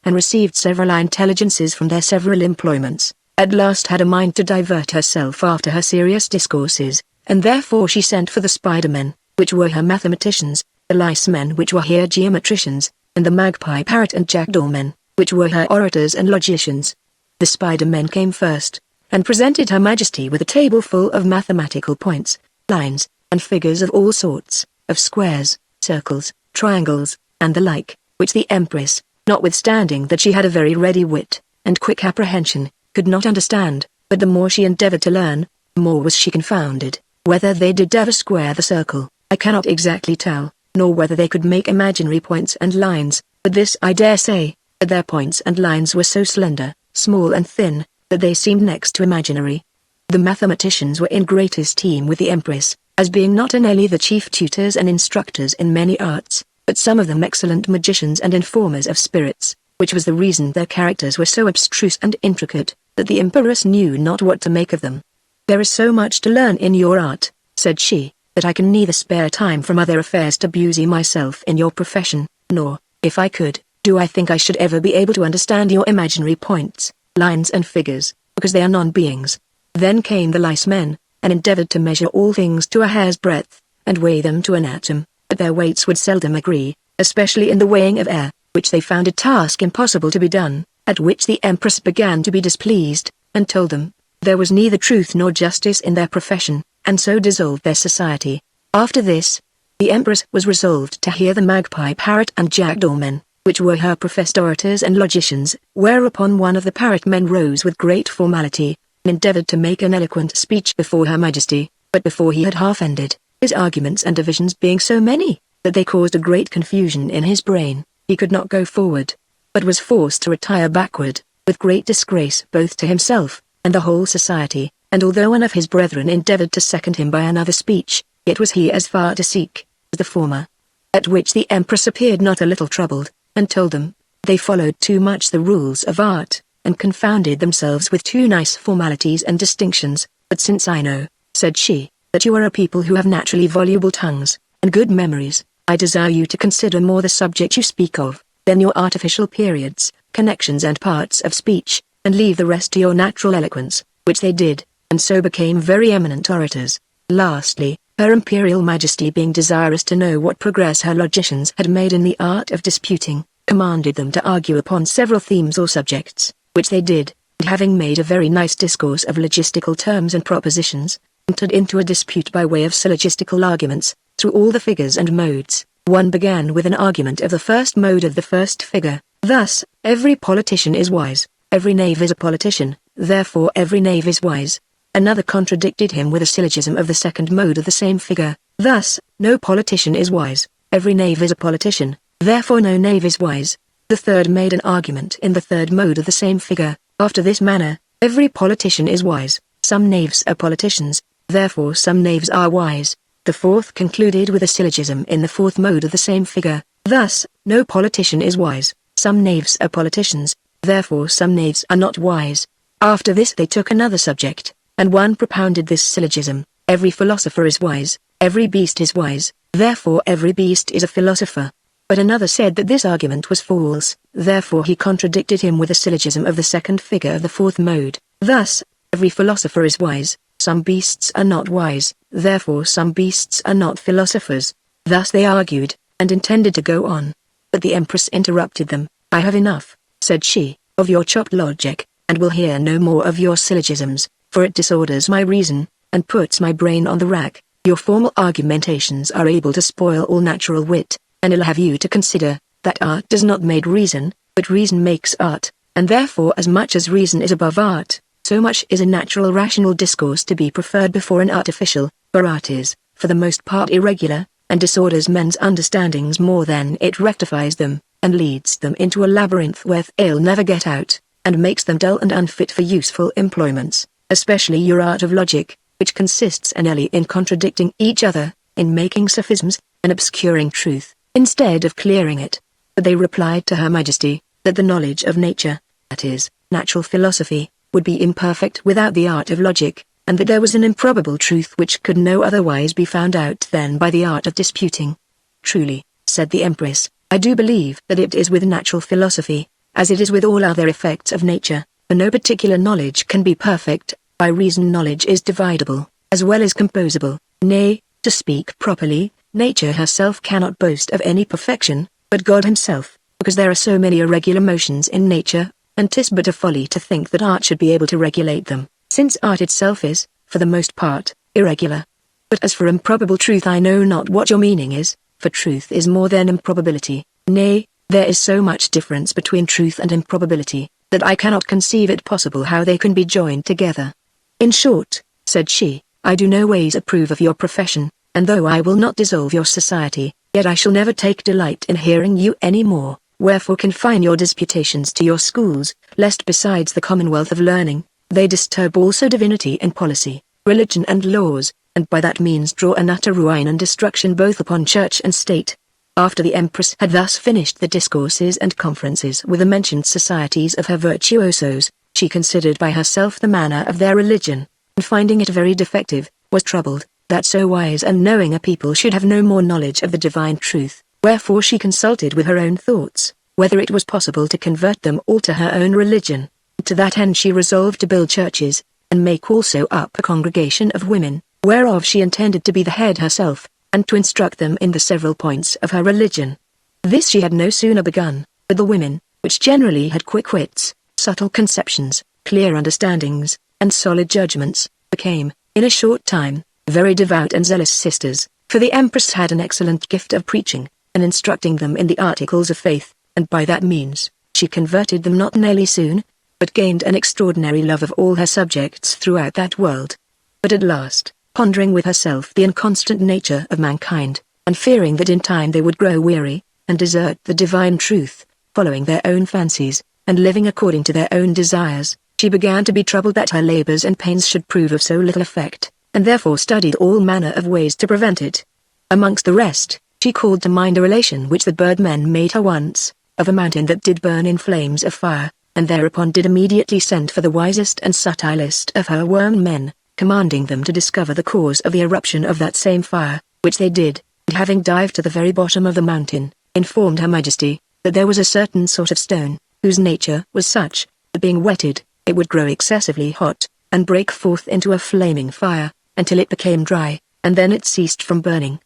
and received several intelligences from their several employments, at last had a mind to divert herself after her serious discourses, and therefore she sent for the spider-men, which were her mathematicians, the lice-men which were her geometricians, and the magpie, parrot and jackdaw-men, which were her orators and logicians. The spider-men came first, and presented Her Majesty with a table full of mathematical points, lines, and figures of all sorts, of squares, circles, triangles, and the like, which the Empress, notwithstanding that she had a very ready wit, and quick apprehension, could not understand, but the more she endeavored to learn, the more was she confounded. Whether they did ever square the circle, I cannot exactly tell, nor whether they could make imaginary points and lines, but this I dare say, that their points and lines were so slender, small and thin, that they seemed next to imaginary. The mathematicians were in great esteem with the Empress, as being not only the chief tutors and instructors in many arts, but some of them excellent magicians and informers of spirits, which was the reason their characters were so abstruse and intricate, that the Empress knew not what to make of them. There is so much to learn in your art, said she, that I can neither spare time from other affairs to busy myself in your profession, nor, if I could, do I think I should ever be able to understand your imaginary points, lines and figures, because they are non-beings. Then came the lice-men, and endeavored to measure all things to a hair's breadth, and weigh them to an atom, but their weights would seldom agree, especially in the weighing of air, which they found a task impossible to be done, at which the Empress began to be displeased, and told them, there was neither truth nor justice in their profession, and so dissolved their society. After this, the Empress was resolved to hear the magpie, parrot and jackdaw men, which were her professed orators and logicians, whereupon one of the parrot men rose with great formality, and endeavored to make an eloquent speech before Her Majesty, but before he had half ended, his arguments and divisions being so many, that they caused a great confusion in his brain, he could not go forward, but was forced to retire backward, with great disgrace both to himself, and the whole society, and although one of his brethren endeavored to second him by another speech, yet was he as far to seek, as the former. At which the Empress appeared not a little troubled, and told them, they followed too much the rules of art, and confounded themselves with too nice formalities and distinctions, but since I know, said she, that you are a people who have naturally voluble tongues, and good memories, I desire you to consider more the subject you speak of, than your artificial periods, connections and parts of speech, and leave the rest to your natural eloquence, which they did, and so became very eminent orators. Lastly, Her Imperial Majesty being desirous to know what progress her logicians had made in the art of disputing, commanded them to argue upon several themes or subjects, which they did, and having made a very nice discourse of logistical terms and propositions, entered into a dispute by way of syllogistical arguments, through all the figures and modes. One began with an argument of the first mode of the first figure, thus, every politician is wise, every knave is a politician, therefore every knave is wise. Another contradicted him with a syllogism of the second mode of the same figure, thus, no politician is wise, every knave is a politician, therefore no knave is wise. The third made an argument in the third mode of the same figure, after this manner, every politician is wise, some knaves are politicians, therefore some knaves are wise. The fourth concluded with a syllogism in the fourth mode of the same figure, thus, no politician is wise, some knaves are politicians, therefore some knaves are not wise. After this they took another subject, and one propounded this syllogism, every philosopher is wise, every beast is wise, therefore every beast is a philosopher. But another said that this argument was false, therefore he contradicted him with a syllogism of the second figure of the fourth mode, thus, every philosopher is wise, some beasts are not wise, therefore some beasts are not philosophers. Thus they argued, and intended to go on. But the Empress interrupted them. I have enough, said she, of your chopped logic, and will hear no more of your syllogisms, for it disorders my reason, and puts my brain on the rack. Your formal argumentations are able to spoil all natural wit, and I'll have you to consider, that art does not make reason, but reason makes art, and therefore as much as reason is above art, so much is a natural rational discourse to be preferred before an artificial, for art is, for the most part irregular, and disorders men's understandings more than it rectifies them, and leads them into a labyrinth where they'll never get out, and makes them dull and unfit for useful employments, especially your art of logic, which consists entirely in contradicting each other, in making sophisms, and obscuring truth, instead of clearing it. But they replied to Her Majesty, that the knowledge of nature, that is, natural philosophy, would be imperfect without the art of logic, and that there was an improbable truth which could no otherwise be found out than by the art of disputing. Truly, said the Empress, I do believe that it is with natural philosophy, as it is with all other effects of nature, for no particular knowledge can be perfect, by reason knowledge is dividable, as well as composable. Nay, to speak properly, nature herself cannot boast of any perfection, but God himself, because there are so many irregular motions in nature, and 'tis but a folly to think that art should be able to regulate them, since art itself is, for the most part, irregular. But as for improbable truth, I know not what your meaning is, for truth is more than improbability. Nay, there is so much difference between truth and improbability, that I cannot conceive it possible how they can be joined together. In short, said she, I do no ways approve of your profession, and though I will not dissolve your society, yet I shall never take delight in hearing you any more. Wherefore confine your disputations to your schools, lest besides the commonwealth of learning, they disturb also divinity and policy, religion and laws, and by that means draw an utter ruin and destruction both upon church and state. After the Empress had thus finished the discourses and conferences with the mentioned societies of her virtuosos, she considered by herself the manner of their religion, and finding it very defective, was troubled, that so wise and knowing a people should have no more knowledge of the divine truth. Wherefore she consulted with her own thoughts, whether it was possible to convert them all to her own religion. To that end she resolved to build churches, and make also up a congregation of women, whereof she intended to be the head herself, and to instruct them in the several points of her religion. This she had no sooner begun, but the women, which generally had quick wits, subtle conceptions, clear understandings, and solid judgments, became, in a short time, very devout and zealous sisters, for the Empress had an excellent gift of preaching, and instructing them in the articles of faith, and by that means, she converted them not nearly soon, but gained an extraordinary love of all her subjects throughout that world. But at last, pondering with herself the inconstant nature of mankind, and fearing that in time they would grow weary, and desert the divine truth, following their own fancies, and living according to their own desires, she began to be troubled that her labors and pains should prove of so little effect, and therefore studied all manner of ways to prevent it. Amongst the rest, she called to mind a relation which the birdmen made her once, of a mountain that did burn in flames of fire, and thereupon did immediately send for the wisest and subtlest of her worm men, commanding them to discover the cause of the eruption of that same fire, which they did, and having dived to the very bottom of the mountain, informed Her Majesty, that there was a certain sort of stone, whose nature was such, that being wetted, it would grow excessively hot, and break forth into a flaming fire, until it became dry, and then it ceased from burning.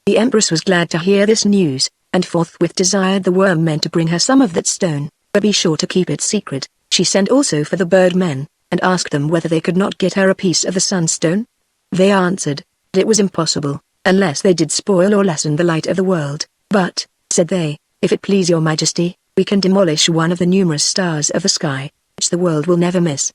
The Empress was glad to hear this news, and forthwith desired the worm men to bring her some of that stone, but be sure to keep it secret. She sent also for the bird men, and asked them whether they could not get her a piece of the sunstone. They answered, that it was impossible, unless they did spoil or lessen the light of the world. But, said they, if it please your Majesty, we can demolish one of the numerous stars of the sky, which the world will never miss.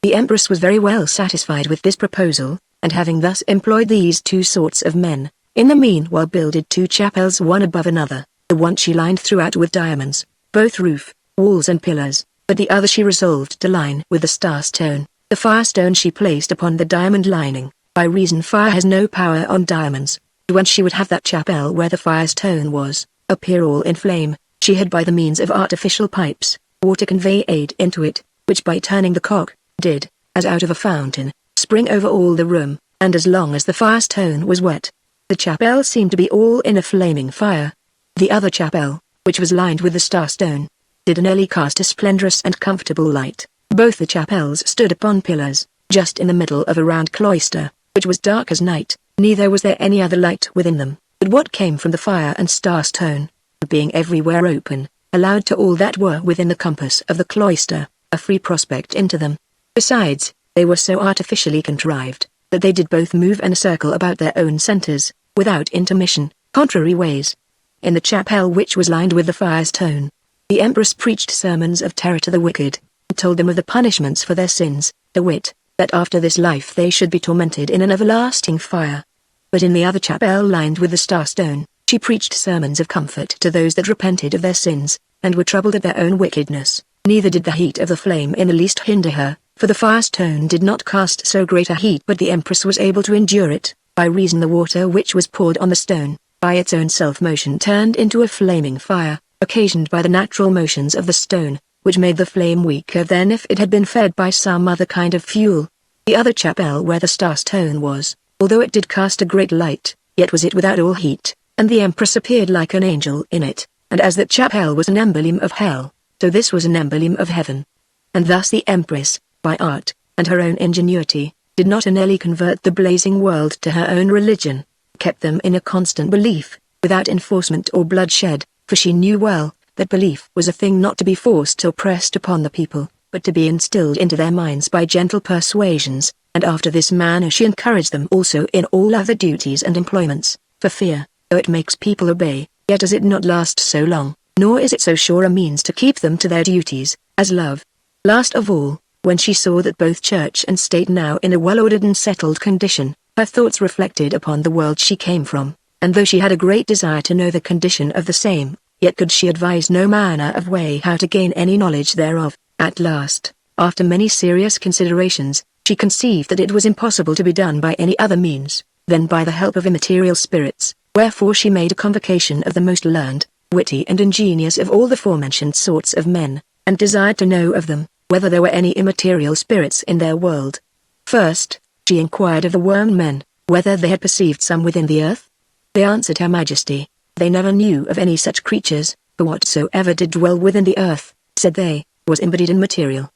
The Empress was very well satisfied with this proposal, and having thus employed these two sorts of men, in the meanwhile builded two chapels one above another, the one she lined throughout with diamonds, both roof, walls and pillars, but the other she resolved to line with the star-stone. The firestone she placed upon the diamond lining, by reason fire has no power on diamonds, and when she would have that chapel where the firestone was, appear all in flame, she had by the means of artificial pipes, water conveyed into it, which by turning the cock, did, as out of a fountain, spring over all the room, and as long as the firestone was wet, the chapel seemed to be all in a flaming fire. The other chapel, which was lined with the star-stone, did an early cast a splendorous and comfortable light. Both the chapels stood upon pillars, just in the middle of a round cloister, which was dark as night, neither was there any other light within them, but what came from the fire and star-stone, being everywhere open, allowed to all that were within the compass of the cloister, a free prospect into them. Besides, they were so artificially contrived, that they did both move and circle about their own centres, without intermission, contrary ways. In the chapel which was lined with the firestone, the Empress preached sermons of terror to the wicked, and told them of the punishments for their sins, to wit, that after this life they should be tormented in an everlasting fire. But in the other chapel lined with the star-stone, she preached sermons of comfort to those that repented of their sins, and were troubled at their own wickedness. Neither did the heat of the flame in the least hinder her, for the firestone did not cast so great a heat, but the Empress was able to endure it, by reason the water which was poured on the stone, by its own self-motion turned into a flaming fire, occasioned by the natural motions of the stone, which made the flame weaker than if it had been fed by some other kind of fuel. The other chapel where the star-stone was, although it did cast a great light, yet was it without all heat, and the Empress appeared like an angel in it, and as that chapel was an emblem of hell, so this was an emblem of heaven. And thus the Empress, by art, and her own ingenuity, did not nearly convert the blazing world to her own religion, kept them in a constant belief, without enforcement or bloodshed, for she knew well, that belief was a thing not to be forced or pressed upon the people, but to be instilled into their minds by gentle persuasions, and after this manner she encouraged them also in all other duties and employments, for fear, though it makes people obey, yet does it not last so long, nor is it so sure a means to keep them to their duties, as love. Last of all, when she saw that both church and state now in a well-ordered and settled condition, her thoughts reflected upon the world she came from, and though she had a great desire to know the condition of the same, yet could she advise no manner of way how to gain any knowledge thereof. At last, after many serious considerations, she conceived that it was impossible to be done by any other means, than by the help of immaterial spirits, wherefore she made a convocation of the most learned, witty and ingenious of all the forementioned sorts of men, and desired to know of them, whether there were any immaterial spirits in their world. First, she inquired of the worm men, whether they had perceived some within the earth. They answered Her Majesty, they never knew of any such creatures, for whatsoever did dwell within the earth, said they, was embodied in material.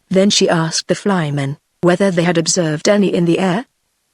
Then she asked the flymen, whether they had observed any in the air?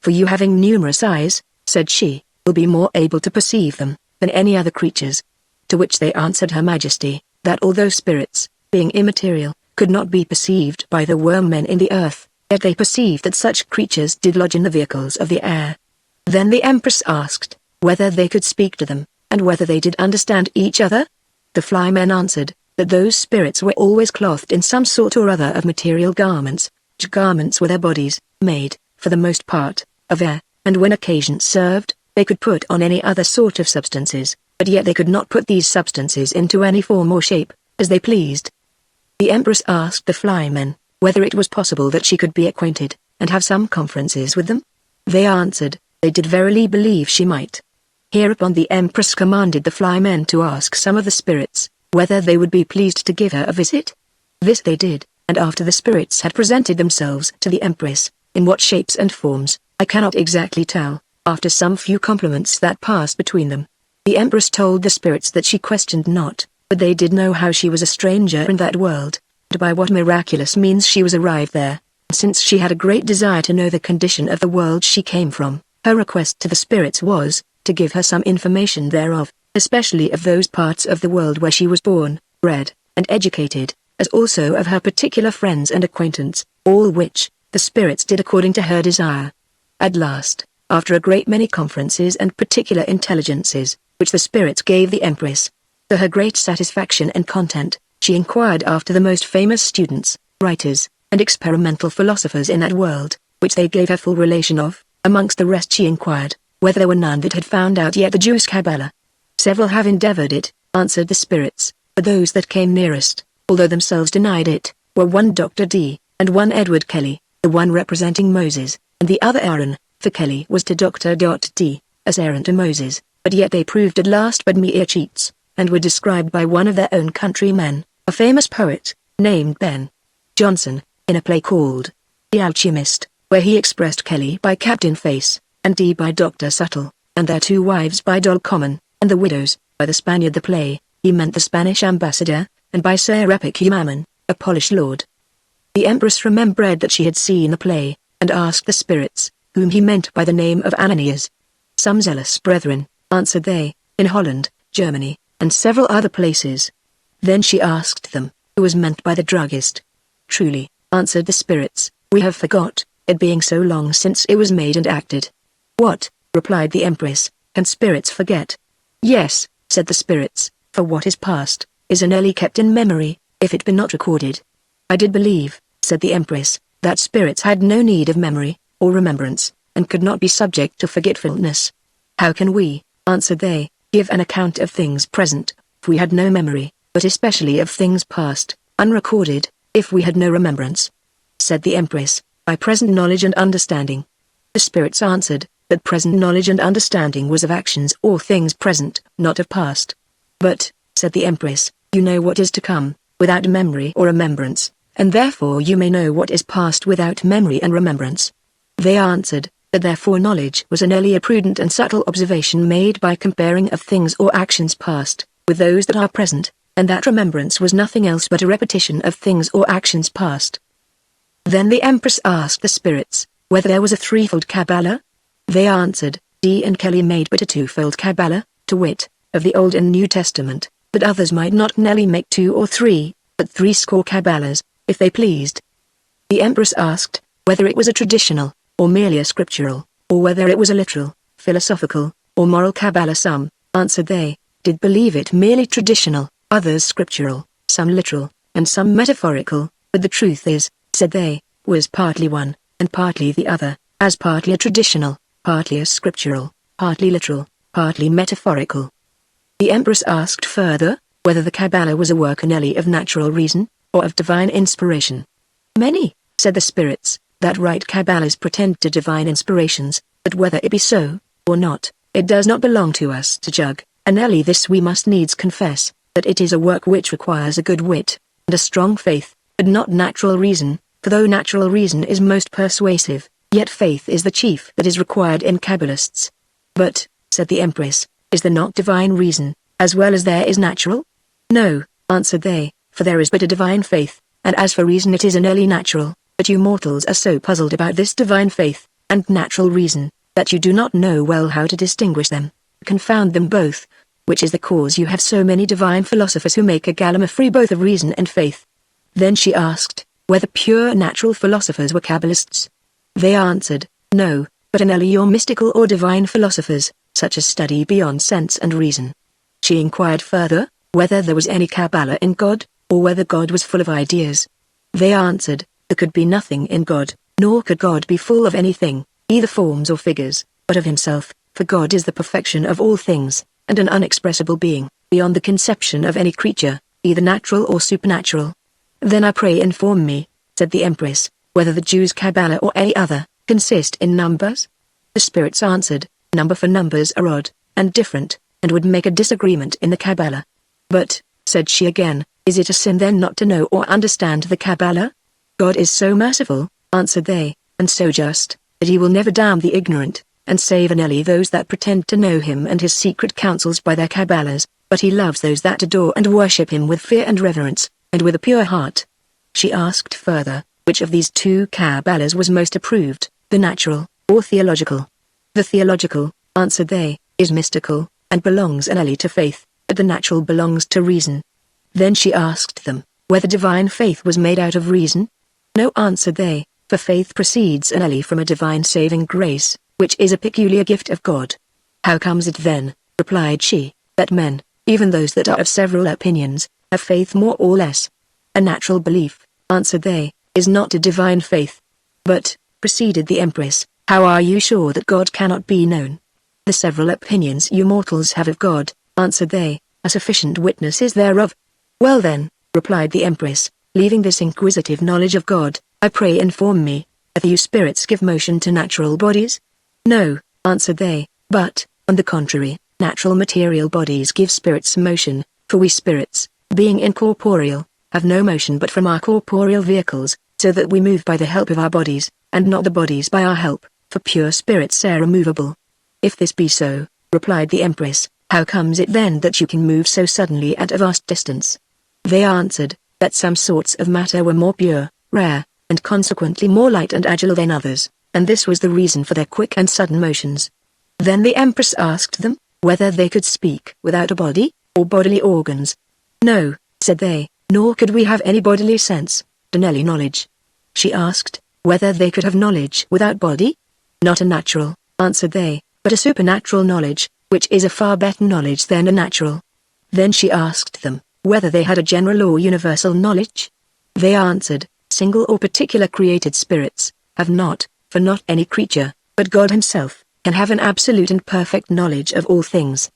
For you having numerous eyes, said she, will be more able to perceive them, than any other creatures. To which they answered Her Majesty, that although spirits, being immaterial, could not be perceived by the worm men in the earth, yet they perceived that such creatures did lodge in the vehicles of the air. Then the Empress asked, whether they could speak to them, and whether they did understand each other? The flymen answered, that those spirits were always clothed in some sort or other of material garments, which garments were their bodies, made, for the most part, of air, and when occasion served, they could put on any other sort of substances, but yet they could not put these substances into any form or shape, as they pleased. The Empress asked the flymen, whether it was possible that she could be acquainted, and have some conferences with them. They answered, they did verily believe she might. Hereupon the Empress commanded the flymen to ask some of the spirits, whether they would be pleased to give her a visit. This they did, and after the spirits had presented themselves to the Empress, in what shapes and forms, I cannot exactly tell, after some few compliments that passed between them, the Empress told the spirits that she questioned not, but they did know how she was a stranger in that world, and by what miraculous means she was arrived there. Since she had a great desire to know the condition of the world she came from, her request to the spirits was, to give her some information thereof, especially of those parts of the world where she was born, bred, and educated, as also of her particular friends and acquaintance, all which, the spirits did according to her desire. At last, after a great many conferences and particular intelligences, which the spirits gave the Empress, to her great satisfaction and content, she inquired after the most famous students, writers, and experimental philosophers in that world, which they gave her full relation of. Amongst the rest she inquired, whether there were none that had found out yet the Jews' Kabbalah. Several have endeavored it, answered the spirits, but those that came nearest, although themselves denied it, were one Dr. D, and one Edward Kelly, the one representing Moses, and the other Aaron, for Kelly was to Dr. D, as Aaron to Moses, but yet they proved at last but mere cheats, and were described by one of their own countrymen, a famous poet, named Ben Jonson, in a play called The Alchemist, where he expressed Kelly by Captain Face, and D by Dr. Subtle, and their two wives by Doll Common, and the widows, by the Spaniard. The play, he meant the Spanish ambassador, and by Sir Epicumaman, a Polish lord. The Empress remembered that she had seen the play, and asked the spirits, whom he meant by the name of Ananias. Some zealous brethren, answered they, in Holland, Germany, and several other places. Then she asked them, who was meant by the druggist. Truly, answered the spirits, we have forgot, it being so long since it was made and acted. What, replied the Empress, can spirits forget? Yes, said the spirits, for what is past, is inly kept in memory, if it be not recorded. I did believe, said the Empress, that spirits had no need of memory, or remembrance, and could not be subject to forgetfulness. How can we, answered they, give an account of things present, if we had no memory, but especially of things past, unrecorded, if we had no remembrance? Said the Empress, by present knowledge and understanding. The spirits answered, that present knowledge and understanding was of actions or things present, not of past. But, said the Empress, you know what is to come, without memory or remembrance, and therefore you may know what is past without memory and remembrance. They answered, that their foreknowledge was an earlier prudent and subtle observation made by comparing of things or actions past, with those that are present, and that remembrance was nothing else but a repetition of things or actions past. Then the Empress asked the spirits, whether there was a threefold Kabbalah? They answered, D and Kelly made but a twofold Kabbalah, to wit, of the Old and New Testament, but others might not nearly make 2 or 3, but 60 Kabbahs, if they pleased. The Empress asked, whether it was a traditional, or merely a scriptural, or whether it was a literal, philosophical, or moral Kabbalah. Some, answered they, did believe it merely traditional, others scriptural, some literal, and some metaphorical, but the truth is, said they, was partly one, and partly the other, as partly a traditional, partly a scriptural, partly literal, partly metaphorical. The Empress asked further, whether the Kabbalah was a work only of natural reason, or of divine inspiration. Many, said the spirits, that write Kabbahs pretend to divine inspirations, but whether it be so, or not, it does not belong to us to judge, and only this we must needs confess, that it is a work which requires a good wit, and a strong faith, but not natural reason, for though natural reason is most persuasive, yet faith is the chief that is required in Kabbalists. But, said the Empress, is there not divine reason, as well as there is natural? No, answered they, for there is but a divine faith, and as for reason it is an early natural, but you mortals are so puzzled about this divine faith, and natural reason, that you do not know well how to distinguish them, confound them both, which is the cause you have so many divine philosophers who make a gallimaufry both of reason and faith. Then she asked, whether pure natural philosophers were Kabbalists. They answered, no, but only your mystical or divine philosophers, such as study beyond sense and reason. She inquired further, whether there was any Kabbalah in God, or whether God was full of ideas. They answered, there could be nothing in God, nor could God be full of anything, either forms or figures, but of himself, for God is the perfection of all things, and an unexpressible being, beyond the conception of any creature, either natural or supernatural. Then I pray inform me, said the Empress, whether the Jews' Kabbalah or any other, consist in numbers? The spirits answered, number for numbers are odd, and different, and would make a disagreement in the Kabbalah. But, said she again, is it a sin then not to know or understand the Kabbalah? God is so merciful, answered they, and so just, that he will never damn the ignorant, and save only those that pretend to know him and his secret counsels by their Kabbahs, but he loves those that adore and worship him with fear and reverence, and with a pure heart. She asked further, which of these two Kabbahs was most approved, the natural, or theological? The theological, answered they, is mystical, and belongs only to faith, but the natural belongs to reason. Then she asked them, whether divine faith was made out of reason? No, answered they, for faith proceeds only from a divine saving grace, which is a peculiar gift of God. How comes it then, replied she, that men, even those that are of several opinions, have faith more or less? A natural belief, answered they, is not a divine faith. But, proceeded the Empress, how are you sure that God cannot be known? The several opinions you mortals have of God, answered they, are sufficient witnesses thereof. Well then, replied the Empress, leaving this inquisitive knowledge of God, I pray inform me, if you spirits give motion to natural bodies? No, answered they, but, on the contrary, natural material bodies give spirits motion, for we spirits, being incorporeal, have no motion but from our corporeal vehicles, so that we move by the help of our bodies, and not the bodies by our help, for pure spirits are immovable. If this be so, replied the Empress, how comes it then that you can move so suddenly at a vast distance? They answered, that some sorts of matter were more pure, rare, and consequently more light and agile than others, and this was the reason for their quick and sudden motions. Then the Empress asked them, whether they could speak without a body, or bodily organs. No, said they, nor could we have any bodily sense, any knowledge. She asked, whether they could have knowledge without body? Not a natural, answered they, but a supernatural knowledge, which is a far better knowledge than a natural. Then she asked them, whether they had a general or universal knowledge? They answered, single or particular created spirits, have not, for not any creature, but God himself, can have an absolute and perfect knowledge of all things.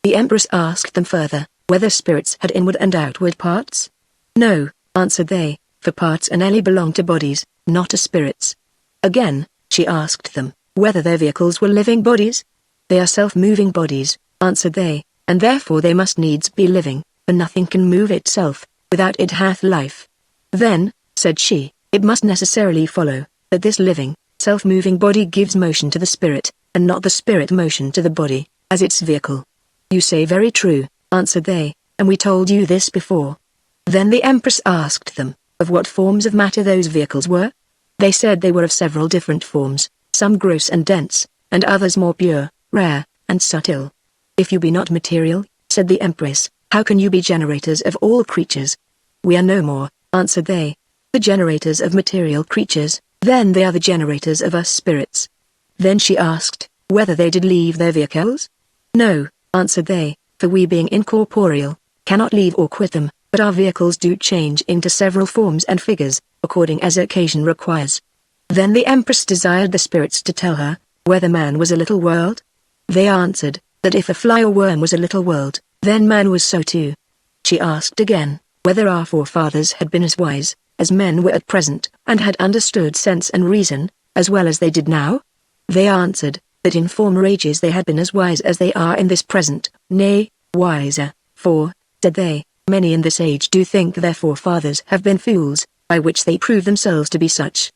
The Empress asked them further, whether spirits had inward and outward parts? No, answered they, for parts only belong to bodies, not to spirits. Again, she asked them, whether their vehicles were living bodies? They are self-moving bodies, answered they, and therefore they must needs be living, for nothing can move itself, without it hath life. Then, said she, it must necessarily follow, that this living, self-moving body gives motion to the spirit, and not the spirit motion to the body, as its vehicle. You say very true, answered they, and we told you this before. Then the Empress asked them, of what forms of matter those vehicles were? They said they were of several different forms, some gross and dense, and others more pure, rare, and subtle. If you be not material, said the Empress, how can you be generators of all creatures? We are no more, answered they, the generators of material creatures, then they are the generators of us spirits. Then she asked, whether they did leave their vehicles? No, answered they, for we being incorporeal, cannot leave or quit them, but our vehicles do change into several forms and figures, according as occasion requires. Then the Empress desired the spirits to tell her, whether man was a little world? They answered, that if a fly or worm was a little world, then man was so too. She asked again, whether our forefathers had been as wise, as men were at present, and had understood sense and reason, as well as they did now? They answered, that in former ages they had been as wise as they are in this present, nay, wiser, for, said they, many in this age do think their forefathers have been fools, by which they prove themselves to be such.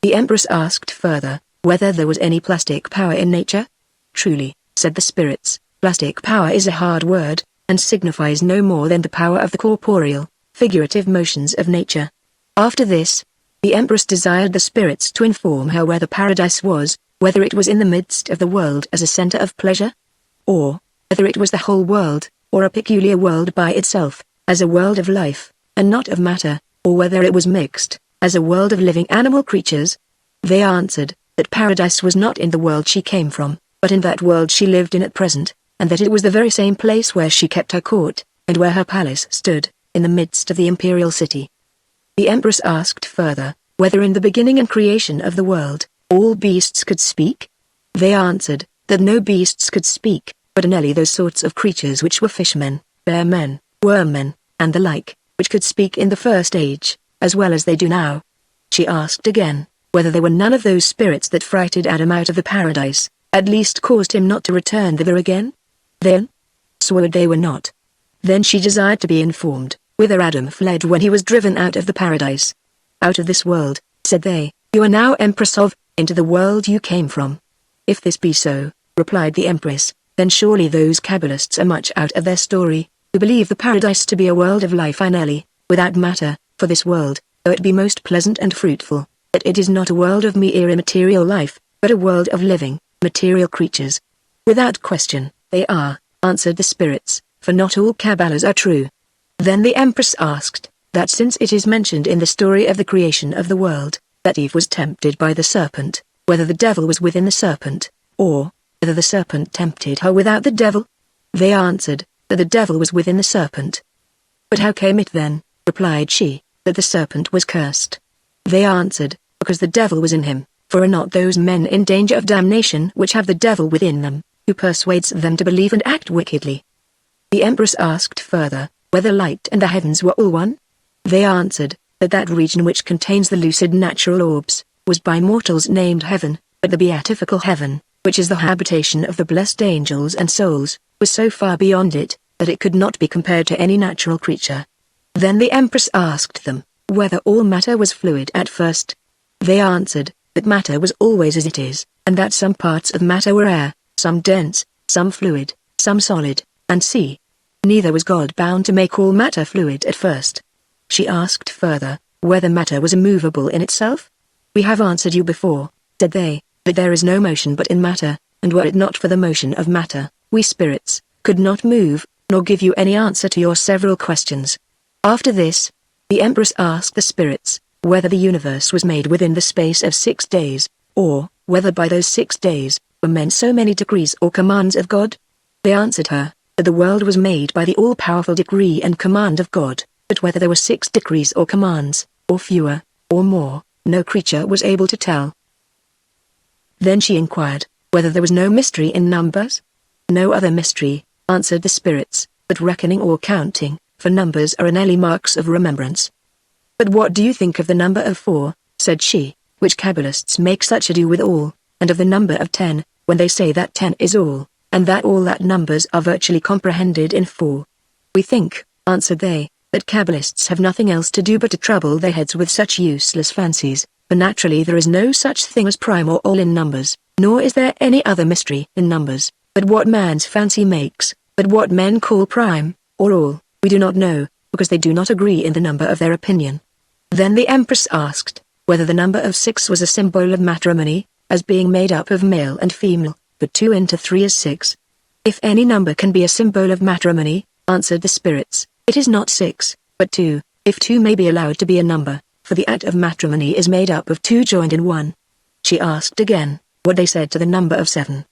The Empress asked further, whether there was any plastic power in nature? Truly, said the spirits, plastic power is a hard word, and signifies no more than the power of the corporeal, figurative motions of nature. After this, the Empress desired the spirits to inform her where the paradise was, whether it was in the midst of the world as a center of pleasure, or whether it was the whole world, or a peculiar world by itself, as a world of life, and not of matter, or whether it was mixed, as a world of living animal creatures. They answered, that paradise was not in the world she came from, but in that world she lived in at present, and that it was the very same place where she kept her court, and where her palace stood, in the midst of the imperial city. The Empress asked further, whether in the beginning and creation of the world, all beasts could speak? They answered, that no beasts could speak, but only those sorts of creatures which were fishmen, bearmen, wormmen, and the like, which could speak in the first age, as well as they do now. She asked again, whether there were none of those spirits that frighted Adam out of the paradise, at least caused him not to return thither again? Then swore they were not. Then she desired to be informed, whither Adam fled when he was driven out of the paradise. Out of this world, said they, you are now empress of, into the world you came from. If this be so, replied the empress, then surely those Kabbalists are much out of their story, who believe the paradise to be a world of life inally, without matter, for this world, though it be most pleasant and fruitful, yet it is not a world of mere immaterial life, but a world of living, material creatures. Without question, they are, answered the spirits, for not all Kabbalahs are true. Then the empress asked, that since it is mentioned in the story of the creation of the world, that Eve was tempted by the serpent, whether the devil was within the serpent, or whether the serpent tempted her without the devil? They answered, that the devil was within the serpent. But how came it then, replied she, that the serpent was cursed? They answered, because the devil was in him, for are not those men in danger of damnation which have the devil within them, who persuades them to believe and act wickedly? The empress asked further, whether light and the heavens were all one? They answered, that that region which contains the lucid natural orbs, was by mortals named heaven, but the beatifical heaven, which is the habitation of the blessed angels and souls, was so far beyond it, that it could not be compared to any natural creature. Then the empress asked them, whether all matter was fluid at first. They answered, that matter was always as it is, and that some parts of matter were air, some dense, some fluid, some solid, and sea. Neither was God bound to make all matter fluid at first. She asked further, whether matter was immovable in itself? We have answered you before, said they, that there is no motion but in matter, and were it not for the motion of matter, we spirits could not move, nor give you any answer to your several questions. After this, the empress asked the spirits, whether the universe was made within the space of 6 days, or whether by those 6 days were meant so many decrees or commands of God? They answered her, that the world was made by the all-powerful decree and command of God, but whether there were 6 decrees or commands, or fewer, or more, no creature was able to tell. Then she inquired, whether there was no mystery in numbers? No other mystery, answered the spirits, but reckoning or counting, for numbers are inly marks of remembrance. But what do you think of the number of 4, said she, which Kabbalists make such ado withal, and of the number of 10, when they say that 10 is all, and that all that numbers are virtually comprehended in 4? We think, answered they, that Kabbalists have nothing else to do but to trouble their heads with such useless fancies, for naturally there is no such thing as prime or all in numbers, nor is there any other mystery in numbers, but what man's fancy makes, but what men call prime, or all, we do not know, because they do not agree in the number of their opinion. Then the empress asked, whether the number of 6 was a symbol of matrimony, as being made up of male and female, but 2 into 3 is 6. If any number can be a symbol of matrimony, answered the spirits, it is not 6, but 2, if 2 may be allowed to be a number, for the act of matrimony is made up of 2 joined in 1. She asked again, what they said to the number of 7.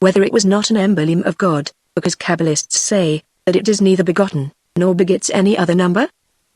Whether it was not an emblem of God, because Kabbalists say, that it is neither begotten, nor begets any other number?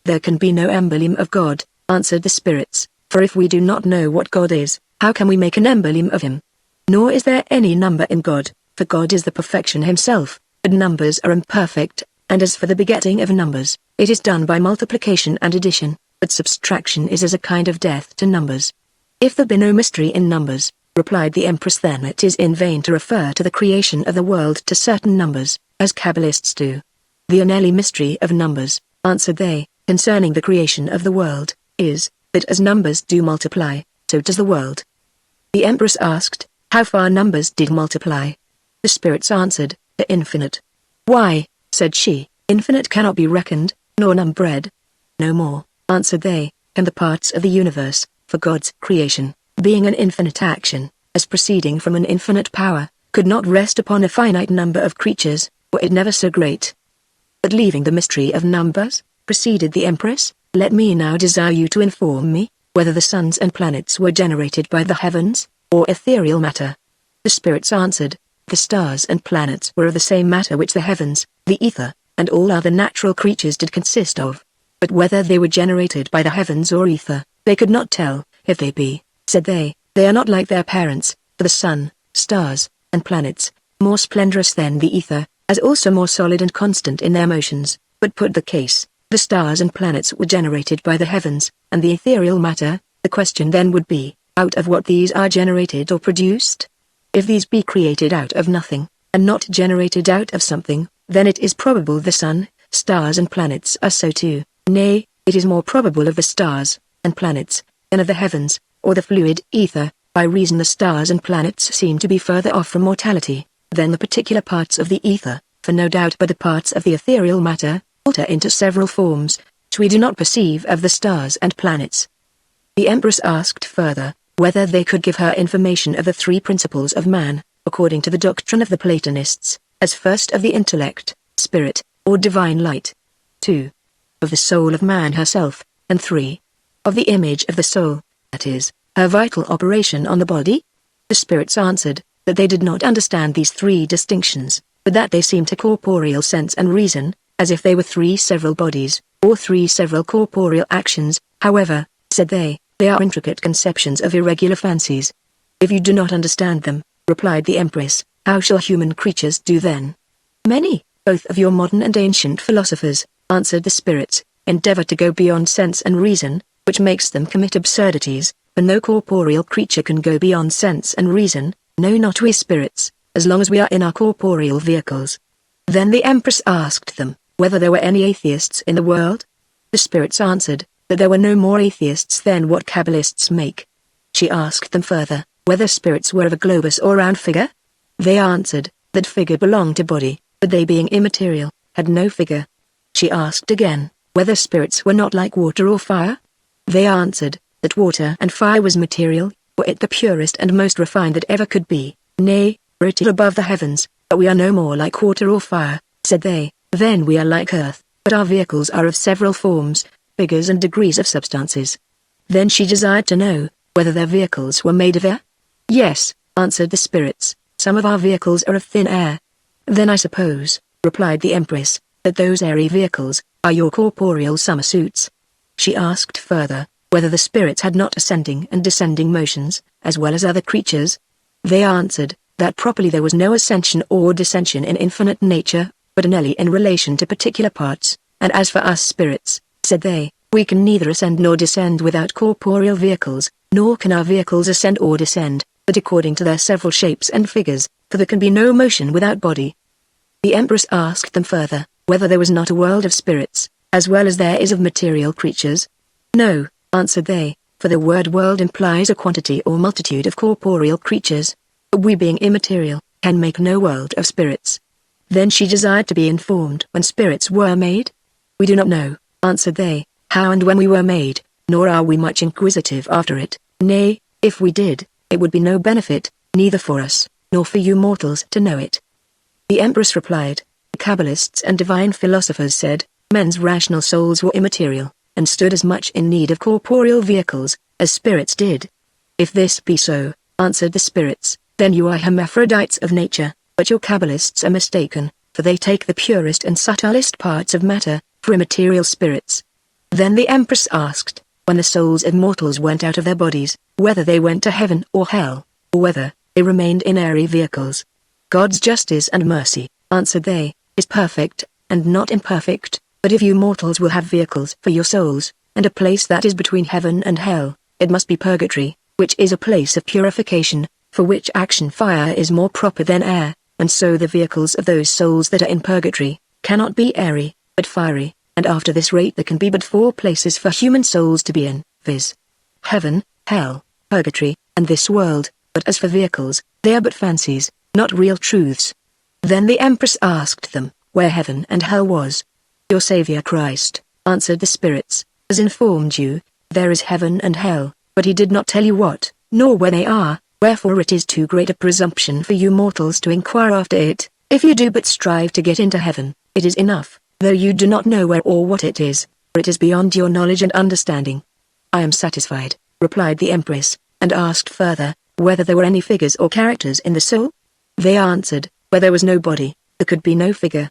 There can be no emblem of God, answered the spirits, for if we do not know what God is, how can we make an emblem of him? Nor is there any number in God, for God is the perfection himself, but numbers are imperfect, and as for the begetting of numbers, it is done by multiplication and addition, but subtraction is as a kind of death to numbers. If there be no mystery in numbers, replied the empress, then it is in vain to refer to the creation of the world to certain numbers, as Kabbalists do. The only mystery of numbers, answered they, concerning the creation of the world, is, that as numbers do multiply, so does the world. The empress asked, how far numbers did multiply? The spirits answered, the infinite. Why, said she, infinite cannot be reckoned, nor numbered. No more, answered they, can the parts of the universe, for God's creation, being an infinite action, as proceeding from an infinite power, could not rest upon a finite number of creatures, were it never so great. But leaving the mystery of numbers, proceeded the empress, let me now desire you to inform me, whether the suns and planets were generated by the heavens, or ethereal matter. The spirits answered, the stars and planets were of the same matter which the heavens, the ether, and all other natural creatures did consist of. But whether they were generated by the heavens or ether, they could not tell. If they be, said they are not like their parents, for the sun, stars, and planets, more splendorous than the ether, as also more solid and constant in their motions. But put the case, the stars and planets were generated by the heavens, and the ethereal matter, the question then would be, out of what these are generated or produced? If these be created out of nothing, and not generated out of something, then it is probable the sun, stars and planets are so too. Nay, it is more probable of the stars, and planets, than of the heavens, or the fluid ether, by reason the stars and planets seem to be further off from mortality, than the particular parts of the ether, for no doubt but the parts of the ethereal matter, alter into several forms, which we do not perceive of the stars and planets. The Empress asked further, whether they could give her information of the three principles of man, according to the doctrine of the Platonists, as first of the intellect, spirit, or divine light, 2. Of the soul of man herself, and 3. Of the image of the soul, that is, her vital operation on the body? The spirits answered, that they did not understand these three distinctions, but that they seemed to corporeal sense and reason, as if they were three several bodies, or three several corporeal actions. However, said they are intricate conceptions of irregular fancies. If you do not understand them, replied the Empress, how shall human creatures do then? Many, both of your modern and ancient philosophers, answered the spirits, endeavor to go beyond sense and reason, which makes them commit absurdities, for no corporeal creature can go beyond sense and reason, no not we spirits, as long as we are in our corporeal vehicles. Then the Empress asked them, whether there were any atheists in the world? The spirits answered, that there were no more atheists than what Kabbalists make. She asked them further, whether spirits were of a globous or round figure? They answered, that figure belonged to body, but they being immaterial, had no figure. She asked again, whether spirits were not like water or fire? They answered, that water and fire was material, were it the purest and most refined that ever could be, nay, were it above the heavens, but we are no more like water or fire, said they, then we are like earth, but our vehicles are of several forms, figures and degrees of substances. Then she desired to know, whether their vehicles were made of air? Yes, answered the spirits, some of our vehicles are of thin air. Then I suppose, replied the Empress, that those airy vehicles are your corporeal summer suits. She asked further, whether the spirits had not ascending and descending motions, as well as other creatures. They answered, that properly there was no ascension or descension in infinite nature, but only in relation to particular parts, and as for us spirits, said they, we can neither ascend nor descend without corporeal vehicles, nor can our vehicles ascend or descend, but according to their several shapes and figures, for there can be no motion without body. The Empress asked them further, whether there was not a world of spirits, as well as there is of material creatures? No, answered they, for the word world implies a quantity or multitude of corporeal creatures. We being immaterial, can make no world of spirits. Then she desired to be informed when spirits were made. We do not know, answered they, how and when we were made, nor are we much inquisitive after it. Nay, if we did, it would be no benefit, neither for us, nor for you mortals to know it. The Empress replied, the Kabbalists and divine philosophers said, men's rational souls were immaterial, and stood as much in need of corporeal vehicles, as spirits did. If this be so, answered the spirits, then you are hermaphrodites of nature, but your Kabbalists are mistaken, for they take the purest and subtlest parts of matter, for immaterial spirits. Then the Empress asked, when the souls of mortals went out of their bodies, whether they went to heaven or hell, or whether they remained in airy vehicles. God's justice and mercy, answered they, is perfect, and not imperfect, but if you mortals will have vehicles for your souls, and a place that is between heaven and hell, it must be purgatory, which is a place of purification, for which action fire is more proper than air, and so the vehicles of those souls that are in purgatory, cannot be airy, but fiery, and after this rate there can be but 4 places for human souls to be in, viz. Heaven, hell, purgatory, and this world, but as for vehicles, they are but fancies, not real truths. Then the Empress asked them, where heaven and hell was. Your Saviour Christ, answered the spirits, has informed you, there is heaven and hell, but he did not tell you what, nor where they are, wherefore it is too great a presumption for you mortals to inquire after it. If you do but strive to get into heaven, it is enough, though you do not know where or what it is, for it is beyond your knowledge and understanding. I am satisfied, replied the Empress, and asked further, whether there were any figures or characters in the soul? They answered, where there was no body, there could be no figure.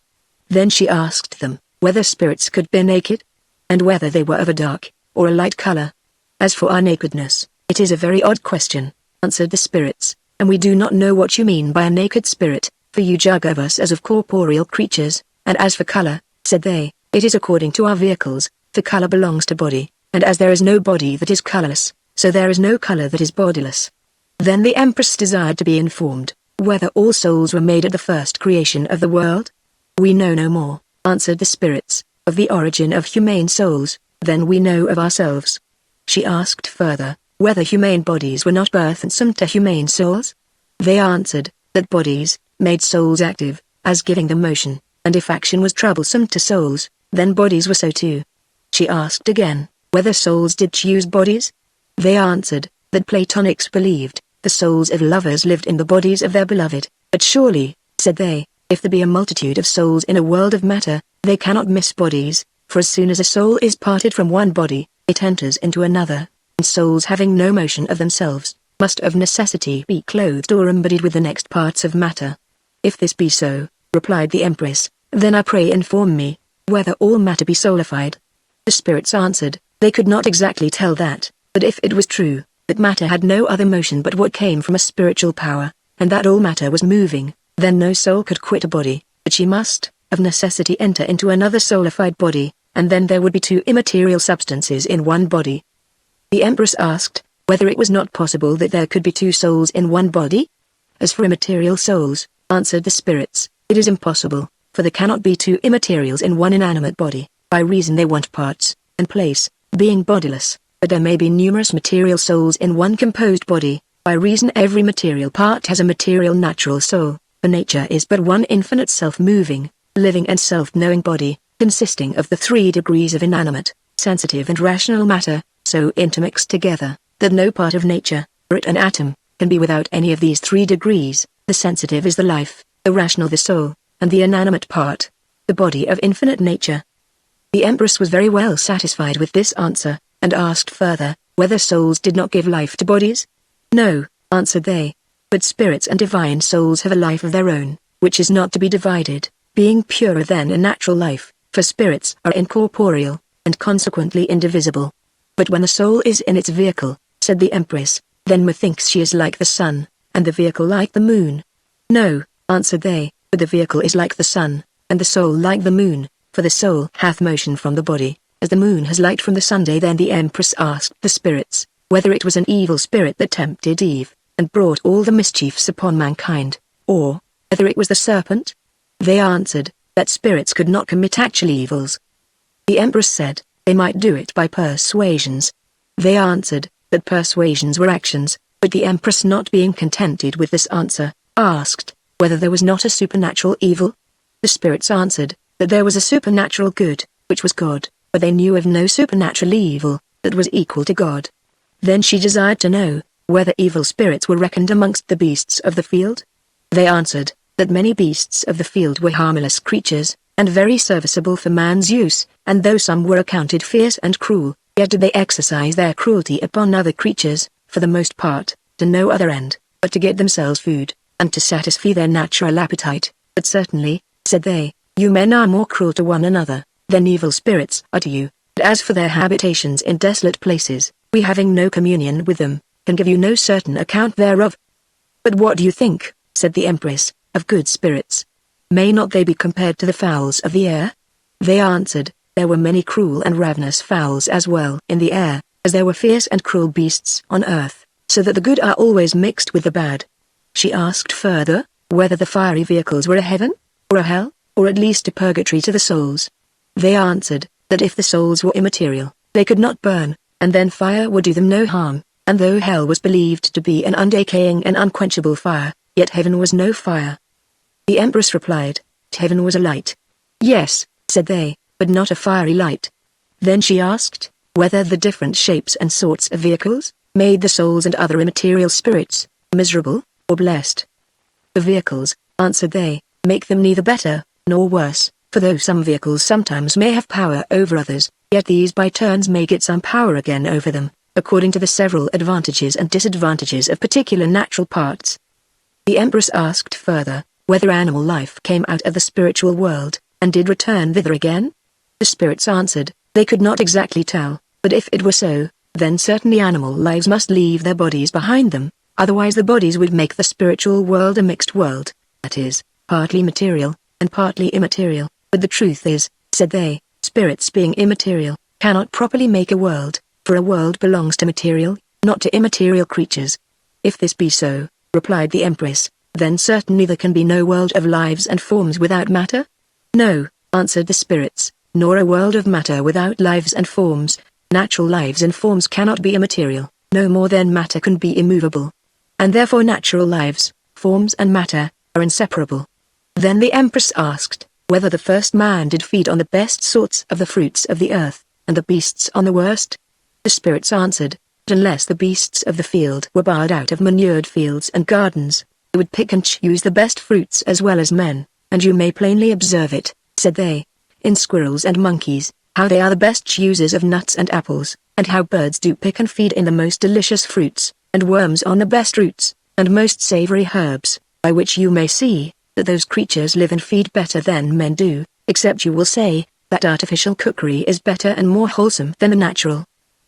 Then she asked them, whether spirits could be naked? And whether they were of a dark, or a light color? As for our nakedness, it is a very odd question, answered the spirits, and we do not know what you mean by a naked spirit, for you judge of us as of corporeal creatures, and as for color, said they, it is according to our vehicles, for color belongs to body, and as there is no body that is colorless, so there is no color that is bodiless. Then the Empress desired to be informed, whether all souls were made at the first creation of the world. We know no more, answered the spirits, of the origin of humane souls, than we know of ourselves. She asked further, whether humane bodies were not birthsome to humane souls. They answered, that bodies, made souls active, as giving them motion, and if action was troublesome to souls, then bodies were so too. She asked again, whether souls did choose bodies. They answered, that Platonics believed, the souls of lovers lived in the bodies of their beloved, but surely, said they, if there be a multitude of souls in a world of matter, they cannot miss bodies, for as soon as a soul is parted from one body, it enters into another, and souls having no motion of themselves, must of necessity be clothed or embodied with the next parts of matter. If this be so, replied the Empress, then I pray inform me, whether all matter be soulified. The spirits answered, they could not exactly tell that, but if it was true, that matter had no other motion but what came from a spiritual power, and that all matter was moving, then no soul could quit a body, but she must, of necessity enter into another soulified body, and then there would be two immaterial substances in one body. The Empress asked, whether it was not possible that there could be two souls in one body? As for immaterial souls, answered the spirits, it is impossible, for there cannot be two immaterials in one inanimate body, by reason they want parts, and place, being bodiless, but there may be numerous material souls in one composed body, by reason every material part has a material natural soul, for nature is but one infinite self-moving, living and self-knowing body, consisting of the 3 degrees of inanimate, sensitive and rational matter, so intermixed together, that no part of nature, or an atom, can be without any of these 3 degrees. The sensitive is the life, the rational the soul, and the inanimate part, the body of infinite nature. The Empress was very well satisfied with this answer, and asked further, whether souls did not give life to bodies? No, answered they, but spirits and divine souls have a life of their own, which is not to be divided, being purer than a natural life, for spirits are incorporeal, and consequently indivisible. But when the soul is in its vehicle, said the Empress, then methinks she is like the sun, and the vehicle like the moon. No, answered they, but the vehicle is like the sun, and the soul like the moon, for the soul hath motion from the body, as the moon has light from the Sunday. Then the Empress asked the spirits, whether it was an evil spirit that tempted Eve, and brought all the mischiefs upon mankind, or, whether it was the serpent? They answered, that spirits could not commit actual evils. The Empress said, they might do it by persuasions. They answered, that persuasions were actions, but the Empress, not being contented with this answer, asked, whether there was not a supernatural evil? The spirits answered, that there was a supernatural good, which was God, but they knew of no supernatural evil, that was equal to God. Then she desired to know, whether evil spirits were reckoned amongst the beasts of the field? They answered, that many beasts of the field were harmless creatures, and very serviceable for man's use, and though some were accounted fierce and cruel, yet did they exercise their cruelty upon other creatures, for the most part, to no other end, but to get themselves food, and to satisfy their natural appetite. But certainly, said they, you men are more cruel to one another, than evil spirits are to you, but as for their habitations in desolate places, we having no communion with them, can give you no certain account thereof. But what do you think, said the Empress, of good spirits? May not they be compared to the fowls of the air? They answered, there were many cruel and ravenous fowls as well in the air, as there were fierce and cruel beasts on earth, so that the good are always mixed with the bad. She asked further, whether the fiery vehicles were a heaven, or a hell, or at least a purgatory to the souls. They answered, that if the souls were immaterial, they could not burn, and then fire would do them no harm, and though hell was believed to be an undecaying and unquenchable fire, yet heaven was no fire. The Empress replied, heaven was a light. Yes, said they, but not a fiery light. Then she asked, whether the different shapes and sorts of vehicles, made the souls and other immaterial spirits, miserable, or blessed. The vehicles, answered they, make them neither better, nor worse, for though some vehicles sometimes may have power over others, yet these by turns may get some power again over them, according to the several advantages and disadvantages of particular natural parts. The Empress asked further, whether animal life came out of the spiritual world, and did return thither again? The spirits answered, they could not exactly tell, but if it were so, then certainly animal lives must leave their bodies behind them, otherwise the bodies would make the spiritual world a mixed world, that is, partly material, and partly immaterial, but the truth is, said they, spirits being immaterial, cannot properly make a world, for a world belongs to material, not to immaterial creatures. If this be so, replied the Empress, then certainly there can be no world of lives and forms without matter? No, answered the spirits, nor a world of matter without lives and forms. Natural lives and forms cannot be immaterial, no more than matter can be immovable. And therefore natural lives, forms and matter, are inseparable. Then the Empress asked, whether the first man did feed on the best sorts of the fruits of the earth, and the beasts on the worst? The spirits answered, that unless the beasts of the field were barred out of manured fields and gardens, they would pick and choose the best fruits as well as men, and you may plainly observe it, said they, in squirrels and monkeys, how they are the best choosers of nuts and apples, and how birds do pick and feed in the most delicious fruits, and worms on the best roots, and most savory herbs, by which you may see, that those creatures live and feed better than men do, except you will say, that artificial cookery is better and more wholesome than the natural.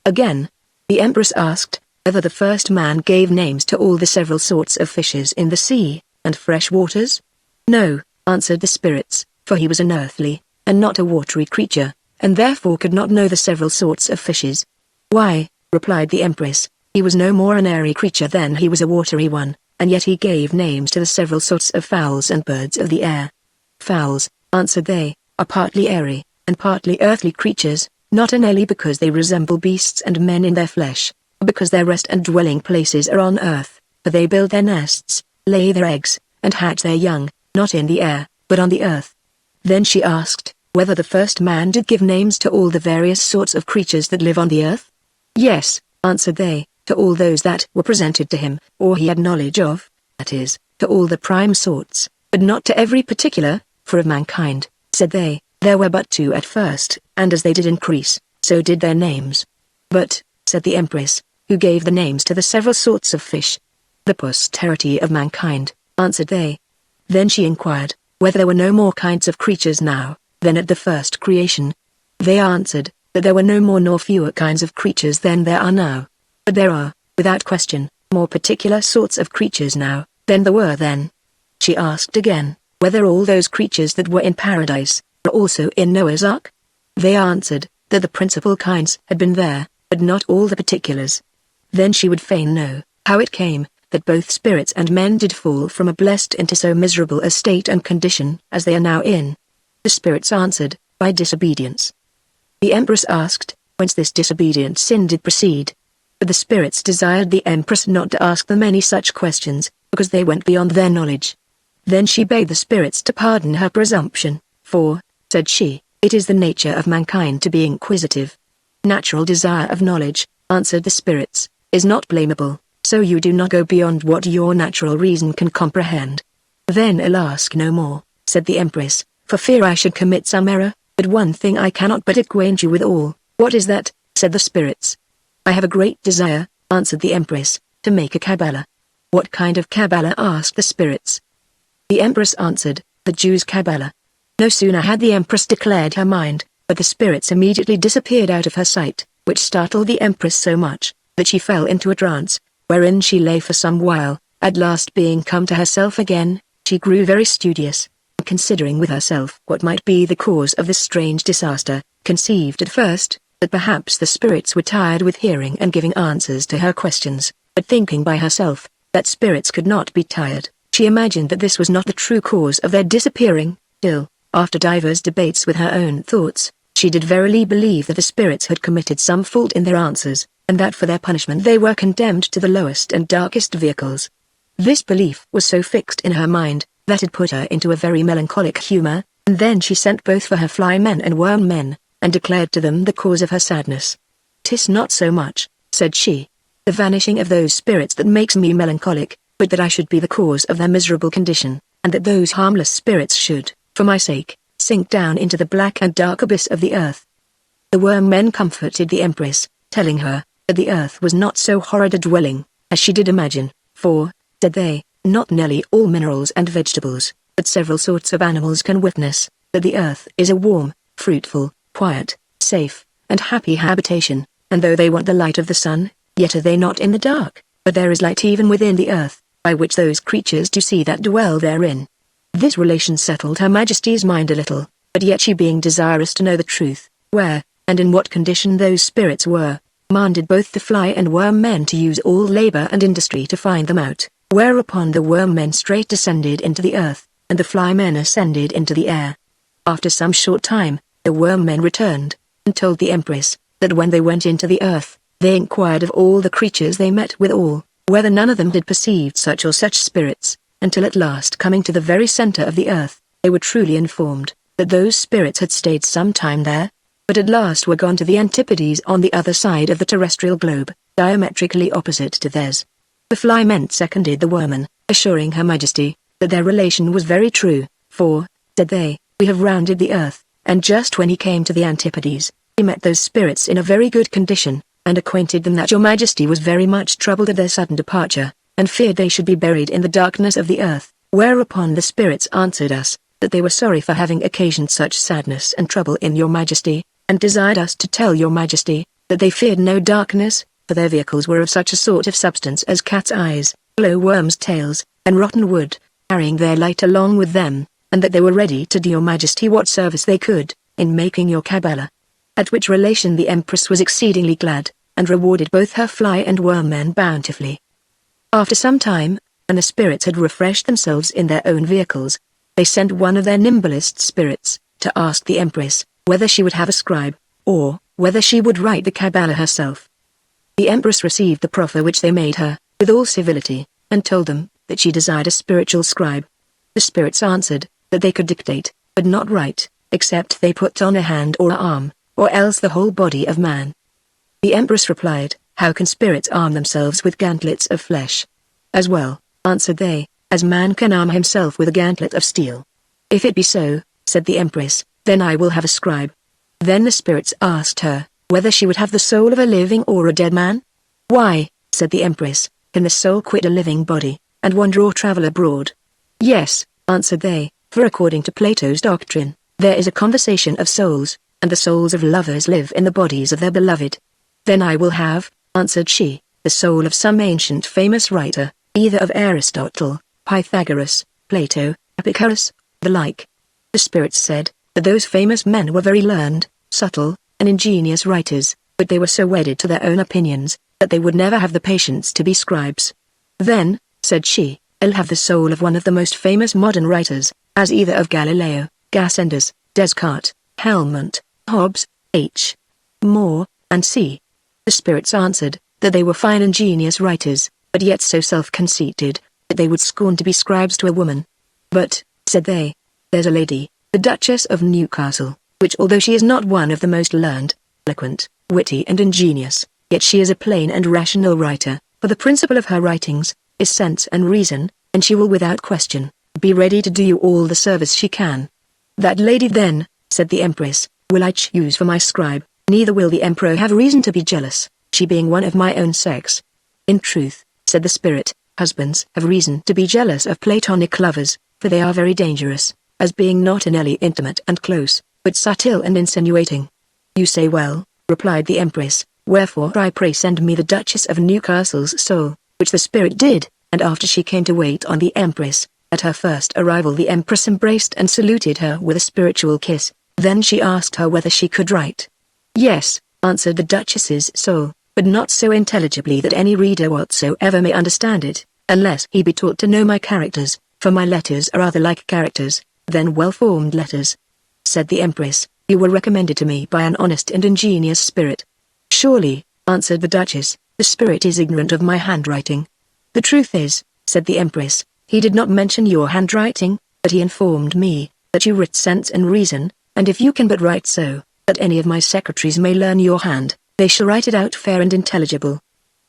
Again, the Empress asked, whether the first man gave names to all the several sorts of fishes in the sea, and fresh waters? No, answered the spirits, for he was an earthly, and not a watery creature, and therefore could not know the several sorts of fishes. Why, replied the Empress, he was no more an airy creature than he was a watery one, and yet he gave names to the several sorts of fowls and birds of the air. Fowls, answered they, are partly airy, and partly earthly creatures, not merely because they resemble beasts and men in their flesh, but because their rest and dwelling places are on earth, for they build their nests, lay their eggs, and hatch their young, not in the air, but on the earth. Then she asked, whether the first man did give names to all the various sorts of creatures that live on the earth? Yes, answered they, to all those that were presented to him, or he had knowledge of, that is, to all the prime sorts, but not to every particular, for of mankind, said they, there were but two at first, and as they did increase, so did their names. But, said the Empress, who gave the names to the several sorts of fish? The posterity of mankind, answered they. Then she inquired, whether there were no more kinds of creatures now, than at the first creation. They answered, that there were no more nor fewer kinds of creatures than there are now. But there are, without question, more particular sorts of creatures now, than there were then. She asked again, whether all those creatures that were in paradise, were also in Noah's ark? They answered, that the principal kinds had been there, but not all the particulars. Then she would fain know, how it came, that both spirits and men did fall from a blessed into so miserable a state and condition as they are now in. The spirits answered, by disobedience. The Empress asked, whence this disobedient sin did proceed. But the spirits desired the Empress not to ask them any such questions, because they went beyond their knowledge. Then she begged the spirits to pardon her presumption, for, said she, it is the nature of mankind to be inquisitive. Natural desire of knowledge, answered the spirits, is not blamable, so you do not go beyond what your natural reason can comprehend. Then I'll ask no more, said the Empress, for fear I should commit some error, but one thing I cannot but acquaint you with all. What is that? Said the spirits. I have a great desire, answered the Empress, to make a Kabbalah. What kind of Kabbalah? Asked the spirits. The Empress answered, the Jews' Kabbalah. No sooner had the Empress declared her mind, but the spirits immediately disappeared out of her sight, which startled the Empress so much, that she fell into a trance, wherein she lay for some while. At last being come to herself again, she grew very studious, and considering with herself what might be the cause of this strange disaster, conceived at first, that perhaps the spirits were tired with hearing and giving answers to her questions, but thinking by herself, that spirits could not be tired, she imagined that this was not the true cause of their disappearing, till, after divers debates with her own thoughts, she did verily believe that the spirits had committed some fault in their answers, and that for their punishment they were condemned to the lowest and darkest vehicles. This belief was so fixed in her mind, that it put her into a very melancholic humor, and then she sent both for her fly men and worm men, and declared to them the cause of her sadness. "'Tis not so much," said she, "the vanishing of those spirits that makes me melancholic, but that I should be the cause of their miserable condition, and that those harmless spirits should, for my sake, sink down into the black and dark abyss of the earth." The worm men comforted the Empress, telling her, that the earth was not so horrid a dwelling, as she did imagine, for, said they, not nearly all minerals and vegetables, but several sorts of animals can witness, that the earth is a warm, fruitful, quiet, safe, and happy habitation, and though they want the light of the sun, yet are they not in the dark, but there is light even within the earth, by which those creatures do see that dwell therein. This relation settled Her Majesty's mind a little, but yet she, being desirous to know the truth, where, and in what condition those spirits were, commanded both the fly and worm men to use all labor and industry to find them out, whereupon the worm men straight descended into the earth, and the fly men ascended into the air. After some short time, the worm men returned, and told the Empress, that when they went into the earth, they inquired of all the creatures they met withal, whether none of them had perceived such or such spirits, until at last coming to the very center of the earth, they were truly informed, that those spirits had stayed some time there, but at last were gone to the antipodes on the other side of the terrestrial globe, diametrically opposite to theirs. The fly men seconded the wormmen, assuring Her Majesty, that their relation was very true, for, said they, we have rounded the earth, and just when he came to the antipodes, he met those spirits in a very good condition, and acquainted them that your Majesty was very much troubled at their sudden departure, and feared they should be buried in the darkness of the earth, whereupon the spirits answered us, that they were sorry for having occasioned such sadness and trouble in your Majesty, and desired us to tell your Majesty, that they feared no darkness, for their vehicles were of such a sort of substance as cat's eyes, glowworms' tails, and rotten wood, carrying their light along with them, and that they were ready to do your Majesty what service they could, in making your Cabala. At which relation the Empress was exceedingly glad, and rewarded both her fly and worm men bountifully. After some time, and the spirits had refreshed themselves in their own vehicles, they sent one of their nimblest spirits, to ask the Empress, whether she would have a scribe, or whether she would write the Cabala herself. The Empress received the proffer which they made her, with all civility, and told them, that she desired a spiritual scribe. The spirits answered, that they could dictate, but not write, except they put on a hand or an arm, or else the whole body of man. The Empress replied, how can spirits arm themselves with gantlets of flesh? As well, answered they, as man can arm himself with a gantlet of steel. If it be so, said the Empress, then I will have a scribe. Then the spirits asked her, whether she would have the soul of a living or a dead man? Why, said the Empress, can the soul quit a living body, and wander or travel abroad? Yes, answered they, for according to Plato's doctrine, there is a conversation of souls, and the souls of lovers live in the bodies of their beloved. Then I will have, answered she, the soul of some ancient famous writer, either of Aristotle, Pythagoras, Plato, Epicurus, the like. The spirits said, that those famous men were very learned, subtle, and ingenious writers, but they were so wedded to their own opinions, that they would never have the patience to be scribes. Then, said she, I'll have the soul of one of the most famous modern writers, as either of Galileo, Gassendi, Descartes, Helmont, Hobbes, H. More, and C. The spirits answered, that they were fine ingenious writers, but yet so self-conceited, that they would scorn to be scribes to a woman. But, said they, there's a lady, the Duchess of Newcastle, which although she is not one of the most learned, eloquent, witty and ingenious, yet she is a plain and rational writer, for the principle of her writings, is sense and reason, and she will without question, be ready to do you all the service she can. That lady then, said the Empress, will I choose for my scribe, neither will the Emperor have reason to be jealous, she being one of my own sex. In truth, said the spirit, husbands have reason to be jealous of platonic lovers, for they are very dangerous, as being not inly intimate and close, but subtle and insinuating. You say well, replied the Empress, wherefore I pray send me the Duchess of Newcastle's soul, which the spirit did, and after she came to wait on the Empress, at her first arrival the Empress embraced and saluted her with a spiritual kiss, then she asked her whether she could write. Yes, answered the Duchess's soul, but not so intelligibly that any reader whatsoever may understand it, unless he be taught to know my characters, for my letters are rather like characters, than well-formed letters. Said the Empress, you were recommended to me by an honest and ingenious spirit. Surely, answered the Duchess, the spirit is ignorant of my handwriting. The truth is, said the Empress, he did not mention your handwriting, but he informed me, that you writ sense and reason, and if you can but write so, that any of my secretaries may learn your hand, they shall write it out fair and intelligible.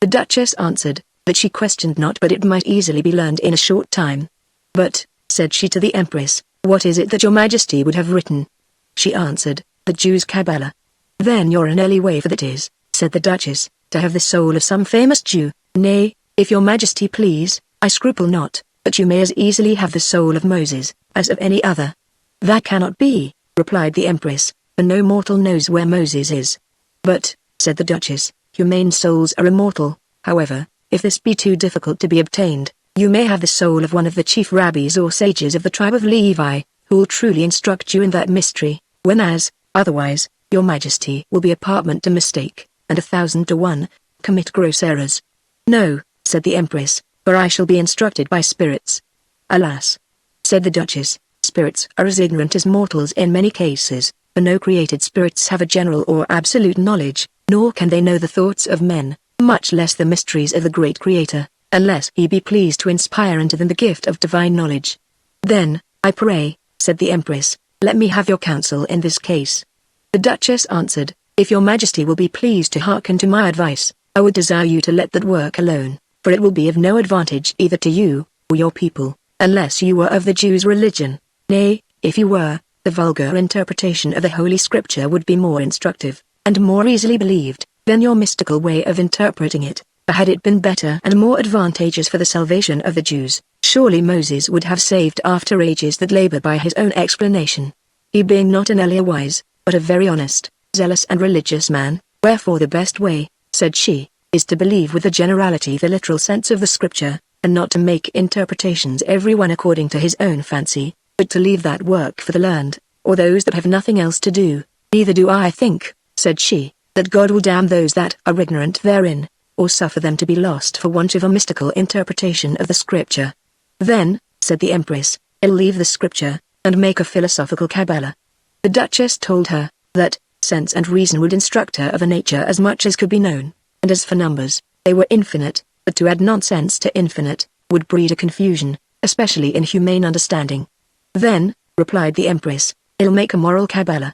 The Duchess answered, that she questioned not but it might easily be learned in a short time. But, said she to the Empress, what is it that your Majesty would have written? She answered, the Jew's Cabala. Then you're an early way for that is, said the Duchess, to have the soul of some famous Jew. Nay, if your Majesty please, I scruple not, but you may as easily have the soul of Moses, as of any other. That cannot be, replied the Empress, for no mortal knows where Moses is. But, said the Duchess, humane souls are immortal, however, if this be too difficult to be obtained, You may have the soul of one of the chief rabbis or sages of the tribe of Levi, who will truly instruct you in that mystery, whereas, otherwise, your majesty will be apartment to mistake, and 1,000 to 1, commit gross errors. No, said the empress, for I shall be instructed by spirits. Alas, said the duchess, spirits are as ignorant as mortals in many cases, for no created spirits have a general or absolute knowledge, nor can they know the thoughts of men, much less the mysteries of the great Creator, unless he be pleased to inspire into them the gift of divine knowledge. Then, I pray, said the empress, let me have your counsel in this case. The duchess answered, if your majesty will be pleased to hearken to my advice, I would desire you to let that work alone, for it will be of no advantage either to you, or your people, unless you were of the Jews' religion. Nay, if you were, the vulgar interpretation of the Holy Scripture would be more instructive, and more easily believed, than your mystical way of interpreting it. For had it been better and more advantageous for the salvation of the Jews, surely Moses would have saved after ages that labor by his own explanation. He being not an earlier wise, but a very honest, zealous and religious man, wherefore the best way, said she, is to believe with the generality the literal sense of the Scripture, and not to make interpretations every one according to his own fancy, but to leave that work for the learned, or those that have nothing else to do. Neither do I think, said she, that God will damn those that are ignorant therein, or suffer them to be lost for want of a mystical interpretation of the Scripture. Then, said the empress, I'll leave the Scripture, and make a philosophical Kabbalah. The duchess told her, that, sense and reason would instruct her of a nature as much as could be known, and as for numbers, they were infinite, but to add nonsense to infinite, would breed a confusion, especially in humane understanding. Then, replied the empress, I'll make a moral Kabbalah.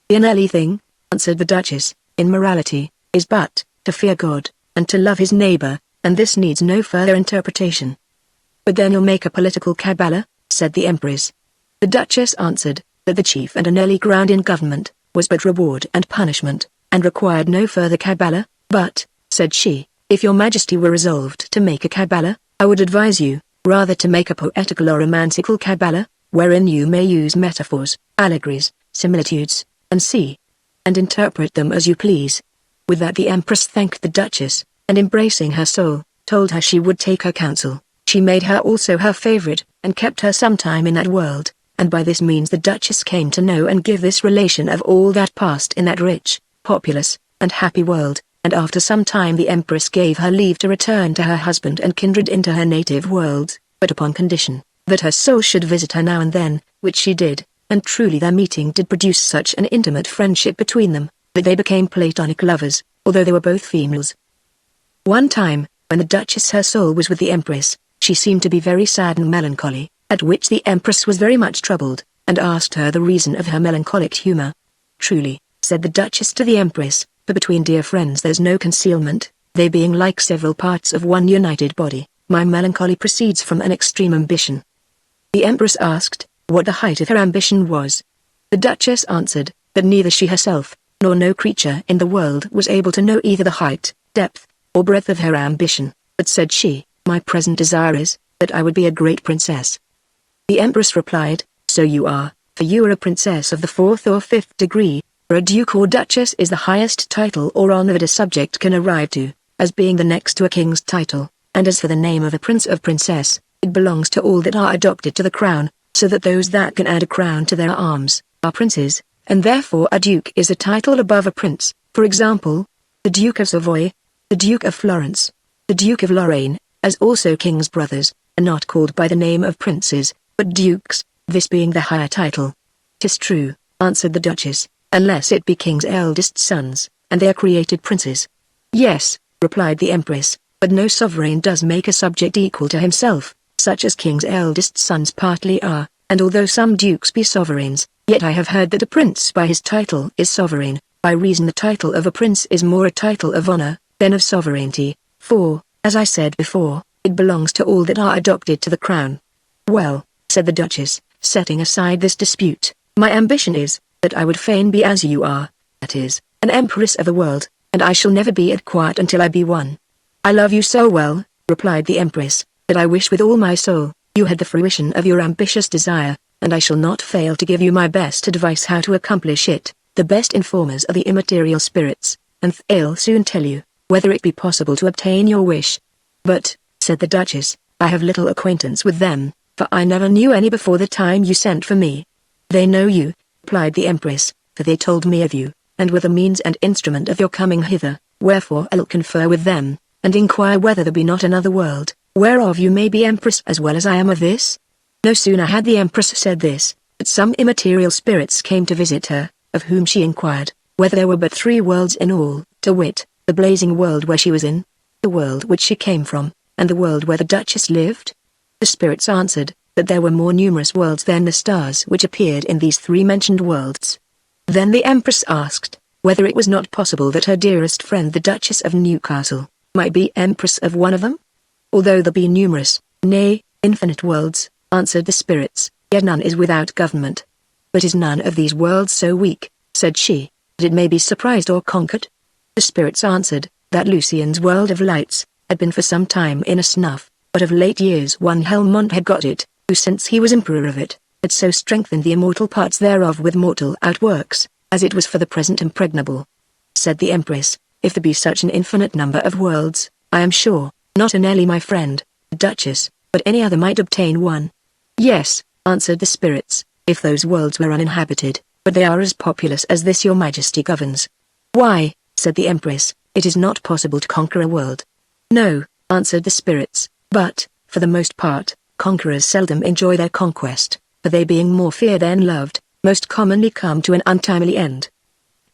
The only thing, answered the duchess, in morality, is but, to fear God, and to love his neighbor, and this needs no further interpretation. But then you'll make a political Kabbalah, said the empress. The duchess answered, that the chief and an early ground in government, was but reward and punishment, and required no further Kabbalah, but, said she, if your majesty were resolved to make a Kabbalah, I would advise you, rather to make a poetical or romantical Kabbalah, wherein you may use metaphors, allegories, similitudes, and interpret them as you please. With that the empress thanked the duchess, and embracing her soul, told her she would take her counsel. She made her also her favorite, and kept her some time in that world, and by this means the duchess came to know and give this relation of all that passed in that rich, populous, and happy world, and after some time the empress gave her leave to return to her husband and kindred into her native world, but upon condition, that her soul should visit her now and then, which she did, and truly their meeting did produce such an intimate friendship between them, that they became platonic lovers, although they were both females. One time, when the duchess her soul was with the empress, she seemed to be very sad and melancholy, at which the empress was very much troubled, and asked her the reason of her melancholic humor. Truly, said the duchess to the empress, for between dear friends there's no concealment, they being like several parts of one united body, my melancholy proceeds from an extreme ambition. The empress asked, what the height of her ambition was. The duchess answered, that neither she herself, nor no creature in the world was able to know either the height, depth, or breadth of her ambition, but said she, my present desire is, that I would be a great princess. The empress replied, so you are, for you are a princess of the 4th or 5th degree, for a duke or duchess is the highest title or honor that a subject can arrive to, as being the next to a king's title, and as for the name of a prince or princess, it belongs to all that are adopted to the crown, so that those that can add a crown to their arms, are princes, and therefore a duke is a title above a prince, for example, the Duke of Savoy, the Duke of Florence, the Duke of Lorraine, as also kings' brothers, are not called by the name of princes, but dukes, this being the higher title. 'Tis true, answered the duchess, unless it be king's eldest sons, and they are created princes. Yes, replied the empress, but no sovereign does make a subject equal to himself, such as king's eldest sons partly are, and although some dukes be sovereigns, yet I have heard that a prince by his title is sovereign, by reason the title of a prince is more a title of honor, than of sovereignty, for, as I said before, it belongs to all that are adopted to the crown. Well, said the duchess, setting aside this dispute, my ambition is, that I would fain be as you are, that is, an empress of the world, and I shall never be at quiet until I be one. I love you so well, replied the empress, that I wish with all my soul, you had the fruition of your ambitious desire, and I shall not fail to give you my best advice how to accomplish it. The best informers are the immaterial spirits, and they'll soon tell you, whether it be possible to obtain your wish. But, said the duchess, I have little acquaintance with them, for I never knew any before the time you sent for me. They know you, replied the Empress, for they told me of you, and were the means and instrument of your coming hither, wherefore I'll confer with them, and inquire whether there be not another world, whereof you may be Empress as well as I am of this. No sooner had the Empress said this, but some immaterial spirits came to visit her, of whom she inquired, whether there were but 3 worlds in all, to wit, the blazing world where she was in, the world which she came from, and the world where the Duchess lived. The spirits answered, that there were more numerous worlds than the stars which appeared in these 3 mentioned worlds. Then the Empress asked, whether it was not possible that her dearest friend the Duchess of Newcastle, might be Empress of one of them? Although there be numerous, nay, infinite worlds, answered the spirits, yet none is without government. But is none of these worlds so weak, said she, that it may be surprised or conquered? The spirits answered, that Lucian's world of lights, had been for some time in a snuff, but of late years one Helmont had got it, who since he was emperor of it, had so strengthened the immortal parts thereof with mortal outworks, as it was for the present impregnable. Said the Empress, if there be such an infinite number of worlds, I am sure, not Anneli my friend, the Duchess, but any other might obtain one. Yes, answered the spirits, if those worlds were uninhabited, but they are as populous as this your Majesty governs. Why, said the Empress, it is not possible to conquer a world. No, answered the spirits, but, for the most part, conquerors seldom enjoy their conquest, for they being more feared than loved, most commonly come to an untimely end.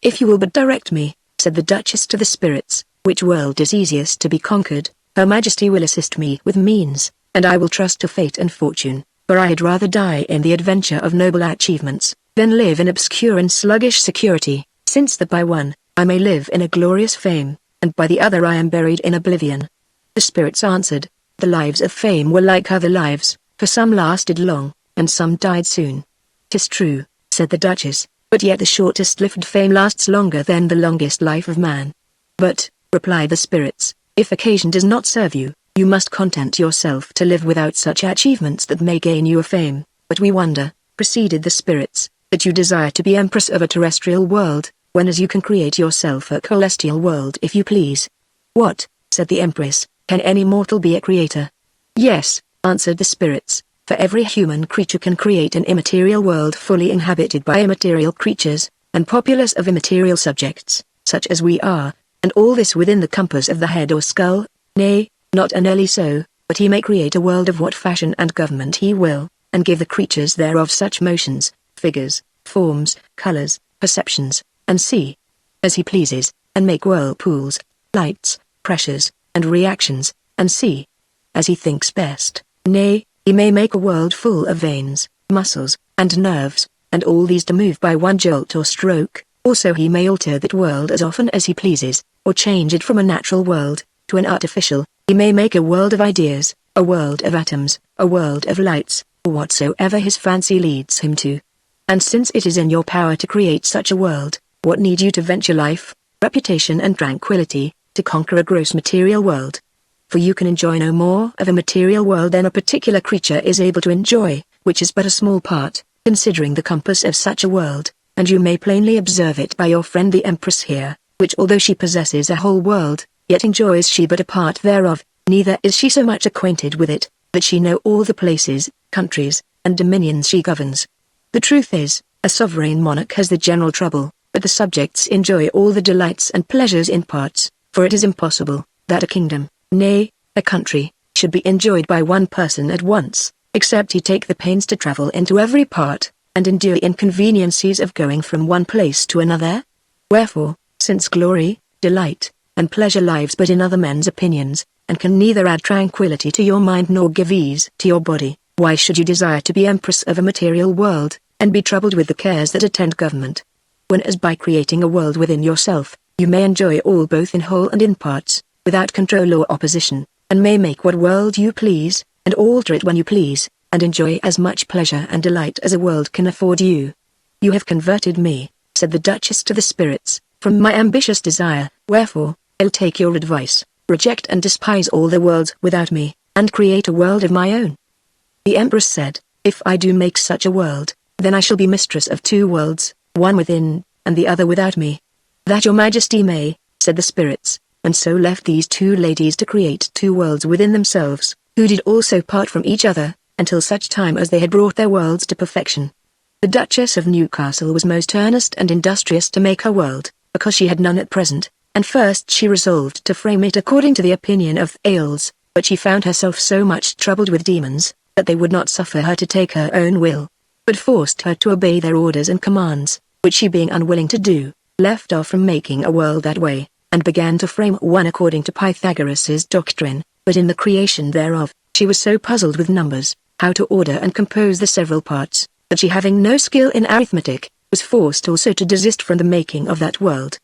If you will but direct me, said the Duchess to the spirits, which world is easiest to be conquered, Her Majesty will assist me with means, and I will trust to fate and fortune, for I had rather die in the adventure of noble achievements, than live in obscure and sluggish security, since that by one, I may live in a glorious fame, and by the other I am buried in oblivion. The spirits answered, the lives of fame were like other lives, for some lasted long, and some died soon. 'Tis true, said the Duchess, but yet the shortest-lived fame lasts longer than the longest life of man. But, replied the spirits, if occasion does not serve you, you must content yourself to live without such achievements that may gain you a fame. But we wonder, proceeded the spirits, that you desire to be empress of a terrestrial world, when as you can create yourself a celestial world if you please. What, said the empress, can any mortal be a creator? Yes, answered the spirits, for every human creature can create an immaterial world fully inhabited by immaterial creatures, and populous of immaterial subjects, such as we are, and all this within the compass of the head or skull. Nay, not nearly so, but he may create a world of what fashion and government he will, and give the creatures thereof such motions, figures, forms, colors, perceptions, and see, as he pleases, and make whirlpools, lights, pressures, and reactions, and see, as he thinks best. Nay, he may make a world full of veins, muscles, and nerves, and all these to move by one jolt or stroke. Also he may alter that world as often as he pleases, or change it from a natural world to an artificial. He may make a world of ideas, a world of atoms, a world of lights, or whatsoever his fancy leads him to. And since it is in your power to create such a world, what need you to venture life, reputation and tranquility, to conquer a gross material world? For you can enjoy no more of a material world than a particular creature is able to enjoy, which is but a small part, considering the compass of such a world, and you may plainly observe it by your friend the Empress here, which although she possesses a whole world, yet enjoys she but a part thereof, neither is she so much acquainted with it, that she know all the places, countries, and dominions she governs. The truth is, a sovereign monarch has the general trouble, but the subjects enjoy all the delights and pleasures in parts, for it is impossible, that a kingdom, nay, a country, should be enjoyed by one person at once, except he take the pains to travel into every part, and endure the inconveniencies of going from one place to another. Wherefore, since glory, delight, and pleasure lives but in other men's opinions, and can neither add tranquility to your mind nor give ease to your body, why should you desire to be empress of a material world, and be troubled with the cares that attend government? When as by creating a world within yourself, you may enjoy all both in whole and in parts, without control or opposition, and may make what world you please, and alter it when you please, and enjoy as much pleasure and delight as a world can afford you. You have converted me, said the Duchess to the spirits, from my ambitious desire, wherefore, I'll take your advice, reject and despise all the worlds without me, and create a world of my own. The Empress said, if I do make such a world, then I shall be mistress of 2 worlds, one within, and the other without me. That your Majesty may, said the spirits, and so left these 2 ladies to create 2 worlds within themselves, who did also part from each other, until such time as they had brought their worlds to perfection. The Duchess of Newcastle was most earnest and industrious to make her world, because she had none at present, and first she resolved to frame it according to the opinion of Thales, but she found herself so much troubled with demons, that they would not suffer her to take her own will, but forced her to obey their orders and commands, which she being unwilling to do, left off from making a world that way, and began to frame one according to Pythagoras's doctrine, but in the creation thereof, she was so puzzled with numbers, how to order and compose the several parts, that she having no skill in arithmetic, was forced also to desist from the making of that world.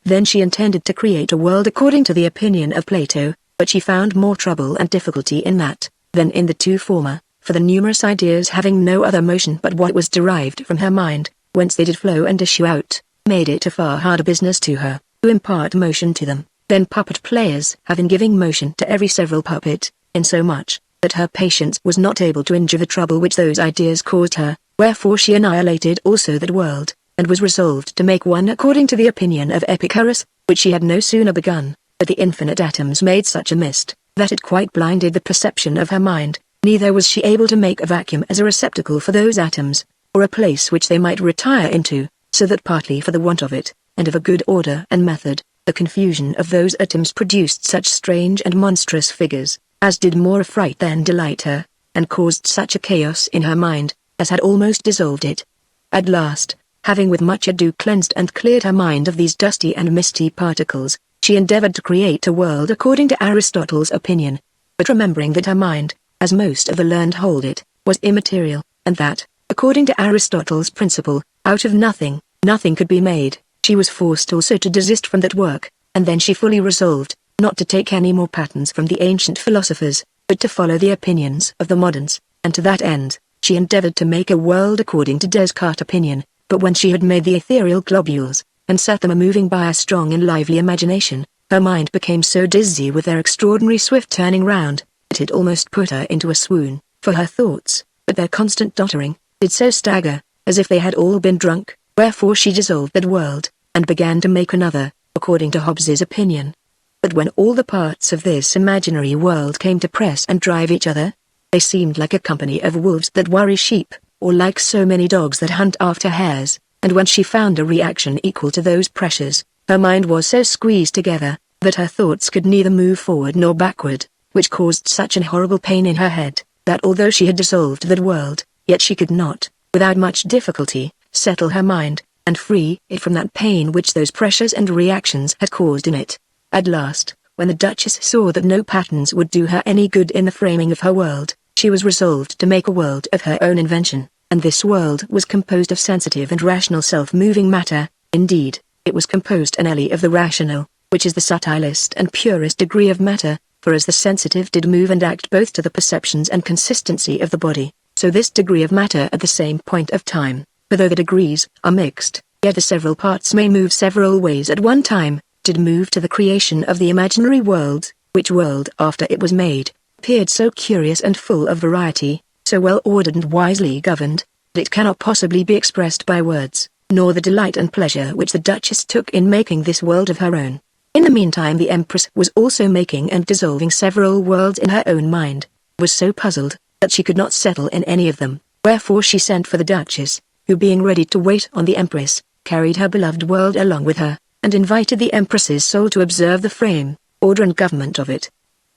Then she intended to create a world according to the opinion of Plato, but she found more trouble and difficulty in that, than in the two former, for the numerous ideas having no other motion but what was derived from her mind, whence they did flow and issue out, made it a far harder business to her, to impart motion to them, than puppet players have in giving motion to every several puppet, insomuch, that her patience was not able to endure the trouble which those ideas caused her, wherefore she annihilated also that world, and was resolved to make one according to the opinion of Epicurus, which she had no sooner begun, but the infinite atoms made such a mist, that it quite blinded the perception of her mind, neither was she able to make a vacuum as a receptacle for those atoms, or a place which they might retire into, so that partly for the want of it, and of a good order and method, the confusion of those atoms produced such strange and monstrous figures, as did more affright than delight her, and caused such a chaos in her mind, as had almost dissolved it. At last, having with much ado cleansed and cleared her mind of these dusty and misty particles, she endeavored to create a world according to Aristotle's opinion, but remembering that her mind, as most of the learned hold it, was immaterial, and that, according to Aristotle's principle, out of nothing, nothing could be made, she was forced also to desist from that work, and then she fully resolved, not to take any more patterns from the ancient philosophers, but to follow the opinions of the moderns, and to that end, she endeavored to make a world according to Descartes' opinion, but when she had made the ethereal globules, and set them a-moving by a strong and lively imagination, her mind became so dizzy with their extraordinary swift turning round, that it almost put her into a swoon, for her thoughts, but their constant dottering, did so stagger, as if they had all been drunk, wherefore she dissolved that world, and began to make another, according to Hobbes's opinion. But when all the parts of this imaginary world came to press and drive each other, they seemed like a company of wolves that worry sheep, or like so many dogs that hunt after hares, and when she found a reaction equal to those pressures, her mind was so squeezed together, that her thoughts could neither move forward nor backward, which caused such an horrible pain in her head, that although she had dissolved that world, yet she could not, without much difficulty, settle her mind, and free it from that pain which those pressures and reactions had caused in it. At last, when the Duchess saw that no patterns would do her any good in the framing of her world, she was resolved to make a world of her own invention, and this world was composed of sensitive and rational self-moving matter. Indeed, it was composed anely of the rational, which is the subtlest and purest degree of matter, for as the sensitive did move and act both to the perceptions and consistency of the body, so this degree of matter at the same point of time, for though the degrees are mixed, yet the several parts may move several ways at one time, did move to the creation of the imaginary world, which world after it was made, appeared so curious and full of variety, so well ordered and wisely governed, that it cannot possibly be expressed by words, nor the delight and pleasure which the Duchess took in making this world of her own. In the meantime the Empress was also making and dissolving several worlds in her own mind, was so puzzled, that she could not settle in any of them, wherefore she sent for the Duchess, who being ready to wait on the Empress, carried her beloved world along with her, and invited the Empress's soul to observe the frame, order and government of it.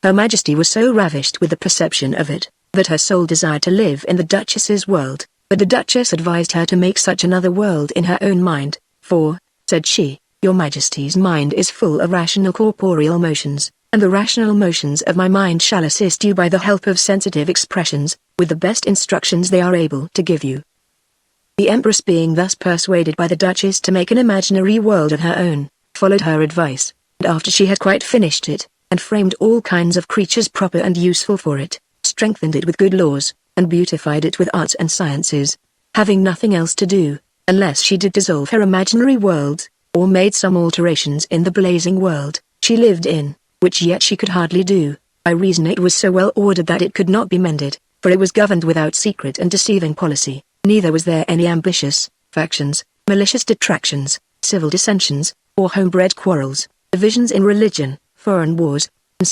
Her Majesty was so ravished with the perception of it, that her soul desired to live in the Duchess's world, but the Duchess advised her to make such another world in her own mind, for, said she, your Majesty's mind is full of rational corporeal motions, and the rational motions of my mind shall assist you by the help of sensitive expressions, with the best instructions they are able to give you. The Empress being thus persuaded by the Duchess to make an imaginary world of her own, followed her advice, and after she had quite finished it, and framed all kinds of creatures proper and useful for it, strengthened it with good laws, and beautified it with arts and sciences, having nothing else to do, unless she did dissolve her imaginary worlds, or made some alterations in the blazing world she lived in, which yet she could hardly do, by reason it was so well ordered that it could not be mended, for it was governed without secret and deceiving policy, neither was there any ambitious factions, malicious detractions, civil dissensions, or home-bred quarrels, divisions in religion, foreign wars, and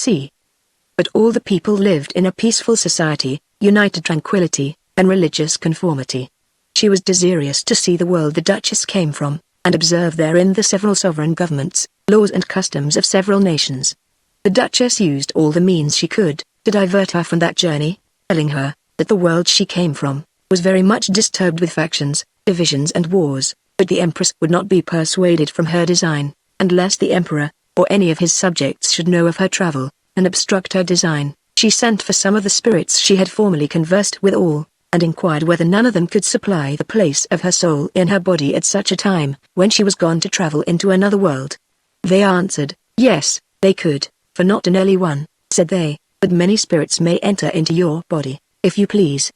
but all the people lived in a peaceful society, united tranquility, and religious conformity. She was desirous to see the world the Duchess came from, and observe therein the several sovereign governments, laws and customs of several nations. The Duchess used all the means she could, to divert her from that journey, telling her, that the world she came from, was very much disturbed with factions, divisions and wars, but the Empress would not be persuaded from her design, unless the Emperor, or any of his subjects should know of her travel, and obstruct her design. She sent for some of the spirits she had formerly conversed with all, and inquired whether none of them could supply the place of her soul in her body at such a time, when she was gone to travel into another world. They answered, yes, they could, for not an early one, said they, but many spirits may enter into your body, if you please.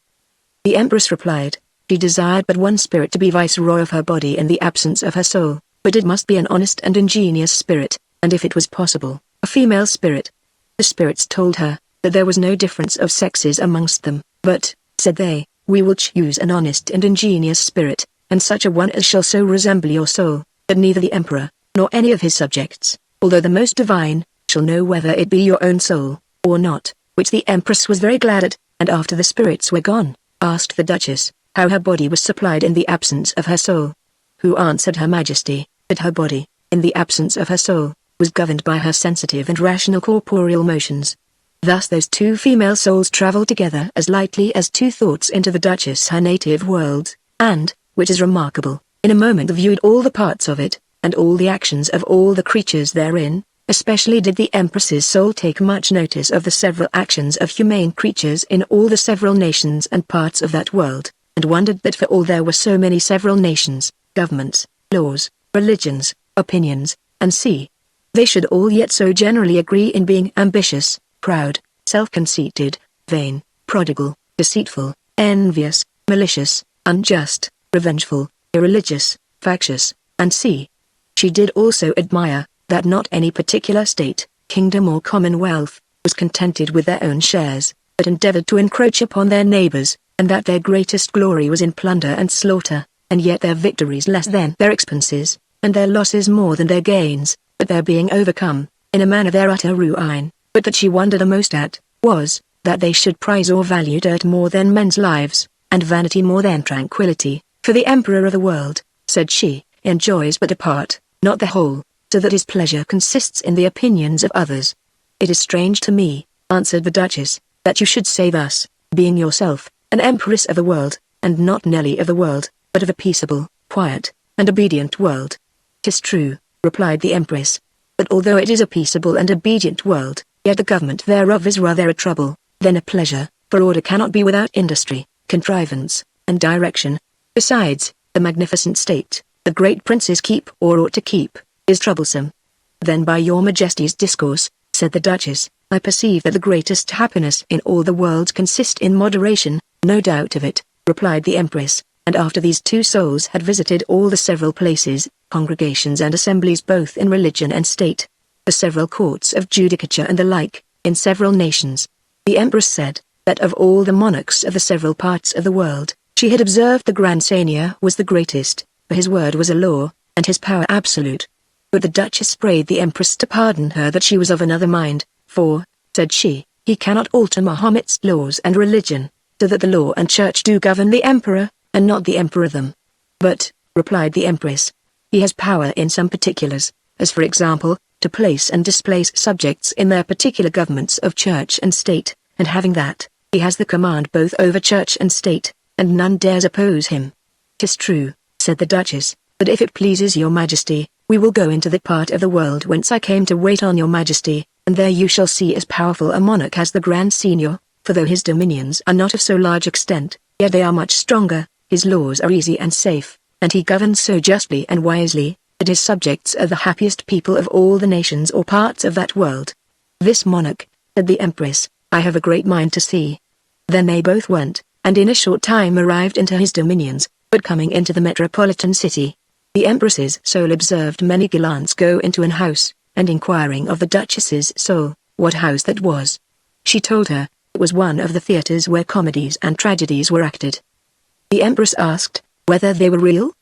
The Empress replied, she desired but one spirit to be viceroy of her body in the absence of her soul, but it must be an honest and ingenious spirit, and if it was possible, a female spirit. The spirits told her, that there was no difference of sexes amongst them, but, said they, we will choose an honest and ingenious spirit, and such a one as shall so resemble your soul, that neither the Emperor, nor any of his subjects, although the most divine, shall know whether it be your own soul, or not, which the Empress was very glad at, and after the spirits were gone, asked the Duchess, how her body was supplied in the absence of her soul. Who answered Her Majesty, that her body, in the absence of her soul, was governed by her sensitive and rational corporeal motions. Thus those two female souls travelled together as lightly as two thoughts into the Duchess her native world, and, which is remarkable, in a moment viewed all the parts of it, and all the actions of all the creatures therein. Especially did the Empress's soul take much notice of the several actions of humane creatures in all the several nations and parts of that world, and wondered that for all there were so many several nations, governments, laws, religions, opinions, and they should all yet so generally agree in being ambitious, proud, self-conceited, vain, prodigal, deceitful, envious, malicious, unjust, revengeful, irreligious, factious, and she did also admire, that not any particular state, kingdom or commonwealth, was contented with their own shares, but endeavored to encroach upon their neighbors, and that their greatest glory was in plunder and slaughter, and yet their victories less than their expenses, and their losses more than their gains, but their being overcome, in a manner their utter ruin. But that she wondered most at, was, that they should prize or value dirt more than men's lives, and vanity more than tranquility, for the Emperor of the world, said she, enjoys but a part, not the whole, so that his pleasure consists in the opinions of others. It is strange to me, answered the Duchess, that you should say thus, being yourself, an Empress of the world, and not Nelly of the world, but of a peaceable, quiet, and obedient world. 'Tis true, replied the Empress, but although it is a peaceable and obedient world, yet the government thereof is rather a trouble, than a pleasure, for order cannot be without industry, contrivance, and direction. Besides, the magnificent state, the great princes keep or ought to keep, is troublesome. Then by your Majesty's discourse, said the Duchess, I perceive that the greatest happiness in all the world consists in moderation. No doubt of it, replied the Empress, and after these two souls had visited all the several places, congregations and assemblies both in religion and state, the several courts of judicature and the like, in several nations, the Empress said, that of all the monarchs of the several parts of the world, she had observed the Grand Seigneur was the greatest, for his word was a law, and his power absolute. But the Duchess prayed the Empress to pardon her that she was of another mind, for, said she, he cannot alter Mahomet's laws and religion, so that the law and church do govern the Emperor, and not the Emperor them. But, replied the Empress, he has power in some particulars, as for example, to place and displace subjects in their particular governments of church and state, and having that, he has the command both over church and state, and none dares oppose him. 'Tis true, said the Duchess, but if it pleases your Majesty, we will go into the part of the world whence I came to wait on your Majesty, and there you shall see as powerful a monarch as the Grand Seigneur, for though his dominions are not of so large extent, yet they are much stronger, his laws are easy and safe, and he governs so justly and wisely, that his subjects are the happiest people of all the nations or parts of that world. This monarch, said the Empress, I have a great mind to see. Then they both went, and in a short time arrived into his dominions, but coming into the metropolitan city, the Empress's soul observed many gallants go into an house, and inquiring of the Duchess's soul, what house that was, she told her, it was one of the theatres where comedies and tragedies were acted. The Empress asked, whether they were real?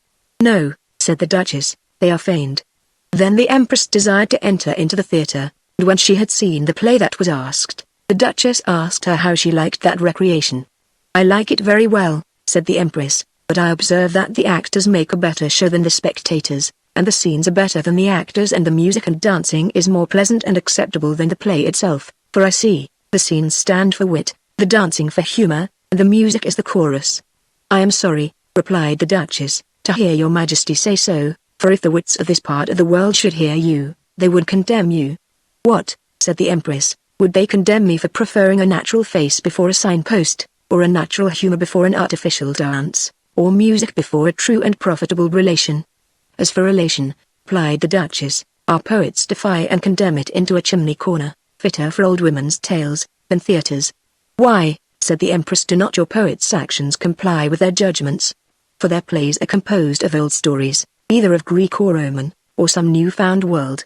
No, said the Duchess, they are feigned. Then the Empress desired to enter into the theatre, and when she had seen the play that was asked, The Duchess asked her how she liked that recreation. "I like it very well," said the Empress, "but I observe that the actors make a better show than the spectators, and the scenes are better than the actors, and the music and dancing is more pleasant and acceptable than the play itself, for I see, the scenes stand for wit, the dancing for humor, and the music is the chorus." "I am sorry," replied the Duchess, "to hear your Majesty say so, for if the wits of this part of the world should hear you, they would condemn you." "What?" said the Empress, "would they condemn me for preferring a natural face before a signpost, or a natural humor before an artificial dance, or music before a true and profitable relation?" "As for relation," replied the Duchess, "our poets defy and condemn it into a chimney corner, fitter for old women's tales than theatres." "Why?" said the Empress, "do not your poets' actions comply with their judgments? For their plays are composed of old stories, either of Greek or Roman, or some new-found world."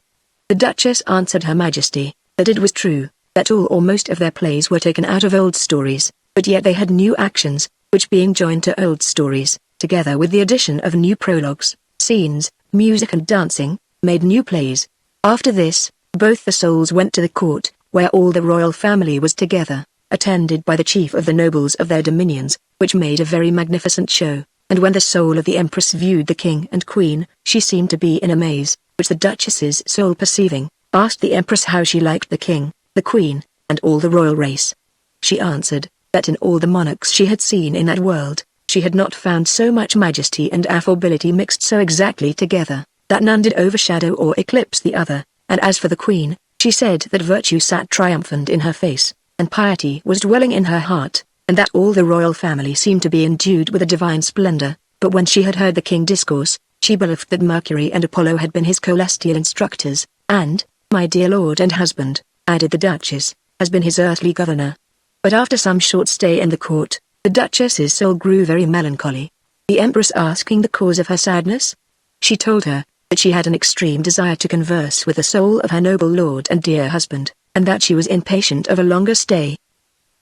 The Duchess answered Her Majesty, that it was true, that all or most of their plays were taken out of old stories, but yet they had new actions, which being joined to old stories, together with the addition of new prologues, scenes, music and dancing, made new plays. After this, both the souls went to the court, where all the royal family was together, attended by the chief of the nobles of their dominions, which made a very magnificent show, and when the soul of the Empress viewed the king and queen, she seemed to be in a maze, which the Duchess's soul perceiving, asked the Empress how she liked the king, the queen, and all the royal race. She answered, that in all the monarchs she had seen in that world, she had not found so much majesty and affability mixed so exactly together, that none did overshadow or eclipse the other, and as for the queen, she said that virtue sat triumphant in her face, and piety was dwelling in her heart, and that all the royal family seemed to be endued with a divine splendor, but when she had heard the king discourse, she believed that Mercury and Apollo had been his celestial instructors, and, "My dear lord and husband," added the Duchess, "has been his earthly governor." But after some short stay in the court, the Duchess's soul grew very melancholy. The Empress asking the cause of her sadness, she told her, that she had an extreme desire to converse with the soul of her noble lord and dear husband, and that she was impatient of a longer stay.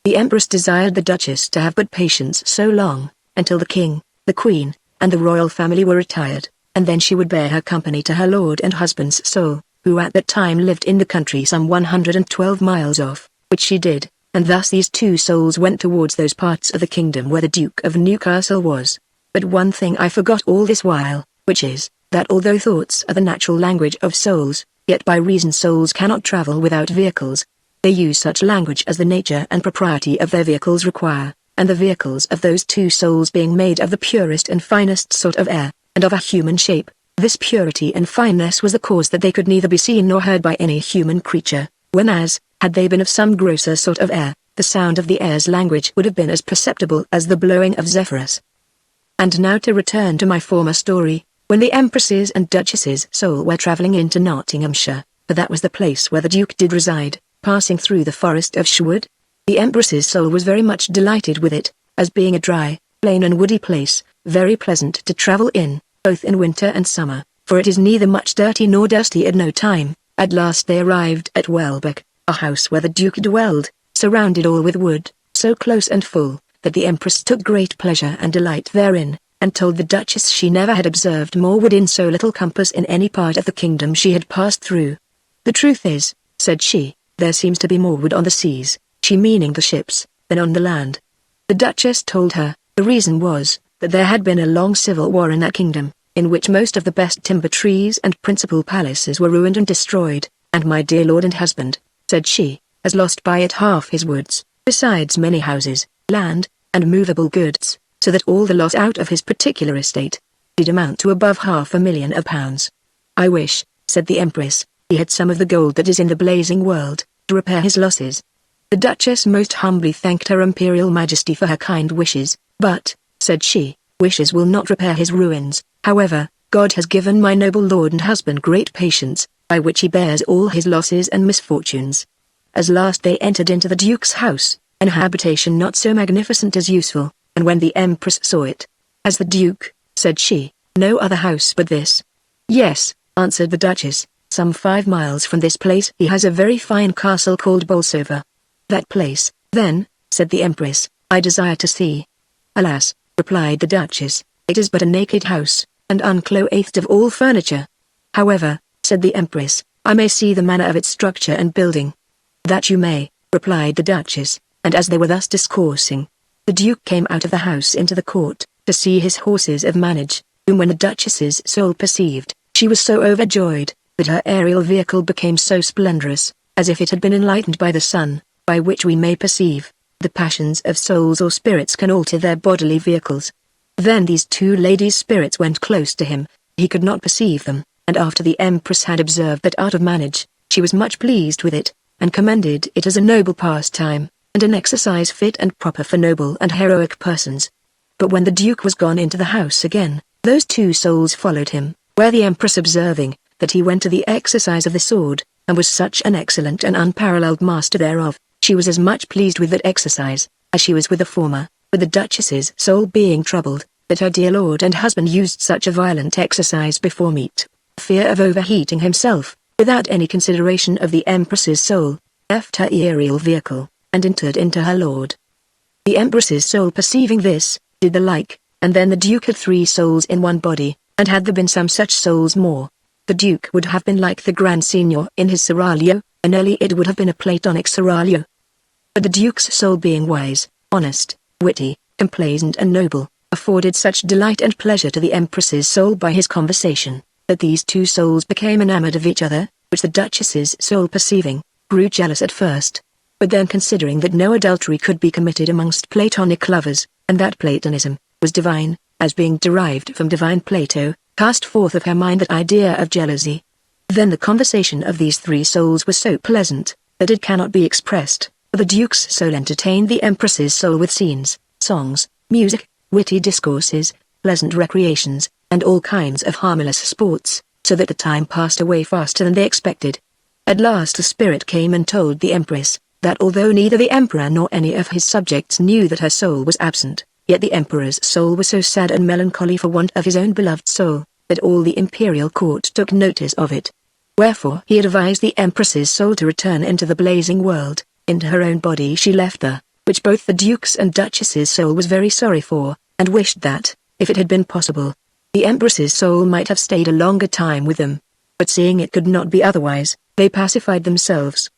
The Empress desired the Duchess to have but patience so long, until the king, the queen, and the royal family were retired, and then she would bear her company to her lord and husband's soul, who at that time lived in the country some 112 miles off, which she did, and thus these two souls went towards those parts of the kingdom where the Duke of Newcastle was. But one thing I forgot all this while, which is, that although thoughts are the natural language of souls, yet by reason souls cannot travel without vehicles. They use such language as the nature and propriety of their vehicles require, and the vehicles of those two souls being made of the purest and finest sort of air, and of a human shape, this purity and fineness was the cause that they could neither be seen nor heard by any human creature, whereas, had they been of some grosser sort of air, the sound of the air's language would have been as perceptible as the blowing of zephyrs. And now to return to my former story, when the Empress's and Duchess's soul were travelling into Nottinghamshire, for that was the place where the Duke did reside, passing through the forest of Sherwood, the Empress's soul was very much delighted with it, as being a dry, plain and woody place, very pleasant to travel in, both in winter and summer, for it is neither much dirty nor dusty at no time. At last they arrived at Welbeck, a house where the Duke dwelled, surrounded all with wood, so close and full, that the Empress took great pleasure and delight therein, and told the Duchess she never had observed more wood in so little compass in any part of the kingdom she had passed through. "The truth is," said she, "there seems to be more wood on the seas," she meaning the ships, "than on the land." The Duchess told her, the reason was, that there had been a long civil war in that kingdom, in which most of the best timber trees and principal palaces were ruined and destroyed, and my dear lord and husband, said she, has lost by it half his woods, besides many houses, land, and movable goods, so that all the loss out of his particular estate did amount to above £500,000. "I wish," said the Empress, "he had some of the gold that is in the blazing world, to repair his losses." The Duchess most humbly thanked her Imperial Majesty for her kind wishes, but, said she, wishes will not repair his ruins. However, God has given my noble lord and husband great patience, by which he bears all his losses and misfortunes. As last they entered into the Duke's house, an habitation not so magnificent as useful, and when the Empress saw it, "As the Duke," said she, "no other house but this?" "Yes," answered the Duchess, "some 5 miles from this place he has a very fine castle called Bolsover." "That place, then," said the Empress, "I desire to see." "Alas," replied the Duchess, "it is but a naked house, and unclothed of all furniture." "However," said the Empress, "I may see the manner of its structure and building." "That you may," replied the Duchess, and as they were thus discoursing, the Duke came out of the house into the court, to see his horses of manage, whom when the Duchess's soul perceived, she was so overjoyed, that her aerial vehicle became so splendorous, as if it had been enlightened by the sun, by which we may perceive, the passions of souls or spirits can alter their bodily vehicles. Then these two ladies' spirits went close to him, he could not perceive them, and after the Empress had observed that art of manage, she was much pleased with it, and commended it as a noble pastime, and an exercise fit and proper for noble and heroic persons. But when the Duke was gone into the house again, those two souls followed him, where the Empress observing, that he went to the exercise of the sword, and was such an excellent and unparalleled master thereof, she was as much pleased with that exercise, as she was with the former, but the Duchess's soul being troubled, that her dear lord and husband used such a violent exercise before meat, fear of overheating himself, without any consideration of the Empress's soul, left her aerial vehicle, and entered into her lord. The Empress's soul perceiving this, did the like, and then the Duke had 3 souls in one body, and had there been some such souls more, the Duke would have been like the Grand Signior in his seraglio, and early it would have been a Platonic seraglio. But the Duke's soul being wise, honest, witty, complaisant and noble, afforded such delight and pleasure to the Empress's soul by his conversation, that these two souls became enamored of each other, which the Duchess's soul perceiving, grew jealous at first. But then considering that no adultery could be committed amongst Platonic lovers, and that Platonism was divine, as being derived from divine Plato, cast forth of her mind that idea of jealousy. Then the conversation of these 3 souls was so pleasant, that it cannot be expressed, for the Duke's soul entertained the Empress's soul with scenes, songs, music, witty discourses, pleasant recreations, and all kinds of harmless sports, so that the time passed away faster than they expected. At last the spirit came and told the Empress, that although neither the Emperor nor any of his subjects knew that her soul was absent, yet the Emperor's soul was so sad and melancholy for want of his own beloved soul, that all the imperial court took notice of it. Wherefore he advised the Empress's soul to return into the blazing world, into her own body she left there, which both the Duke's and Duchess's soul was very sorry for, and wished that, if it had been possible, the Empress's soul might have stayed a longer time with them. But seeing it could not be otherwise, they pacified themselves.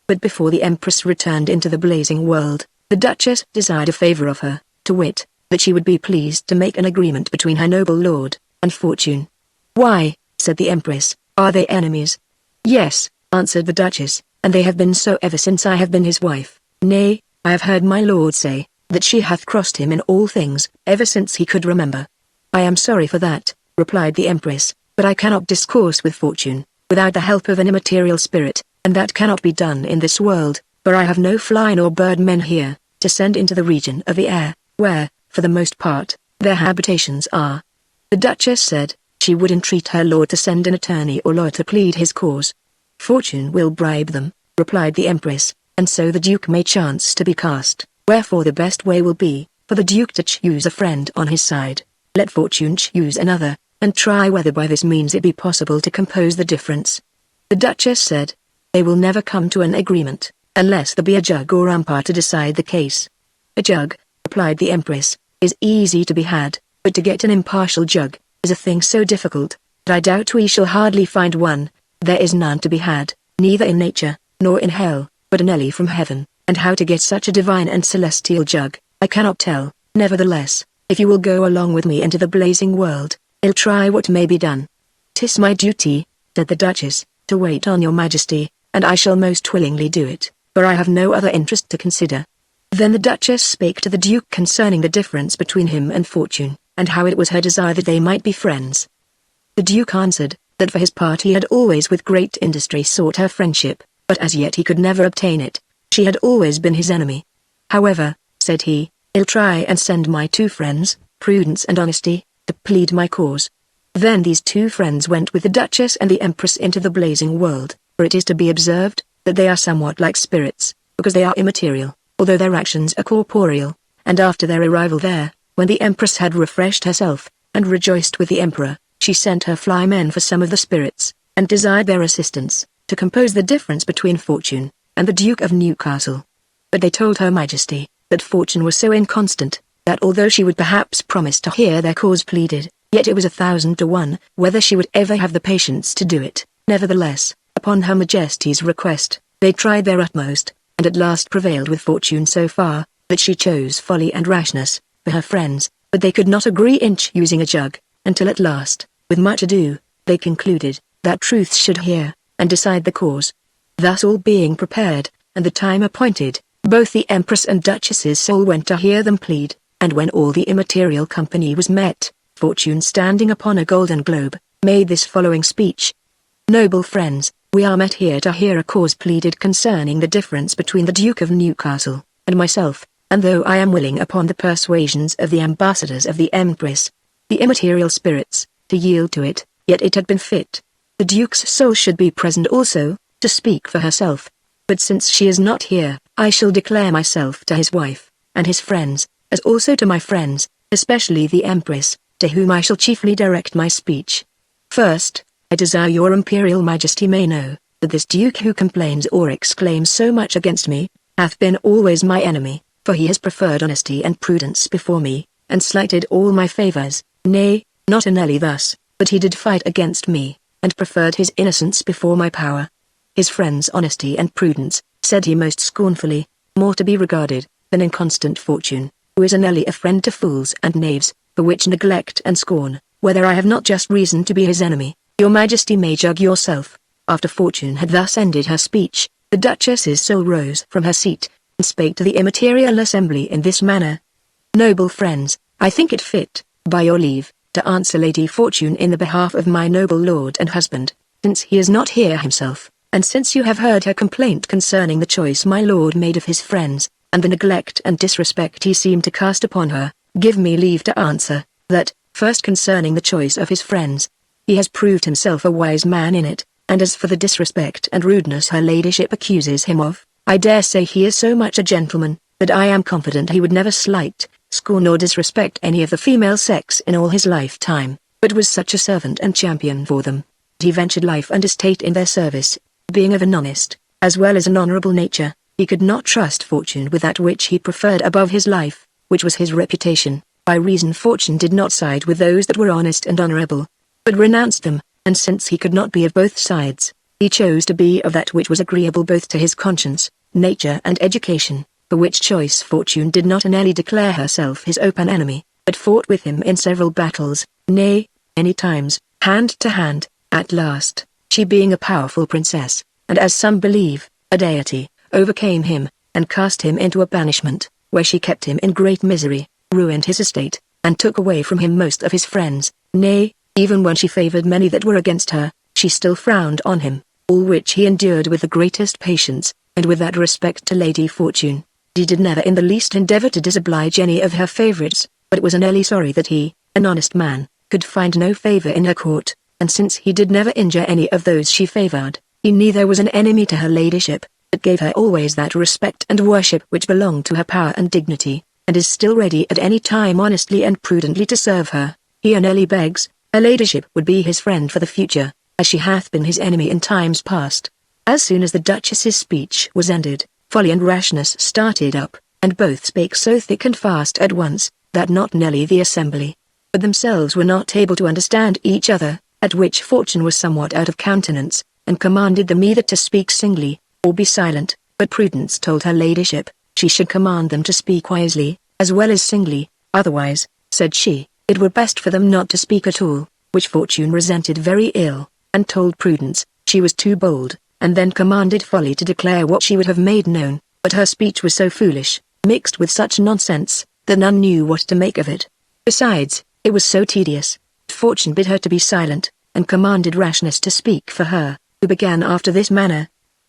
But before the Empress returned into the blazing world, the Duchess desired a favor of her, to wit, that she would be pleased to make an agreement between her noble lord, and Fortune. "Why," said the Empress, "are they enemies?" "Yes," answered the Duchess, "and they have been so ever since I have been his wife. Nay, I have heard my lord say, that she hath crossed him in all things, ever since he could remember." "I am sorry for that," replied the Empress, "but I cannot discourse with Fortune, without the help of an immaterial spirit, and that cannot be done in this world, for I have no fly nor bird men here, to send into the region of the air, where, for the most part, their habitations are." The Duchess said, she would entreat her lord to send an attorney or lawyer to plead his cause. "Fortune will bribe them," replied the Empress, "and so the Duke may chance to be cast, wherefore the best way will be, for the Duke to choose a friend on his side. Let Fortune choose another, and try whether by this means it be possible to compose the difference." The Duchess said, "They will never come to an agreement, unless there be a judge or umpire to decide the case." "A judge," replied the Empress, "is easy to be had, but to get an impartial judge, is a thing so difficult, that I doubt we shall hardly find one. There is none to be had, neither in nature, nor in hell, but an ellie from heaven, and how to get such a divine and celestial judge, I cannot tell. Nevertheless, if you will go along with me into the blazing world, I'll try what may be done." "'Tis my duty," said the Duchess, "to wait on your Majesty, and I shall most willingly do it, for I have no other interest to consider." Then the Duchess spake to the Duke concerning the difference between him and Fortune, and how it was her desire that they might be friends. The Duke answered, that for his part he had always with great industry sought her friendship, but as yet he could never obtain it. She had always been his enemy. "However," said he, "I'll try and send my 2 friends, Prudence and Honesty, to plead my cause." Then these 2 friends went with the Duchess and the Empress into the blazing world, for it is to be observed, that they are somewhat like spirits, because they are immaterial, although their actions are corporeal. And after their arrival there, when the Empress had refreshed herself, and rejoiced with the Emperor, she sent her fly men for some of the spirits, and desired their assistance, to compose the difference between Fortune, and the Duke of Newcastle. But they told her Majesty, that Fortune was so inconstant, that although she would perhaps promise to hear their cause pleaded, yet it was 1,000 to 1, whether she would ever have the patience to do it. Nevertheless, upon her Majesty's request, they tried their utmost, and at last prevailed with fortune so far, that she chose folly and rashness, for her friends, but they could not agree in choosing a jug, until at last, with much ado, they concluded, that truth should hear, and decide the cause. Thus all being prepared, and the time appointed, both the Empress and Duchess's soul went to hear them plead, and when all the immaterial company was met, Fortune standing upon a golden globe, made this following speech. Noble friends, we are met here to hear a cause pleaded concerning the difference between the Duke of Newcastle, and myself, and though I am willing upon the persuasions of the ambassadors of the Empress, the immaterial spirits, to yield to it, yet it had been fit, the Duke's soul should be present also, to speak for herself. But since she is not here, I shall declare myself to his wife, and his friends, as also to my friends, especially the Empress, to whom I shall chiefly direct my speech. First, I desire your Imperial Majesty may know, that this Duke who complains or exclaims so much against me, hath been always my enemy, for he has preferred honesty and prudence before me, and slighted all my favours, nay, not only thus, but he did fight against me, and preferred his innocence before my power. His friend's honesty and prudence, said he most scornfully, more to be regarded, than inconstant fortune, who is anely a friend to fools and knaves, for which neglect and scorn, whether I have not just reason to be his enemy, your Majesty may judge yourself. After Fortune had thus ended her speech, the Duchess's soul rose from her seat, and spake to the immaterial assembly in this manner. Noble friends, I think it fit, by your leave, to answer Lady Fortune in the behalf of my noble lord and husband, since he is not here himself, and since you have heard her complaint concerning the choice my lord made of his friends, and the neglect and disrespect he seemed to cast upon her, give me leave to answer, that, first concerning the choice of his friends, he has proved himself a wise man in it, and as for the disrespect and rudeness her ladyship accuses him of, I dare say he is so much a gentleman, that I am confident he would never slight, scorn or disrespect any of the female sex in all his lifetime, but was such a servant and champion for them. He ventured life and estate in their service, being of an honest, as well as an honourable nature, he could not trust Fortune with that which he preferred above his life, which was his reputation, by reason Fortune did not side with those that were honest and honourable, but renounced them, and since he could not be of both sides, he chose to be of that which was agreeable both to his conscience, nature and education, for which choice Fortune did not only declare herself his open enemy, but fought with him in several battles, nay, many times, hand to hand, at last, she being a powerful princess, and as some believe, a deity, overcame him, and cast him into a banishment, where she kept him in great misery, ruined his estate, and took away from him most of his friends, nay, even when she favoured many that were against her, she still frowned on him, all which he endured with the greatest patience, and with that respect to Lady Fortune. He did never in the least endeavour to disoblige any of her favourites, but was only sorry that he, an honest man, could find no favour in her court, and since he did never injure any of those she favoured, he neither was an enemy to her ladyship, but gave her always that respect and worship which belonged to her power and dignity, and is still ready at any time honestly and prudently to serve her. He only begs, her ladyship would be his friend for the future, as she hath been his enemy in times past. As soon as the Duchess's speech was ended, folly and rashness started up, and both spake so thick and fast at once, that not only the assembly, but themselves were not able to understand each other, at which Fortune was somewhat out of countenance, and commanded them either to speak singly, or be silent, but Prudence told her ladyship, she should command them to speak wisely, as well as singly, otherwise, said she, it were best for them not to speak at all, which Fortune resented very ill, and told Prudence, she was too bold, and then commanded Folly to declare what she would have made known, but her speech was so foolish, mixed with such nonsense, that none knew what to make of it. Besides, it was so tedious. Fortune bid her to be silent, and commanded Rashness to speak for her, who began after this manner.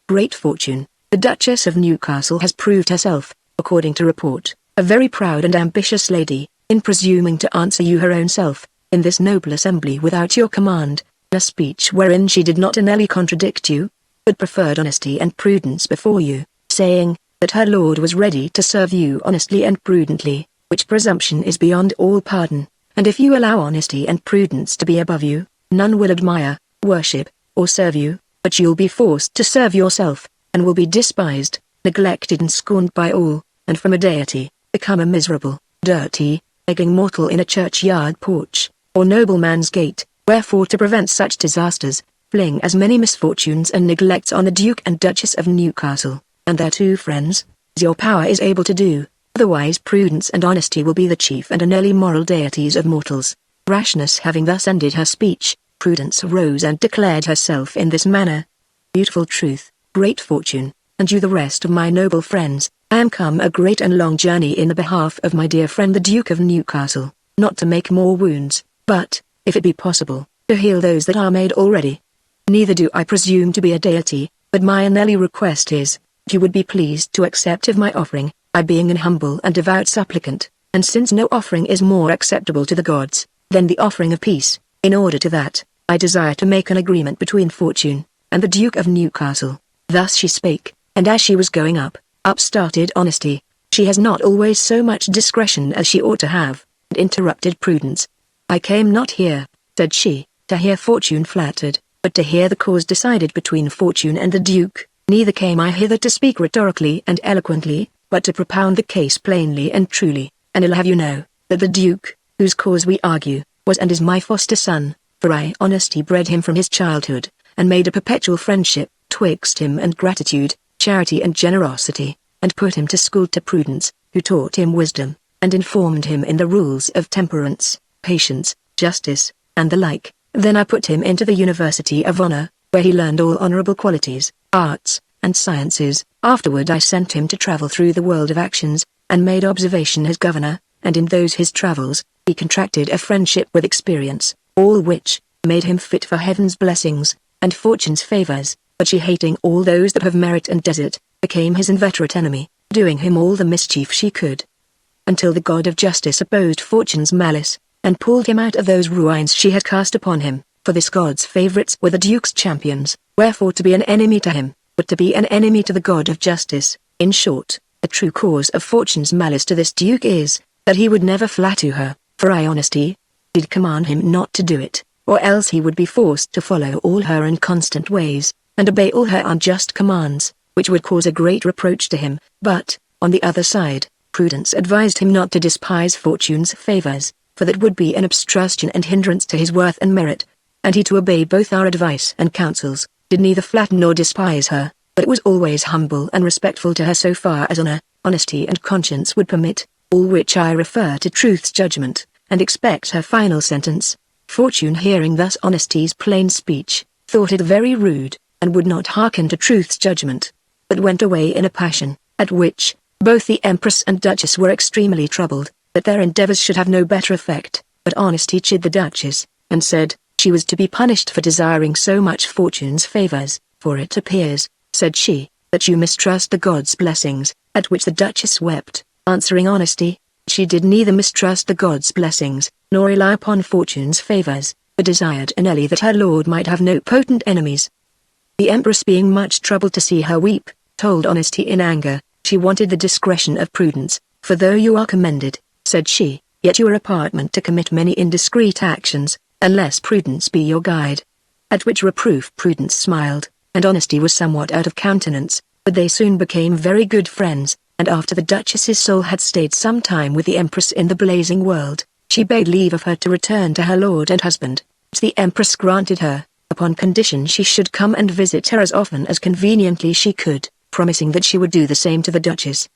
Great Fortune, the Duchess of Newcastle has proved herself, according to report, a very proud and ambitious lady, in presuming to answer you her own self, in this noble assembly without your command, in a speech wherein she did not only contradict you, but preferred honesty and prudence before you, saying, that her lord was ready to serve you honestly and prudently, which presumption is beyond all pardon, and if you allow honesty and prudence to be above you, none will admire, worship, or serve you, but you'll be forced to serve yourself, and will be despised, neglected and scorned by all, and from a deity, become a miserable, dirty, begging mortal in a churchyard porch, or nobleman's gate. Wherefore to prevent such disasters, fling as many misfortunes and neglects on the Duke and Duchess of Newcastle, and their 2 friends, as your power is able to do, otherwise prudence and honesty will be the chief and early moral deities of mortals. Rashness having thus ended her speech, Prudence arose and declared herself in this manner. Beautiful Truth, great Fortune, and you the rest of my noble friends, I am come a great and long journey in the behalf of my dear friend the Duke of Newcastle, not to make more wounds, but, if it be possible, to heal those that are made already. Neither do I presume to be a deity, but my only request is, if you would be pleased to accept of my offering, I being an humble and devout supplicant, and since no offering is more acceptable to the gods, than the offering of peace, in order to that, I desire to make an agreement between Fortune, and the Duke of Newcastle. Thus she spake, and as she was going up started Honesty. She has not always so much discretion as she ought to have, and interrupted Prudence. I came not here, said she, to hear Fortune flattered, but to hear the cause decided between Fortune and the Duke. Neither came I hither to speak rhetorically and eloquently, but to propound the case plainly and truly, and I'll have you know, that the Duke, whose cause we argue, was and is my foster son, for I Honesty bred him from his childhood, and made a perpetual friendship twixt him and gratitude, charity and generosity, and put him to school to Prudence, who taught him wisdom, and informed him in the rules of temperance, patience, justice, and the like. Then I put him into the University of Honor, where he learned all honorable qualities, arts, and sciences. Afterward I sent him to travel through the world of actions, and made observation his governor, and in those his travels, he contracted a friendship with experience, all which, made him fit for heaven's blessings, and fortune's favors, but she hating all those that have merit and desert, became his inveterate enemy, doing him all the mischief she could. Until the God of justice opposed fortune's malice, and pulled him out of those ruins she had cast upon him, for this God's favorites were the Duke's champions, wherefore to be an enemy to him, but to be an enemy to the God of justice. In short, the true cause of fortune's malice to this Duke is, that he would never flatter her, for I Honesty did command him not to do it, or else he would be forced to follow all her inconstant ways, and obey all her unjust commands, which would cause a great reproach to him. But, on the other side, Prudence advised him not to despise fortune's favors, for that would be an obstruction and hindrance to his worth and merit, and he to obey both our advice and counsels, did neither flatter nor despise her, but was always humble and respectful to her so far as honor, honesty and conscience would permit, all which I refer to truth's judgment, and expect her final sentence. Fortune hearing thus Honesty's plain speech, thought it very rude, and would not hearken to truth's judgment, but went away in a passion, at which, both the Empress and Duchess were extremely troubled, that their endeavors should have no better effect, but Honesty chid the Duchess, and said, she was to be punished for desiring so much fortune's favors, for it appears, said she, that you mistrust the God's blessings, at which the Duchess wept, answering Honesty, she did neither mistrust the God's blessings, nor rely upon fortune's favors, but desired inly that her lord might have no potent enemies. The Empress being much troubled to see her weep, told Honesty in anger, she wanted the discretion of Prudence, for though you are commended, said she, yet you are apartment to commit many indiscreet actions, unless Prudence be your guide. At which reproof Prudence smiled, and Honesty was somewhat out of countenance, but they soon became very good friends, and after the Duchess's soul had stayed some time with the Empress in the blazing world, she begged leave of her to return to her lord and husband, which the Empress granted her, upon condition she should come and visit her as often as conveniently she could, promising that she would do the same to the Duchess.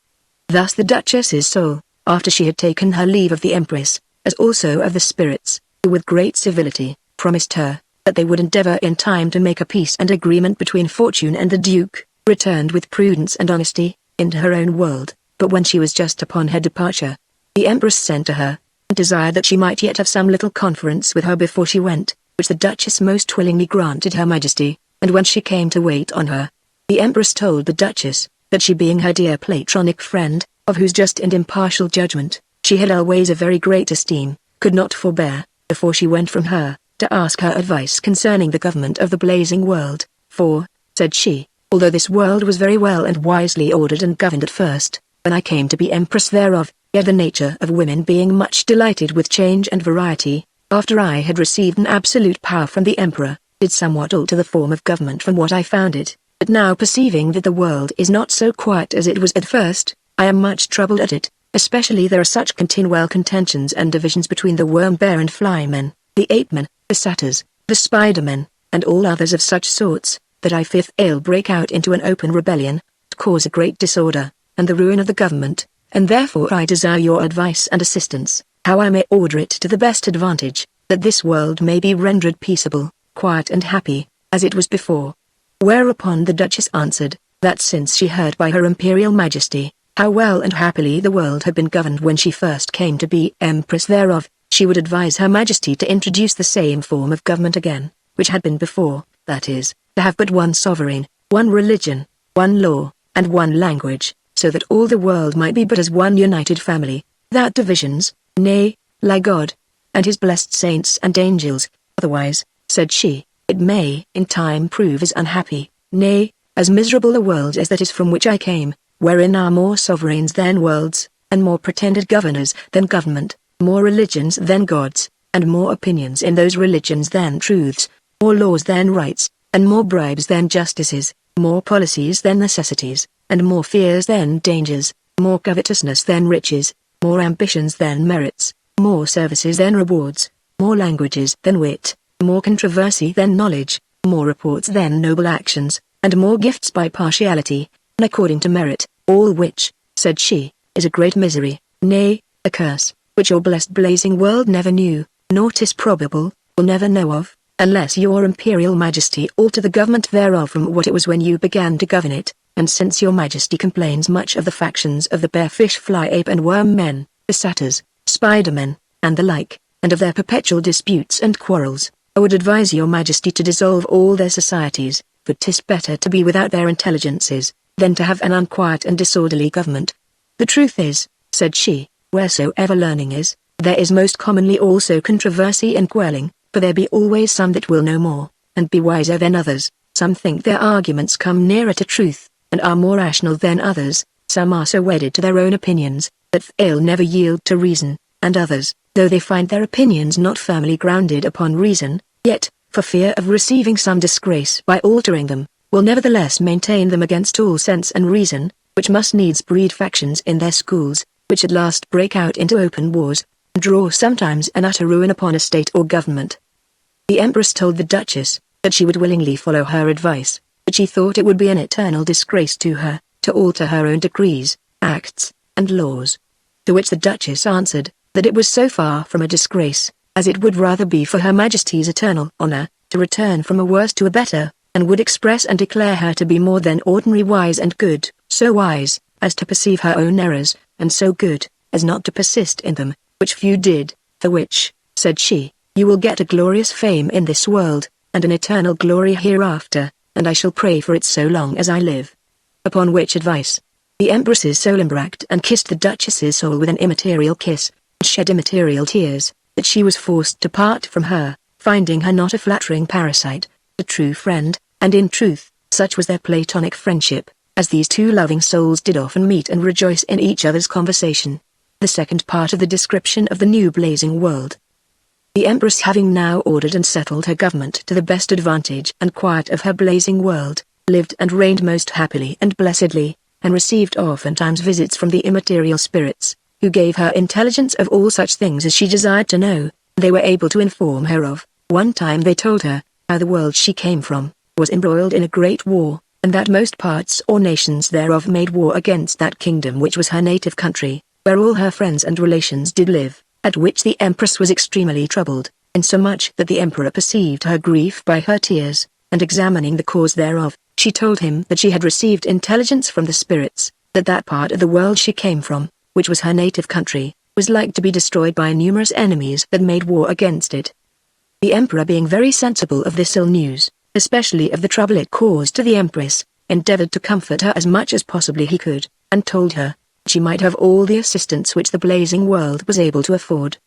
Thus the Duchess's soul, after she had taken her leave of the Empress, as also of the spirits, who with great civility, promised her, that they would endeavor in time to make a peace and agreement between Fortune and the Duke, returned with Prudence and Honesty, into her own world. But when she was just upon her departure, the Empress sent to her, and desired that she might yet have some little conference with her before she went, which the Duchess most willingly granted her Majesty, and when she came to wait on her, the Empress told the Duchess, that she being her dear platonic friend, of whose just and impartial judgment, she had always a very great esteem, could not forbear, before she went from her, to ask her advice concerning the government of the blazing world, for, said she, although this world was very well and wisely ordered and governed at first, when I came to be Empress thereof, yet the nature of women being much delighted with change and variety, after I had received an absolute power from the Emperor, did somewhat alter the form of government from what I found it, but now perceiving that the world is not so quiet as it was at first, I am much troubled at it, especially there are such continual contentions and divisions between the worm bear and fly men, the ape men, the satyrs, the spider men, and all others of such sorts, that I fear they'll break out into an open rebellion, must cause a great disorder, and the ruin of the government, and therefore I desire your advice and assistance, how I may order it to the best advantage, that this world may be rendered peaceable, quiet and happy, as it was before. Whereupon the Duchess answered, that since she heard by her Imperial Majesty, how well and happily the world had been governed when she first came to be Empress thereof, she would advise Her Majesty to introduce the same form of government again, which had been before, that is, to have but one sovereign, one religion, one law, and one language, so that all the world might be but as one united family, without divisions, nay, like God, and his blessed saints and angels. Otherwise, said she, it may in time prove as unhappy, nay, as miserable a world as that is from which I came, wherein are more sovereigns than worlds, and more pretended governors than government, more religions than gods, and more opinions in those religions than truths, more laws than rights, and more bribes than justices, more policies than necessities, and more fears than dangers, more covetousness than riches, more ambitions than merits, more services than rewards, more languages than wit, more controversy than knowledge, more reports than noble actions, and more gifts by partiality, and according to merit, all which, said she, is a great misery, nay, a curse, which your blessed blazing world never knew, nor 'tis probable, will never know of, unless your Imperial Majesty alter the government thereof from what it was when you began to govern it, and since your Majesty complains much of the factions of the bear fish fly ape and worm men, the satyrs, spider-men, and the like, and of their perpetual disputes and quarrels, I would advise your Majesty to dissolve all their societies, for 'tis better to be without their intelligences, than to have an unquiet and disorderly government. The truth is, said she, wheresoever learning is, there is most commonly also controversy and quarreling, for there be always some that will know more, and be wiser than others, some think their arguments come nearer to truth, and are more rational than others, some are so wedded to their own opinions, that they'll never yield to reason, and others, though they find their opinions not firmly grounded upon reason, yet, for fear of receiving some disgrace by altering them, will nevertheless maintain them against all sense and reason, which must needs breed factions in their schools, which at last break out into open wars, and draw sometimes an utter ruin upon a state or government. The Empress told the Duchess, that she would willingly follow her advice, but she thought it would be an eternal disgrace to her, to alter her own decrees, acts, and laws. To which the Duchess answered, that it was so far from a disgrace, as it would rather be for Her Majesty's eternal honor, to return from a worse to a better, and would express and declare her to be more than ordinary wise and good, so wise, as to perceive her own errors, and so good, as not to persist in them, which few did, for which, said she, you will get a glorious fame in this world, and an eternal glory hereafter, and I shall pray for it so long as I live. Upon which advice, the Empress's soul embraced and kissed the Duchess's soul with an immaterial kiss, and shed immaterial tears, that she was forced to part from her, finding her not a flattering parasite, a true friend, and in truth, such was their platonic friendship, as these two loving souls did often meet and rejoice in each other's conversation. The second part of the description of the new blazing world. The Empress having now ordered and settled her government to the best advantage and quiet of her blazing world, lived and reigned most happily and blessedly, and received oftentimes visits from the immaterial spirits, who gave her intelligence of all such things as she desired to know, they were able to inform her of. One time they told her, how the world she came from, was embroiled in a great war, and that most parts or nations thereof made war against that kingdom which was her native country, where all her friends and relations did live, at which the Empress was extremely troubled, insomuch that the Emperor perceived her grief by her tears, and examining the cause thereof, she told him that she had received intelligence from the spirits, that that part of the world she came from, which was her native country, was like to be destroyed by numerous enemies that made war against it. The Emperor being very sensible of this ill news, especially of the trouble it caused to the Empress, endeavored to comfort her as much as possibly he could, and told her, she might have all the assistance which the blazing world was able to afford.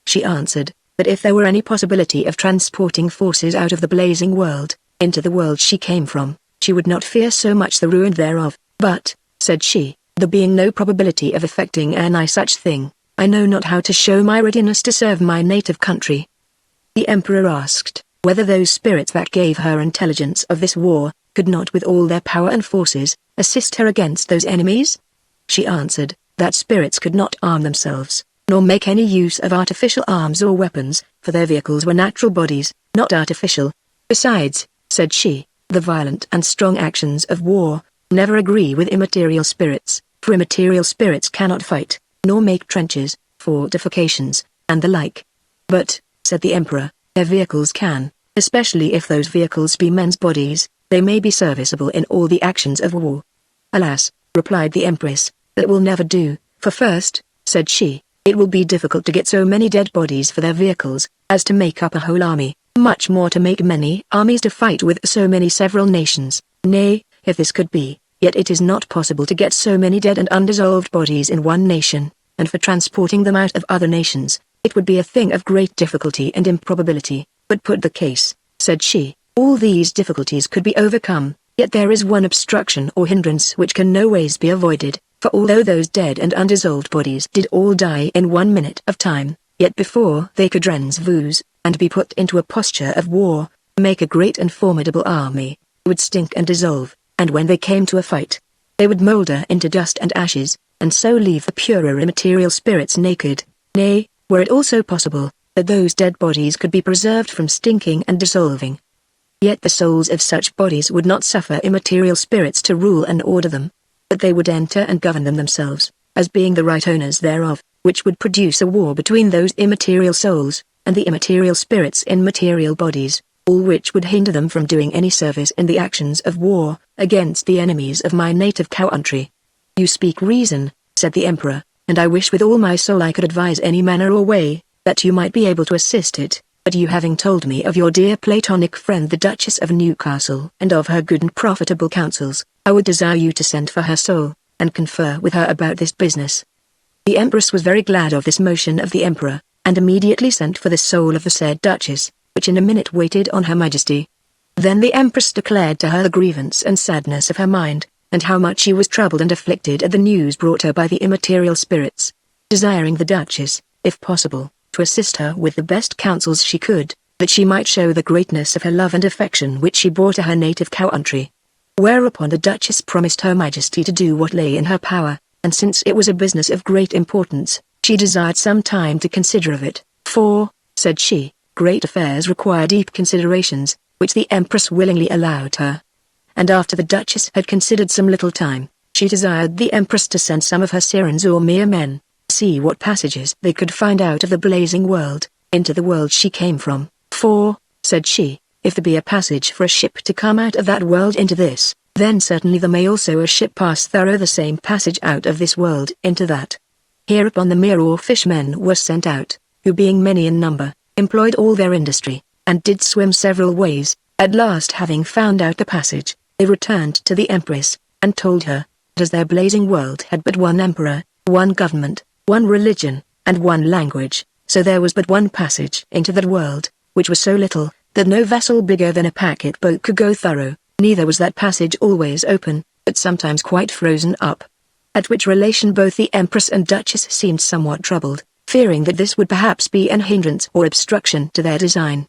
She answered, that if there were any possibility of transporting forces out of the blazing world, into the world she came from, she would not fear so much the ruin thereof, but, said she, there being no probability of effecting any such thing, I know not how to show my readiness to serve my native country. The Emperor asked, whether those spirits that gave her intelligence of this war, could not with all their power and forces, assist her against those enemies? She answered, that spirits could not arm themselves, nor make any use of artificial arms or weapons, for their vehicles were natural bodies, not artificial. Besides, said she, the violent and strong actions of war, never agree with immaterial spirits, for immaterial spirits cannot fight, nor make trenches, fortifications, and the like. But, said the Emperor, their vehicles can, especially if those vehicles be men's bodies, they may be serviceable in all the actions of war. Alas, replied the Empress, that will never do, for first, said she, it will be difficult to get so many dead bodies for their vehicles, as to make up a whole army, much more to make many armies to fight with so many several nations. Nay, if this could be, yet it is not possible to get so many dead and undissolved bodies in one nation, and for transporting them out of other nations, it would be a thing of great difficulty and improbability. But put the case, said she, all these difficulties could be overcome, yet there is one obstruction or hindrance which can no ways be avoided, for although those dead and undissolved bodies did all die in 1 minute of time, yet before they could rendezvous, and be put into a posture of war, make a great and formidable army, would stink and dissolve, and when they came to a fight, they would moulder into dust and ashes, and so leave the purer immaterial spirits naked. Nay, were it also possible, that those dead bodies could be preserved from stinking and dissolving, yet the souls of such bodies would not suffer immaterial spirits to rule and order them, but they would enter and govern them themselves, as being the right owners thereof, which would produce a war between those immaterial souls, and the immaterial spirits in material bodies, all which would hinder them from doing any service in the actions of war, against the enemies of my native country. You speak reason, said the Emperor, and I wish with all my soul I could advise any manner or way, that you might be able to assist it, but you having told me of your dear platonic friend the Duchess of Newcastle and of her good and profitable counsels, I would desire you to send for her soul, and confer with her about this business. The Empress was very glad of this motion of the Emperor, and immediately sent for the soul of the said Duchess, which in a minute waited on her Majesty. Then the Empress declared to her the grievance and sadness of her mind, and how much she was troubled and afflicted at the news brought her by the immaterial spirits, desiring the Duchess, if possible, to assist her with the best counsels she could, that she might show the greatness of her love and affection which she bore to her native country. Whereupon the Duchess promised her Majesty to do what lay in her power, and since it was a business of great importance, she desired some time to consider of it, for, said she, great affairs require deep considerations, which the Empress willingly allowed her. And after the Duchess had considered some little time, she desired the Empress to send some of her sirens or mere men, see what passages they could find out of the blazing world, into the world she came from, for, said she, if there be a passage for a ship to come out of that world into this, then certainly there may also a ship pass through the same passage out of this world into that. Hereupon the mere or fishmen were sent out, who being many in number, employed all their industry, and did swim several ways, at last having found out the passage, they returned to the Empress, and told her, that as their blazing world had but one emperor, one government, one religion, and one language, so there was but one passage into that world, which was so little, that no vessel bigger than a packet boat could go through, neither was that passage always open, but sometimes quite frozen up. At which relation both the Empress and Duchess seemed somewhat troubled, fearing that this would perhaps be an hindrance or obstruction to their design.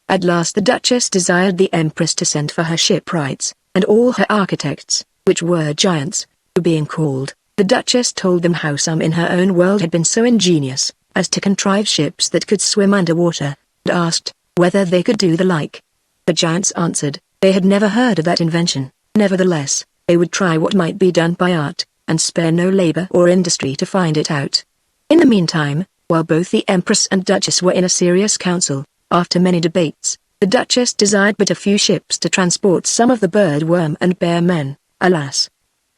At last the Duchess desired the Empress to send for her shipwrights, and all her architects, which were giants, who being called, the Duchess told them how some in her own world had been so ingenious, as to contrive ships that could swim under water, and asked, whether they could do the like. The giants answered, they had never heard of that invention, nevertheless, they would try what might be done by art, and spare no labor or industry to find it out. In the meantime, while both the Empress and Duchess were in a serious council, after many debates, the Duchess desired but a few ships to transport some of the bird worm and bear men. Alas,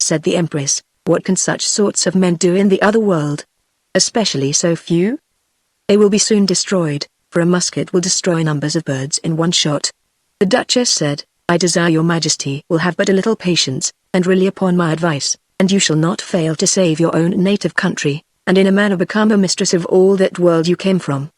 said the Empress, what can such sorts of men do in the other world? Especially so few? They will be soon destroyed, for a musket will destroy numbers of birds in one shot. The Duchess said, I desire your Majesty will have but a little patience, and rely upon my advice, and you shall not fail to save your own native country, and in a manner become a mistress of all that world you came from.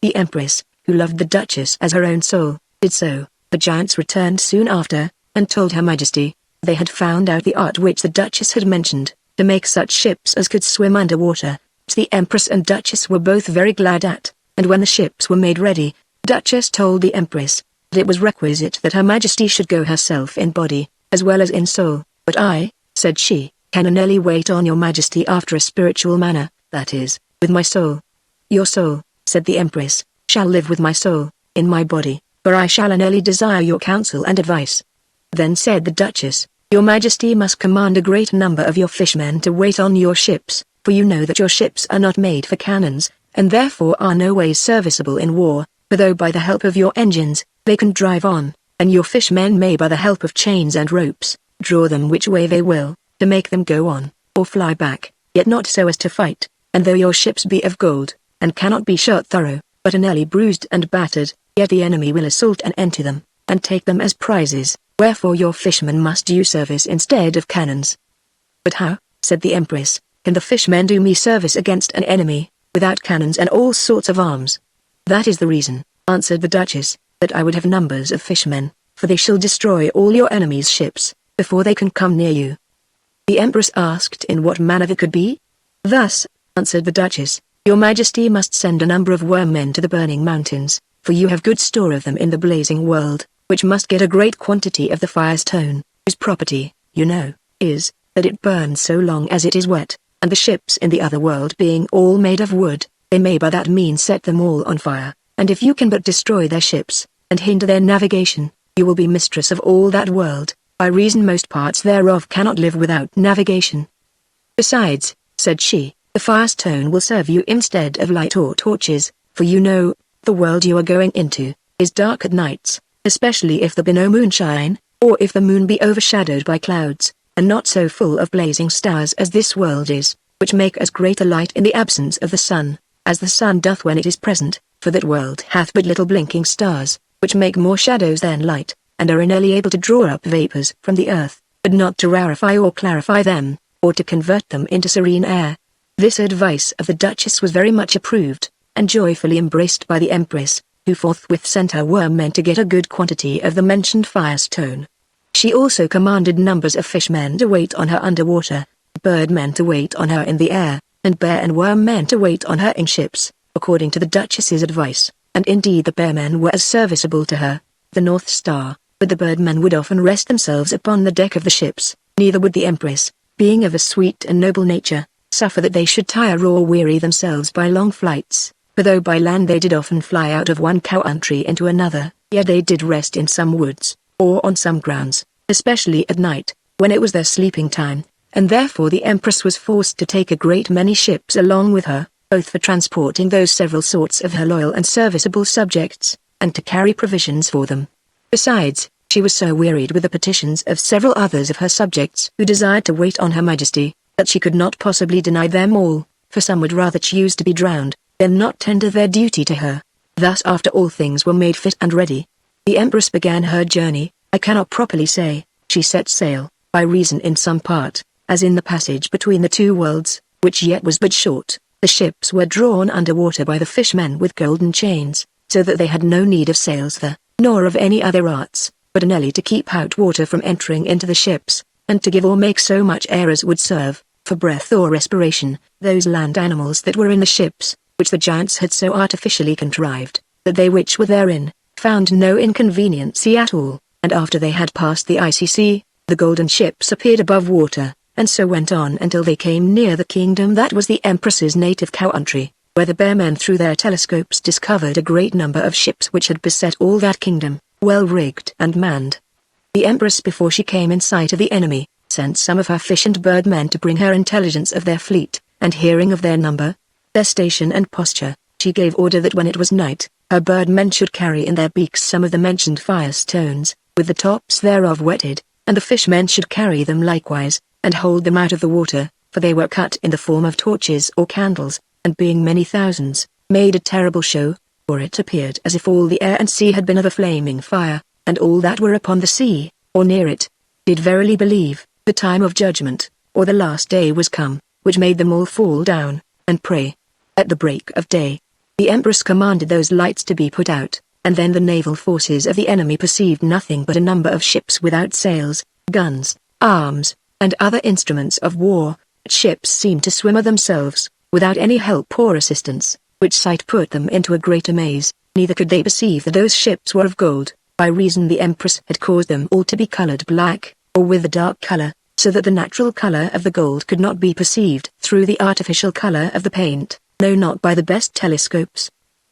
The Empress, who loved the Duchess as her own soul, did so. The giants returned soon after, and told her Majesty, they had found out the art which the Duchess had mentioned, to make such ships as could swim under water, which the Empress and Duchess were both very glad at, and when the ships were made ready, Duchess told the Empress, that it was requisite that her Majesty should go herself in body, as well as in soul, but I, said she, can only wait on your Majesty after a spiritual manner, that is, with my soul. Your soul, said the Empress, shall live with my soul, in my body, for I shall only desire your counsel and advice. Then said the Duchess, Your Majesty must command a great number of your fishmen to wait on your ships, for you know that your ships are not made for cannons, and therefore are no ways serviceable in war, for though by the help of your engines, they can drive on, and your fishmen may by the help of chains and ropes, draw them which way they will, to make them go on, or fly back, yet not so as to fight, and though your ships be of gold, and cannot be shot through, but are nearly bruised and battered, yet the enemy will assault and enter them, and take them as prizes, wherefore your fishermen must do service instead of cannons. But how, said the Empress, can the fishmen do me service against an enemy, without cannons and all sorts of arms? That is the reason, answered the Duchess, that I would have numbers of fishermen, for they shall destroy all your enemies' ships, before they can come near you. The Empress asked in what manner that could be? Thus, answered the Duchess, your Majesty must send a number of worm-men to the burning mountains, for you have good store of them in the blazing world, which must get a great quantity of the fire's tone, whose property, you know, is, that it burns so long as it is wet, and the ships in the other world being all made of wood, they may by that means set them all on fire, and if you can but destroy their ships, and hinder their navigation, you will be mistress of all that world, by reason most parts thereof cannot live without navigation. Besides, said she, the fire's tone will serve you instead of light or torches, for you know, the world you are going into, is dark at nights, especially if there be no moonshine, or if the moon be overshadowed by clouds, and not so full of blazing stars as this world is, which make as great a light in the absence of the sun, as the sun doth when it is present, for that world hath but little blinking stars, which make more shadows than light, and are inly able to draw up vapours from the earth, but not to rarefy or clarify them, or to convert them into serene air. This advice of the Duchess was very much approved, and joyfully embraced by the Empress, who forthwith sent her worm-men to get a good quantity of the mentioned fire's tone. She also commanded numbers of fishmen to wait on her under water, bird-men to wait on her in the air, and bear and worm-men to wait on her in ships, according to the Duchess's advice, and indeed the bear-men were as serviceable to her, the North Star, but the bird-men would often rest themselves upon the deck of the ships, neither would the Empress, being of a sweet and noble nature, suffer that they should tire or weary themselves by long flights, for though by land they did often fly out of one country into another, yet they did rest in some woods, or on some grounds, especially at night, when it was their sleeping time, and therefore the Empress was forced to take a great many ships along with her, both for transporting those several sorts of her loyal and serviceable subjects, and to carry provisions for them. Besides, she was so wearied with the petitions of several others of her subjects who desired to wait on her Majesty, that she could not possibly deny them all, for some would rather choose to be drowned, than not tender their duty to her. Thus after all things were made fit and ready, the Empress began her journey. I cannot properly say, she set sail, by reason in some part, as in the passage between the two worlds, which yet was but short, the ships were drawn under water by the fishmen with golden chains, so that they had no need of sails there, nor of any other arts, but only to keep out water from entering into the ships, and to give or make so much air as would serve, for breath or respiration, those land animals that were in the ships, which the giants had so artificially contrived, that they which were therein, found no inconveniency at all, and after they had passed the icy sea, the golden ships appeared above water, and so went on until they came near the kingdom that was the Empress's native country, where the bear-men through their telescopes discovered a great number of ships which had beset all that kingdom, well rigged and manned. The Empress before she came in sight of the enemy, sent some of her fish and bird men to bring her intelligence of their fleet, and hearing of their number, their station and posture, she gave order that when it was night, her bird men should carry in their beaks some of the mentioned fire stones, with the tops thereof wetted, and the fishmen should carry them likewise, and hold them out of the water, for they were cut in the form of torches or candles, and being many thousands, made a terrible show, for it appeared as if all the air and sea had been of a flaming fire, and all that were upon the sea, or near it, did verily believe, the time of judgment, or the last day was come, which made them all fall down, and pray. At the break of day, the Empress commanded those lights to be put out, and then the naval forces of the enemy perceived nothing but a number of ships without sails, guns, arms, and other instruments of war. Ships seemed to swim of themselves, without any help or assistance, which sight put them into a great amaze, neither could they perceive that those ships were of gold, by reason the Empress had caused them all to be coloured black, or with a dark colour, so that the natural colour of the gold could not be perceived through the artificial colour of the paint, no not by the best telescopes.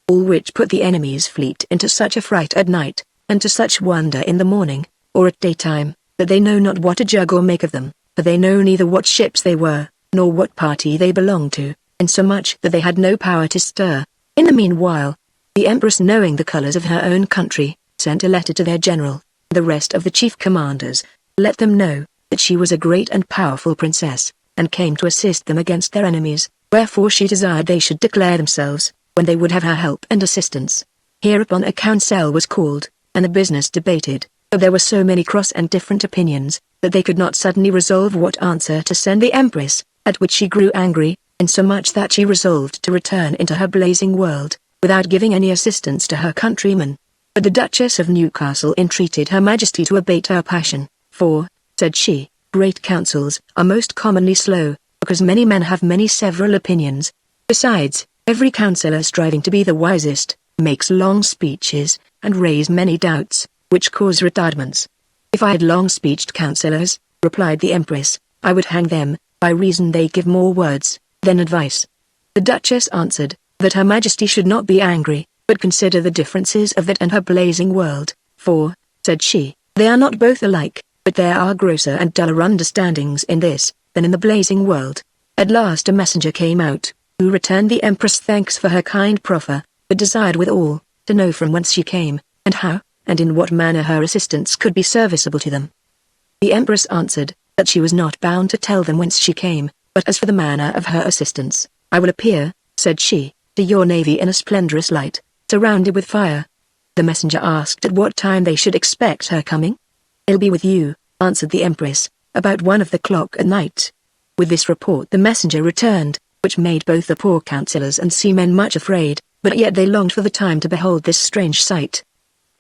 All which put the enemy's fleet into such a fright at night, and to such wonder in the morning, or at daytime, that they know not what to jug or make of them, for they know neither what ships they were, nor what party they belonged to, insomuch that they had no power to stir. In the meanwhile, the Empress, knowing the colors of her own country, sent a letter to their general, the rest of the chief commanders, let them know that she was a great and powerful princess, and came to assist them against their enemies, wherefore she desired they should declare themselves, when they would have her help and assistance. Hereupon a council was called, and the business debated, but there were so many cross and different opinions, that they could not suddenly resolve what answer to send the Empress, at which she grew angry, insomuch that she resolved to return into her blazing world, without giving any assistance to her countrymen. But the Duchess of Newcastle entreated Her Majesty to abate her passion, for, said she, great councils are most commonly slow, because many men have many several opinions. Besides, every counsellor striving to be the wisest, makes long speeches, and raise many doubts, which cause retardments. If I had long-speeched counsellors, replied the Empress, I would hang them, by reason they give more words than advice. The Duchess answered, that Her Majesty should not be angry, but consider the differences of that and her blazing world, for, said she, they are not both alike, but there are grosser and duller understandings in this, than in the blazing world. At last a messenger came out, who returned the Empress thanks for her kind proffer, but desired withal, to know from whence she came, and how, and in what manner her assistance could be serviceable to them. The Empress answered, that she was not bound to tell them whence she came, but as for the manner of her assistance, I will appear, said she, to your navy in a splendorous light, surrounded with fire. The messenger asked at what time they should expect her coming. I'll be with you, answered the Empress, about 1 o'clock at night. With this report the messenger returned, which made both the poor councillors and seamen much afraid, but yet they longed for the time to behold this strange sight.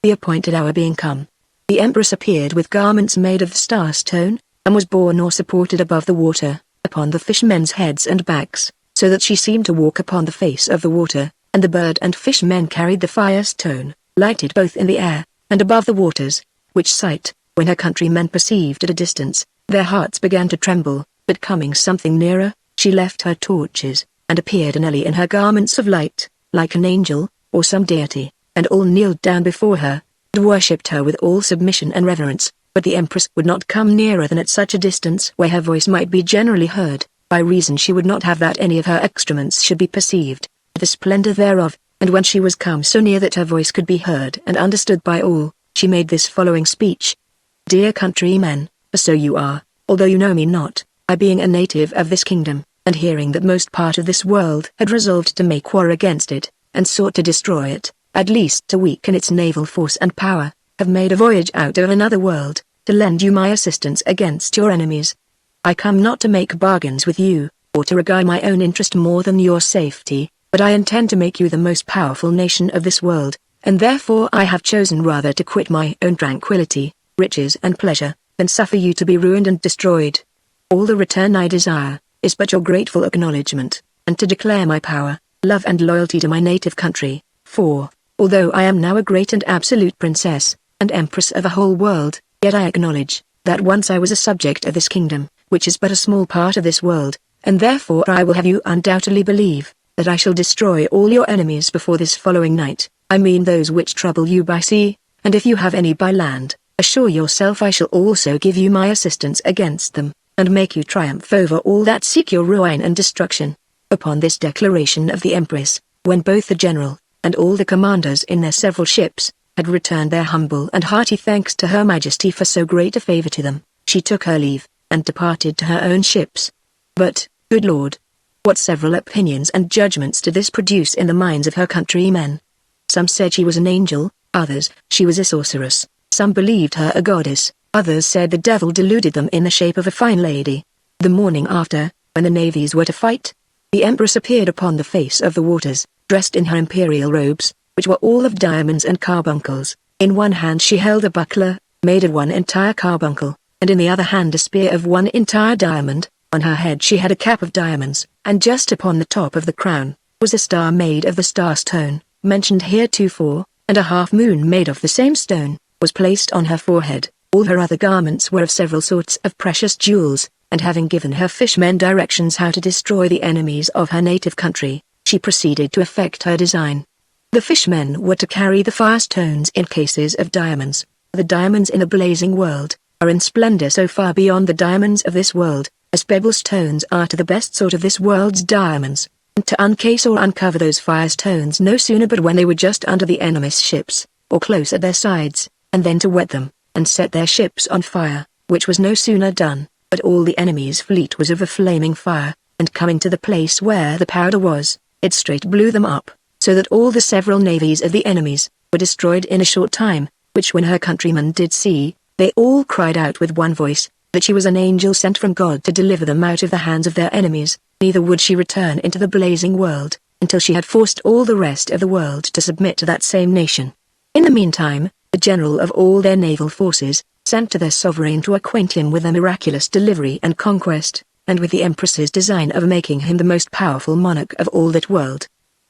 The appointed hour being come, the Empress appeared with garments made of the star-stone, and was borne or supported above the water, upon the fishermen's heads and backs, so that she seemed to walk upon the face of the water, and the bird and fishermen carried the fire-stone, lighted both in the air, and above the waters, which sight, when her countrymen perceived at a distance, their hearts began to tremble, but coming something nearer, she left her torches, and appeared early in her garments of light, like an angel, or some deity, and all kneeled down before her, and worshipped her with all submission and reverence, but the Empress would not come nearer than at such a distance where her voice might be generally heard, by reason she would not have that any of her excrements should be perceived, the splendor thereof, and when she was come so near that her voice could be heard and understood by all, she made this following speech. Dear countrymen, for so you are, although you know me not, I being a native of this kingdom, and hearing that most part of this world had resolved to make war against it, and sought to destroy it, at least to weaken its naval force and power, have made a voyage out of another world, to lend you my assistance against your enemies. I come not to make bargains with you, or to regard my own interest more than your safety, but I intend to make you the most powerful nation of this world, and therefore I have chosen rather to quit my own tranquility, riches and pleasure, than suffer you to be ruined and destroyed. All the return I desire, is but your grateful acknowledgement, and to declare my power, love and loyalty to my native country, for, although I am now a great and absolute princess, and empress of a whole world, yet I acknowledge, that once I was a subject of this kingdom, which is but a small part of this world, and therefore I will have you undoubtedly believe, that I shall destroy all your enemies before this following night, I mean those which trouble you by sea, and if you have any by land, assure yourself I shall also give you my assistance against them, and make you triumph over all that seek your ruin and destruction. Upon this declaration of the Empress, when both the general, and all the commanders in their several ships, had returned their humble and hearty thanks to Her Majesty for so great a favor to them, she took her leave, and departed to her own ships. But, good Lord, what several opinions and judgments did this produce in the minds of her countrymen! Some said she was an angel, others, she was a sorceress, some believed her a goddess, others said the devil deluded them in the shape of a fine lady. The morning after, when the navies were to fight, the Empress appeared upon the face of the waters, dressed in her imperial robes, which were all of diamonds and carbuncles. In one hand she held a buckler, made of one entire carbuncle, and in the other hand a spear of one entire diamond. On her head she had a cap of diamonds, and just upon the top of the crown, was a star made of the star-stone, mentioned heretofore, and a half-moon made of the same stone, was placed on her forehead. All her other garments were of several sorts of precious jewels, and having given her fishermen directions how to destroy the enemies of her native country, she proceeded to effect her design. The fishermen were to carry the fire stones in cases of diamonds, the diamonds in a blazing world, are in splendor so far beyond the diamonds of this world, as pebble stones are to the best sort of this world's diamonds, and to uncase or uncover those fire stones no sooner but when they were just under the enemy's ships, or close at their sides, and then to wet them, and set their ships on fire, which was no sooner done, but all the enemy's fleet was of a flaming fire, and coming to the place where the powder was, it straight blew them up, so that all the several navies of the enemies were destroyed in a short time, which when her countrymen did see, they all cried out with one voice, that she was an angel sent from God to deliver them out of the hands of their enemies, neither would she return into the blazing world, until she had forced all the rest of the world to submit to that same nation. In the meantime, the general of all their naval forces, sent to their sovereign to acquaint him with their miraculous delivery and conquest, and with the empress's design of making him the most powerful monarch of all that world.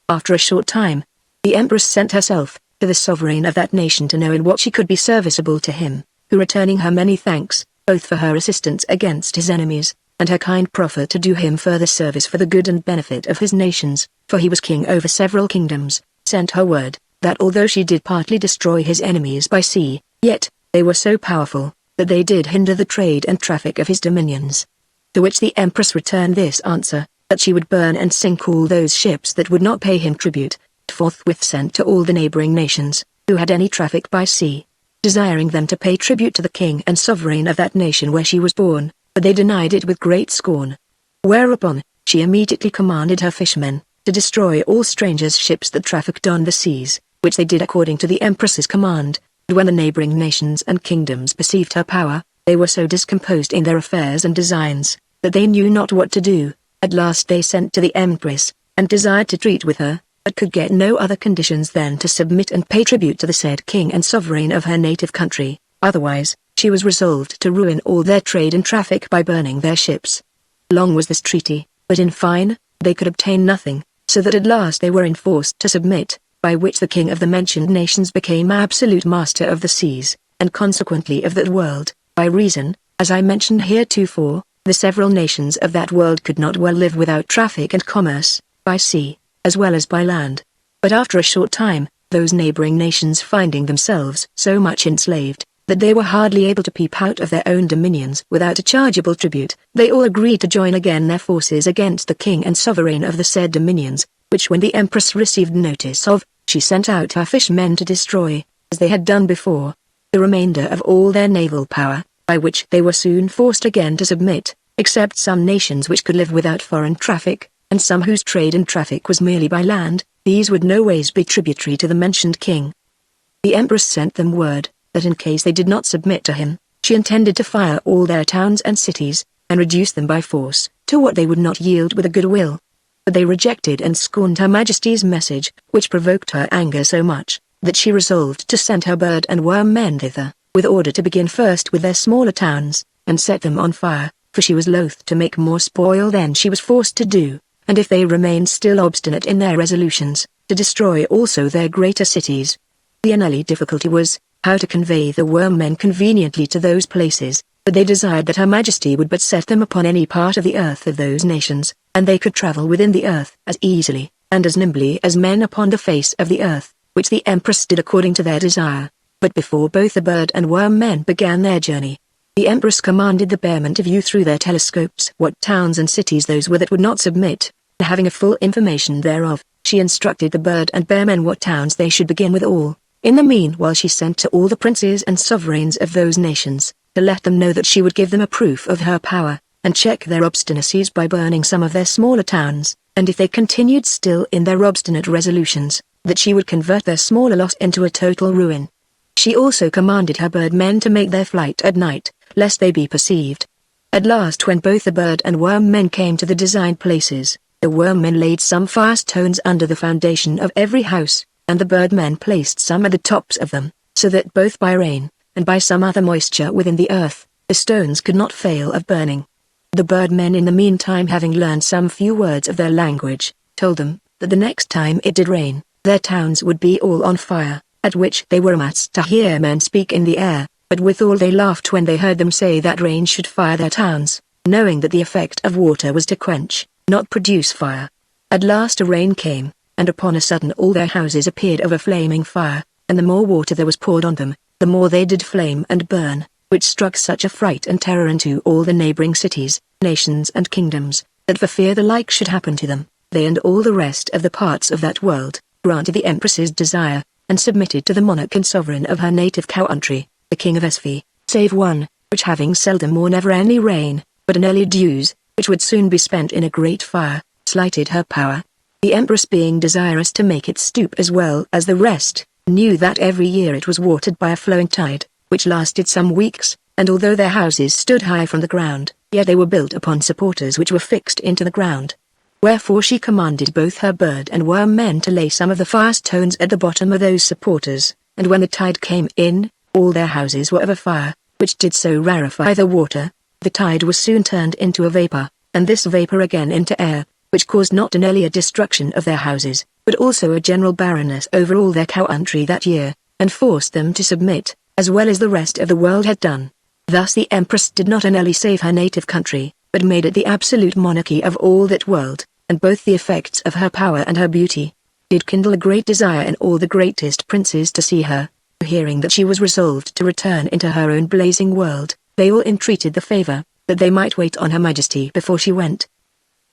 After a short time, the empress sent herself to the sovereign of that nation to know in what she could be serviceable to him, who returning her many thanks, both for her assistance against his enemies, and her kind proffer to do him further service for the good and benefit of his nations, for he was king over several kingdoms, sent her word, that although she did partly destroy his enemies by sea, yet they were so powerful, that they did hinder the trade and traffic of his dominions. To which the empress returned this answer, that she would burn and sink all those ships that would not pay him tribute, forthwith sent to all the neighboring nations, who had any traffic by sea, desiring them to pay tribute to the king and sovereign of that nation where she was born, but they denied it with great scorn. Whereupon, she immediately commanded her fishermen, to destroy all strangers' ships that trafficked on the seas, which they did according to the empress's command, and when the neighboring nations and kingdoms perceived her power, they were so discomposed in their affairs and designs, that they knew not what to do. At last they sent to the empress, and desired to treat with her, but could get no other conditions than to submit and pay tribute to the said king and sovereign of her native country, otherwise, she was resolved to ruin all their trade and traffic by burning their ships. Long was this treaty, but in fine, they could obtain nothing, so that at last they were enforced to submit, by which the king of the mentioned nations became absolute master of the seas, and consequently of that world, by reason, as I mentioned heretofore, the several nations of that world could not well live without traffic and commerce, by sea, as well as by land. But after a short time, those neighboring nations finding themselves so much enslaved, that they were hardly able to peep out of their own dominions without a chargeable tribute, they all agreed to join again their forces against the king and sovereign of the said dominions, which when the empress received notice of, she sent out her fishermen to destroy, as they had done before, the remainder of all their naval power, by which they were soon forced again to submit, except some nations which could live without foreign traffic, and some whose trade and traffic was merely by land, these would no ways be tributary to the mentioned king. The empress sent them word, that in case they did not submit to him, she intended to fire all their towns and cities, and reduce them by force, to what they would not yield with a good will. But they rejected and scorned her majesty's message, which provoked her anger so much, that she resolved to send her bird and worm men thither, with order to begin first with their smaller towns, and set them on fire, for she was loath to make more spoil than she was forced to do, and if they remained still obstinate in their resolutions, to destroy also their greater cities. The only difficulty was, how to convey the worm men conveniently to those places, but they desired that her majesty would but set them upon any part of the earth of those nations, and they could travel within the earth as easily, and as nimbly as men upon the face of the earth, which the empress did according to their desire. But before both the bird and worm men began their journey, the empress commanded the bearmen to view through their telescopes what towns and cities those were that would not submit, and having a full information thereof, she instructed the bird and bearmen what towns they should begin with all. In the meanwhile she sent to all the princes and sovereigns of those nations, to let them know that she would give them a proof of her power, and check their obstinacies by burning some of their smaller towns, and if they continued still in their obstinate resolutions, that she would convert their smaller loss into a total ruin. She also commanded her bird men to make their flight at night, lest they be perceived. At last when both the bird and worm men came to the designed places, the worm men laid some fire stones under the foundation of every house, and the bird men placed some at the tops of them, so that both by rain, and by some other moisture within the earth, the stones could not fail of burning. The bird men in the meantime having learned some few words of their language, told them, that the next time it did rain, their towns would be all on fire, at which they were amazed to hear men speak in the air, but withal they laughed when they heard them say that rain should fire their towns, knowing that the effect of water was to quench, not produce fire. At last a rain came, and upon a sudden all their houses appeared of a flaming fire, and the more water there was poured on them, the more they did flame and burn, which struck such a fright and terror into all the neighboring cities, nations and kingdoms, that for fear the like should happen to them, they and all the rest of the parts of that world, granted the Empress's desire, and submitted to the monarch and sovereign of her native country, the King of Esfi, save one, which having seldom or never any rain, but an early dews, which would soon be spent in a great fire, slighted her power. The Empress being desirous to make it stoop as well as the rest, knew that every year it was watered by a flowing tide, which lasted some weeks, and although their houses stood high from the ground, yet they were built upon supporters which were fixed into the ground. Wherefore she commanded both her bird and worm men to lay some of the fire stones at the bottom of those supporters, and when the tide came in, all their houses were of a fire, which did so rarefy the water. The tide was soon turned into a vapor, and this vapor again into air, which caused not an earlier destruction of their houses, but also a general barrenness over all their country that year, and forced them to submit, as well as the rest of the world had done. Thus the Empress did not only save her native country, but made it the absolute monarchy of all that world, and both the effects of her power and her beauty did kindle a great desire in all the greatest princes to see her. Hearing that she was resolved to return into her own blazing world, they all entreated the favor, that they might wait on her Majesty before she went.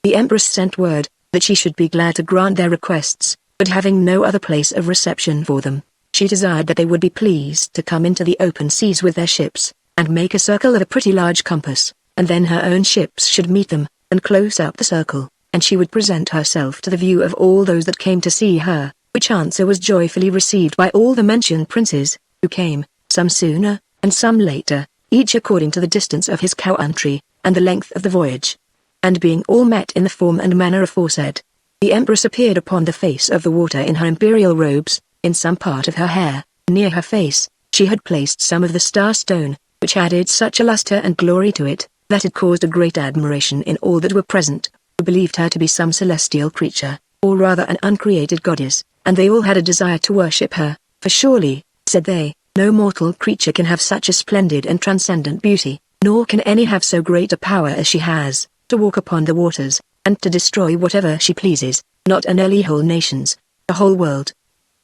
The Empress sent word, that she should be glad to grant their requests, but having no other place of reception for them, she desired that they would be pleased to come into the open seas with their ships, and make a circle of a pretty large compass, and then her own ships should meet them, and close up the circle, and she would present herself to the view of all those that came to see her, which answer was joyfully received by all the mentioned princes, who came, some sooner, and some later, each according to the distance of his country, and the length of the voyage. And being all met in the form and manner aforesaid, the Empress appeared upon the face of the water in her imperial robes. In some part of her hair, near her face, she had placed some of the star stone, which added such a luster and glory to it, that it caused a great admiration in all that were present, who believed her to be some celestial creature, or rather an uncreated goddess, and they all had a desire to worship her, for surely, said they, no mortal creature can have such a splendid and transcendent beauty, nor can any have so great a power as she has, to walk upon the waters, and to destroy whatever she pleases, not only whole nations, the whole world.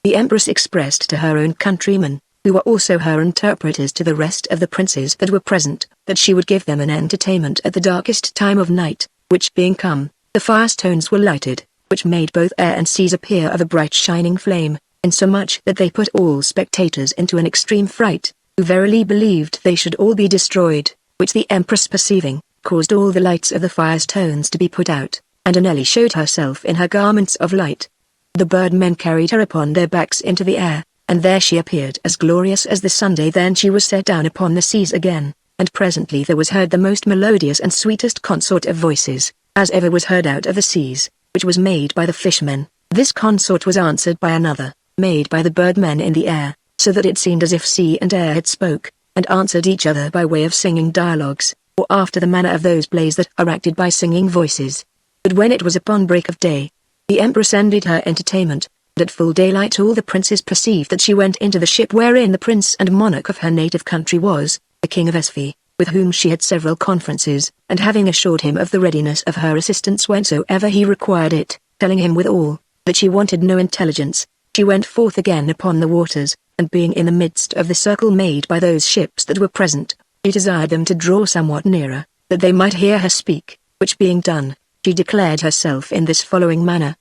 The Empress expressed to her own countrymen, who were also her interpreters to the rest of the princes that were present, that she would give them an entertainment at the darkest time of night, which being come, the fire stones were lighted, which made both air and seas appear of a bright shining flame, insomuch that they put all spectators into an extreme fright, who verily believed they should all be destroyed, which the Empress perceiving, caused all the lights of the fire stones to be put out, and Anneli showed herself in her garments of light. The birdmen carried her upon their backs into the air, and there she appeared as glorious as the Sunday. Then she was set down upon the seas again, and presently there was heard the most melodious and sweetest consort of voices, as ever was heard out of the seas, which was made by the fishermen. This consort was answered by another, made by the birdmen in the air, so that it seemed as if sea and air had spoke, and answered each other by way of singing dialogues, or after the manner of those plays that are acted by singing voices. But when it was upon break of day, the Empress ended her entertainment, and at full daylight all the princes perceived that she went into the ship wherein the prince and monarch of her native country was, the King of Esfi, with whom she had several conferences, and having assured him of the readiness of her assistance whensoever he required it, telling him withal, that she wanted no intelligence, she went forth again upon the waters, and being in the midst of the circle made by those ships that were present, she desired them to draw somewhat nearer, that they might hear her speak, which being done, she declared herself in this following manner: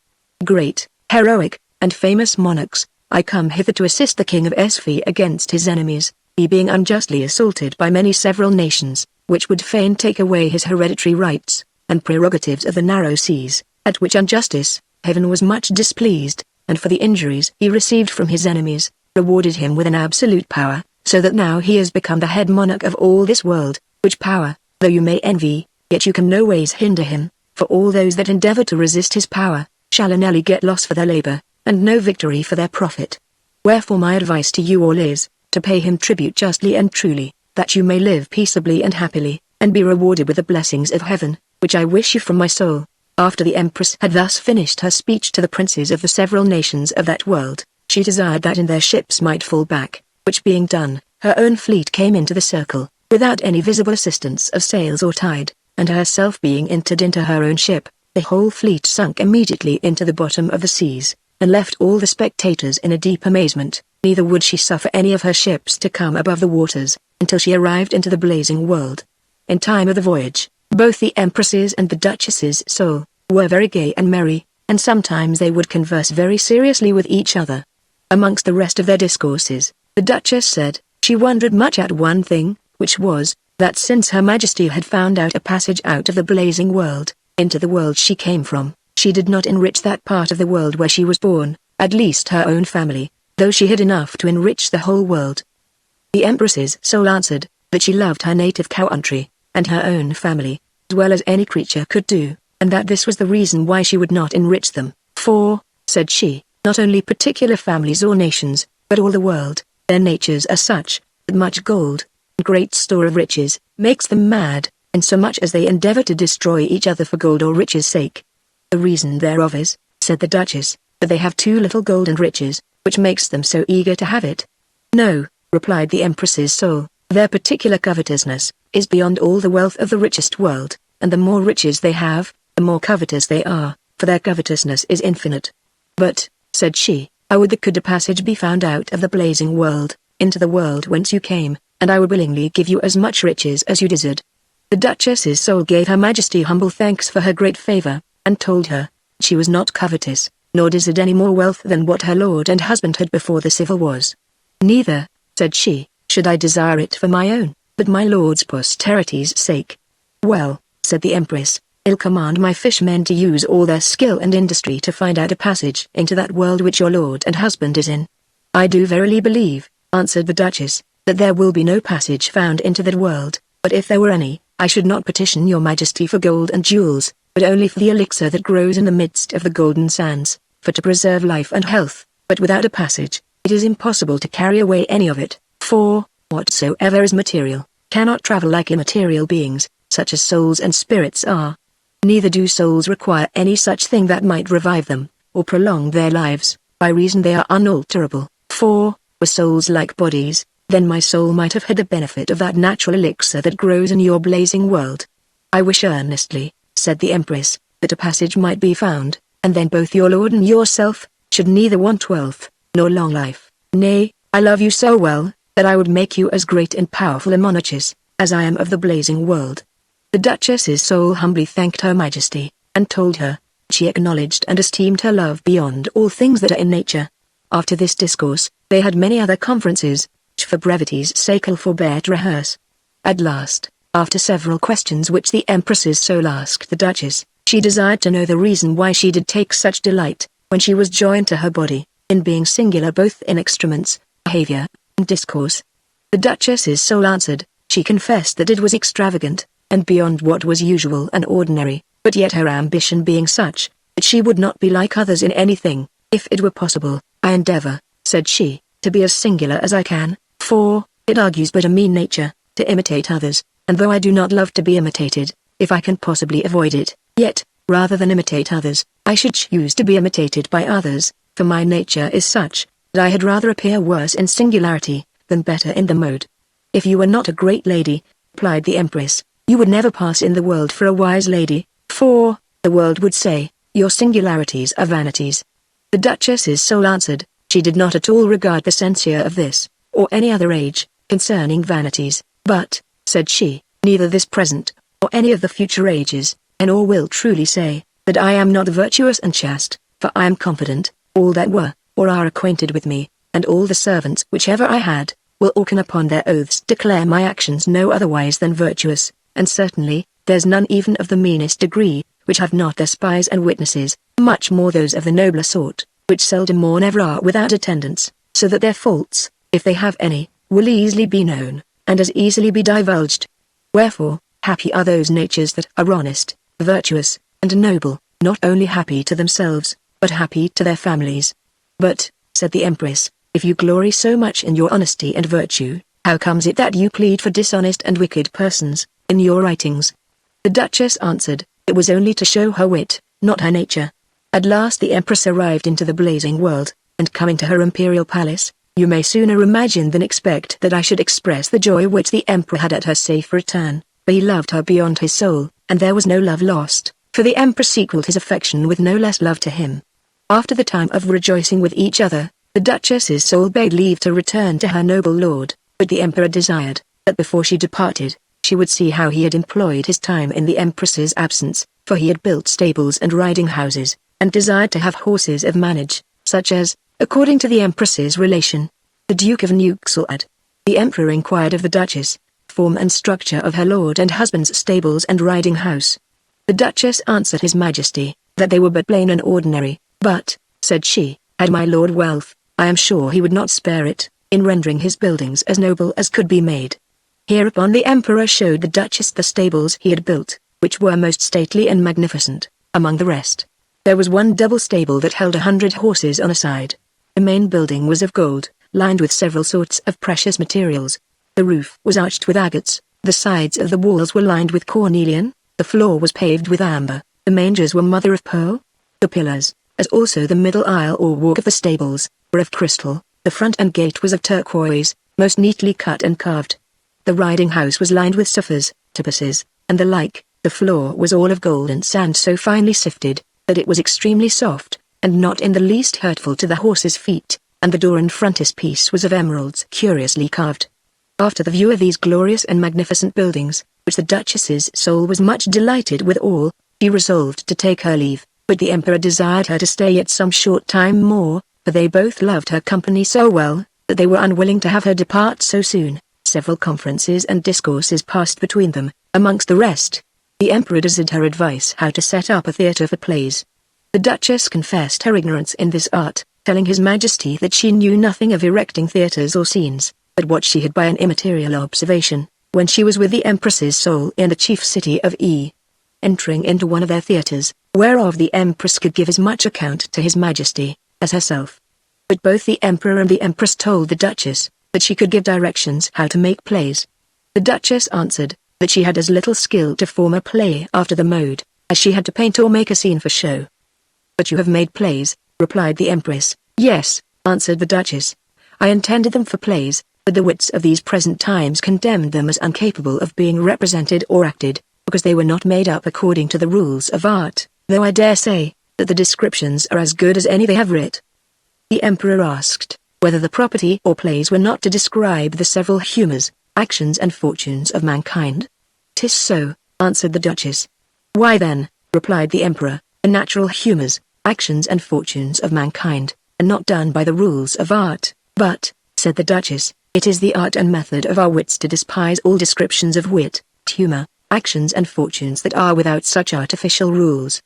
Great, heroic, and famous monarchs, I come hither to assist the King of Esfi against his enemies, he being unjustly assaulted by many several nations, which would fain take away his hereditary rights, and prerogatives of the narrow seas, at which injustice, heaven was much displeased, and for the injuries he received from his enemies, rewarded him with an absolute power, so that now he has become the head monarch of all this world, which power, though you may envy, yet you can no ways hinder him, for all those that endeavor to resist his power, shall annually get loss for their labor, and no victory for their profit. Wherefore my advice to you all is, to pay him tribute justly and truly, that you may live peaceably and happily, and be rewarded with the blessings of heaven, which I wish you from my soul. After the Empress had thus finished her speech to the princes of the several nations of that world, she desired that in their ships might fall back, which being done, her own fleet came into the circle, without any visible assistance of sails or tide, and herself being entered into her own ship, the whole fleet sunk immediately into the bottom of the seas, and left all the spectators in a deep amazement, neither would she suffer any of her ships to come above the waters, until she arrived into the blazing world. In time of the voyage, both the Empress's and the Duchess's soul were very gay and merry, and sometimes they would converse very seriously with each other. Amongst the rest of their discourses, the Duchess said, she wondered much at one thing, which was, that since Her Majesty had found out a passage out of the blazing world, into the world she came from, she did not enrich that part of the world where she was born, at least her own family, though she had enough to enrich the whole world. The Empress's soul answered, that she loved her native country, and her own family, as well as any creature could do, and that this was the reason why she would not enrich them, for, said she, not only particular families or nations, but all the world, their natures are such, that much gold, and great store of riches, makes them mad, insomuch as they endeavor to destroy each other for gold or riches' sake. The reason thereof is, said the Duchess, that they have too little gold and riches, which makes them so eager to have it. No, replied the Empress's soul, their particular covetousness is beyond all the wealth of the richest world, and the more riches they have, the more covetous they are, for their covetousness is infinite. But, said she, I would that could a passage be found out of the blazing world, into the world whence you came, and I would willingly give you as much riches as you desired. The Duchess's soul gave Her Majesty humble thanks for her great favor, and told her, she was not covetous, nor desired any more wealth than what her lord and husband had before the civil wars. Neither, said she, should I desire it for my own, but my lord's posterity's sake. Well, said the Empress, I'll command my fishermen to use all their skill and industry to find out a passage into that world which your lord and husband is in. I do verily believe, answered the Duchess, that there will be no passage found into that world, but if there were any, I should not petition your Majesty for gold and jewels, but only for the elixir that grows in the midst of the golden sands, for to preserve life and health, but without a passage, it is impossible to carry away any of it, for, whatsoever is material, cannot travel like immaterial beings, such as souls and spirits are. Neither do souls require any such thing that might revive them, or prolong their lives, by reason they are unalterable, for, were souls like bodies, then my soul might have had the benefit of that natural elixir that grows in your blazing world. I wish earnestly, said the Empress, that a passage might be found, and then both your lord and yourself, should neither want wealth, nor long life. Nay, I love you so well, that I would make you as great and powerful a monarchess, as I am of the blazing world. The Duchess's soul humbly thanked Her Majesty, and told her, she acknowledged and esteemed her love beyond all things that are in nature. After this discourse, they had many other conferences, which for brevity's sake I'll forbear to rehearse. At last, after several questions which the Empress's soul asked the Duchess, she desired to know the reason why she did take such delight, when she was joined to her body, in being singular both in excrements, behavior, and discourse. The Duchess's soul answered, she confessed that it was extravagant, and beyond what was usual and ordinary, but yet her ambition being such, that she would not be like others in anything, if it were possible, I endeavor, said she, to be as singular as I can, for, it argues but a mean nature, to imitate others, and though I do not love to be imitated, if I can possibly avoid it, yet, rather than imitate others, I should choose to be imitated by others, for my nature is such, that I had rather appear worse in singularity, than better in the mode. If you were not a great lady, replied the Empress, you would never pass in the world for a wise lady, for, the world would say, your singularities are vanities. The Duchess's soul answered, she did not at all regard the censure of this, or any other age, concerning vanities, but, said she, neither this present, or any of the future ages, can or will truly say, that I am not virtuous and chaste, for I am confident, all that were, or are acquainted with me, and all the servants whichever I had, will all can upon their oaths declare my actions no otherwise than virtuous, and certainly, there's none even of the meanest degree, which have not their spies and witnesses, much more those of the nobler sort, which seldom or never are without attendants, so that their faults, if they have any, will easily be known, and as easily be divulged. Wherefore, happy are those natures that are honest, virtuous, and noble, not only happy to themselves, but happy to their families. But, said the Empress, if you glory so much in your honesty and virtue, how comes it that you plead for dishonest and wicked persons, in your writings? The Duchess answered, it was only to show her wit, not her nature. At last the Empress arrived into the blazing world, and coming to her imperial palace, you may sooner imagine than expect that I should express the joy which the Emperor had at her safe return, for he loved her beyond his soul, and there was no love lost, for the Empress equaled his affection with no less love to him. After the time of rejoicing with each other, the Duchess's soul begged leave to return to her noble lord, but the Emperor desired, that before she departed, she would see how he had employed his time in the Empress's absence, for he had built stables and riding houses, and desired to have horses of manage, such as, according to the Empress's relation, the Duke of Newcastle. The Emperor inquired of the Duchess, form and structure of her lord and husband's stables and riding house. The Duchess answered his Majesty, that they were but plain and ordinary, but, said she, had my lord wealth, I am sure he would not spare it, in rendering his buildings as noble as could be made. Hereupon the Emperor showed the Duchess the stables he had built, which were most stately and magnificent. Among the rest, there was one double stable that held 100 horses on a side. The main building was of gold, lined with several sorts of precious materials. The roof was arched with agates, the sides of the walls were lined with cornelian, the floor was paved with amber, the mangers were mother of pearl. The pillars, as also the middle aisle or walk of the stables, were of crystal, the front and gate was of turquoise, most neatly cut and carved. The riding house was lined with sapphires, topazes, and the like. The floor was all of gold and sand so finely sifted, that it was extremely soft, and not in the least hurtful to the horses' feet, and the door and frontispiece was of emeralds curiously carved. After the view of these glorious and magnificent buildings, which the Duchess's soul was much delighted with all, she resolved to take her leave, but the Emperor desired her to stay yet some short time more, for they both loved her company so well, that they were unwilling to have her depart so soon. Several conferences and discourses passed between them, amongst the rest. The Emperor desired her advice how to set up a theatre for plays. The Duchess confessed her ignorance in this art, telling His Majesty that she knew nothing of erecting theatres or scenes, but what she had by an immaterial observation, when she was with the Empress's soul in the chief city of entering into one of their theatres, whereof the Empress could give as much account to His Majesty, as herself. But both the Emperor and the Empress told the Duchess, that she could give directions how to make plays. The Duchess answered, that she had as little skill to form a play after the mode, as she had to paint or make a scene for show. But you have made plays, replied the Empress. Yes, answered the Duchess. I intended them for plays, but the wits of these present times condemned them as incapable of being represented or acted, because they were not made up according to the rules of art, though I dare say, that the descriptions are as good as any they have writ. The Emperor asked, whether the property or plays were not to describe the several humours, actions and fortunes of mankind? 'Tis so, answered the Duchess. Why then, replied the Emperor, the natural humours, actions and fortunes of mankind, are not done by the rules of art, but, said the Duchess, it is the art and method of our wits to despise all descriptions of wit, humour, actions and fortunes that are without such artificial rules.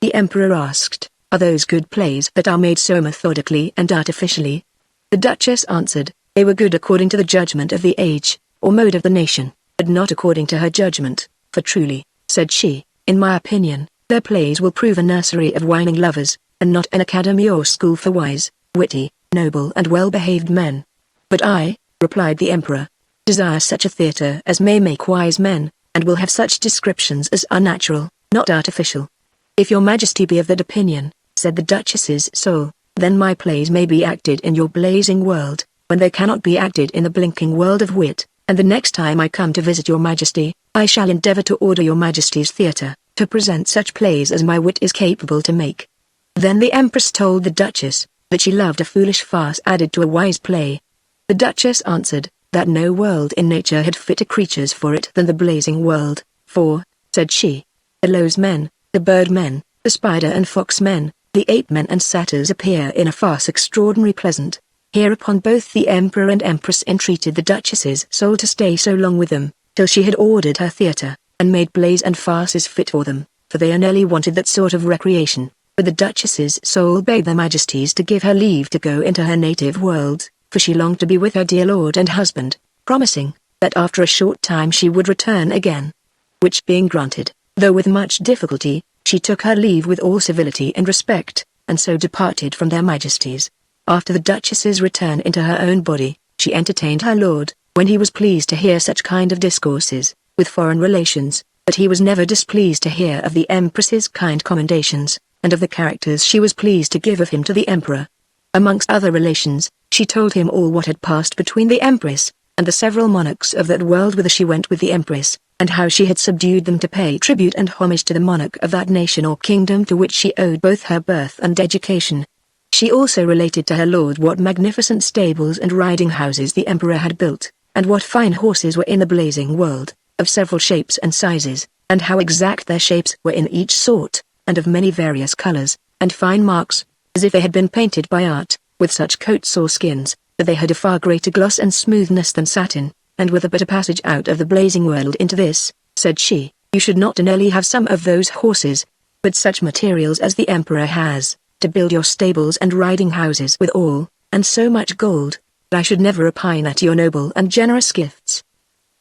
The Emperor asked, are those good plays that are made so methodically and artificially? The Duchess answered, they were good according to the judgment of the age, or mode of the nation, but not according to her judgment, for truly, said she, in my opinion, their plays will prove a nursery of whining lovers, and not an academy or school for wise, witty, noble and well-behaved men. But I, replied the Emperor, desire such a theatre as may make wise men, and will have such descriptions as are natural, not artificial. If your Majesty be of that opinion, said the Duchess's soul, then my plays may be acted in your blazing world, when they cannot be acted in the blinking world of wit, and the next time I come to visit your Majesty, I shall endeavour to order your Majesty's theatre, to present such plays as my wit is capable to make. Then the Empress told the Duchess, that she loved a foolish farce added to a wise play. The Duchess answered, that no world in nature had fitter creatures for it than the blazing world, for, said she, the lows men, the bird men, the spider and fox men, the ape men and satyrs appear in a farce extraordinary pleasant. Hereupon both the Emperor and Empress entreated the Duchess's soul to stay so long with them, till she had ordered her theatre, and made plays and farces fit for them, for they earnestly wanted that sort of recreation. But the Duchess's soul begged their Majesties to give her leave to go into her native world, for she longed to be with her dear lord and husband, promising, that after a short time she would return again. Which being granted, though with much difficulty, she took her leave with all civility and respect, and so departed from their Majesties. After the Duchess's return into her own body, she entertained her lord, when he was pleased to hear such kind of discourses, with foreign relations, but he was never displeased to hear of the Empress's kind commendations, and of the characters she was pleased to give of him to the Emperor. Amongst other relations, she told him all what had passed between the Empress, and the several monarchs of that world whither she went with the Empress, and how she had subdued them to pay tribute and homage to the monarch of that nation or kingdom to which she owed both her birth and education. She also related to her lord what magnificent stables and riding houses the Emperor had built, and what fine horses were in the blazing world, of several shapes and sizes, and how exact their shapes were in each sort, and of many various colors, and fine marks, as if they had been painted by art, with such coats or skins, that they had a far greater gloss and smoothness than satin, and with a better passage out of the blazing world into this, said she, you should not only have some of those horses, but such materials as the emperor has, to build your stables and riding houses with all, and so much gold, that I should never repine at your noble and generous gifts.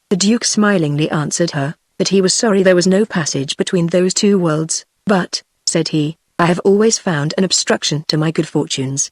The Duke smilingly answered her, that he was sorry there was no passage between those two worlds, but, said he, I have always found an obstruction to my good fortunes.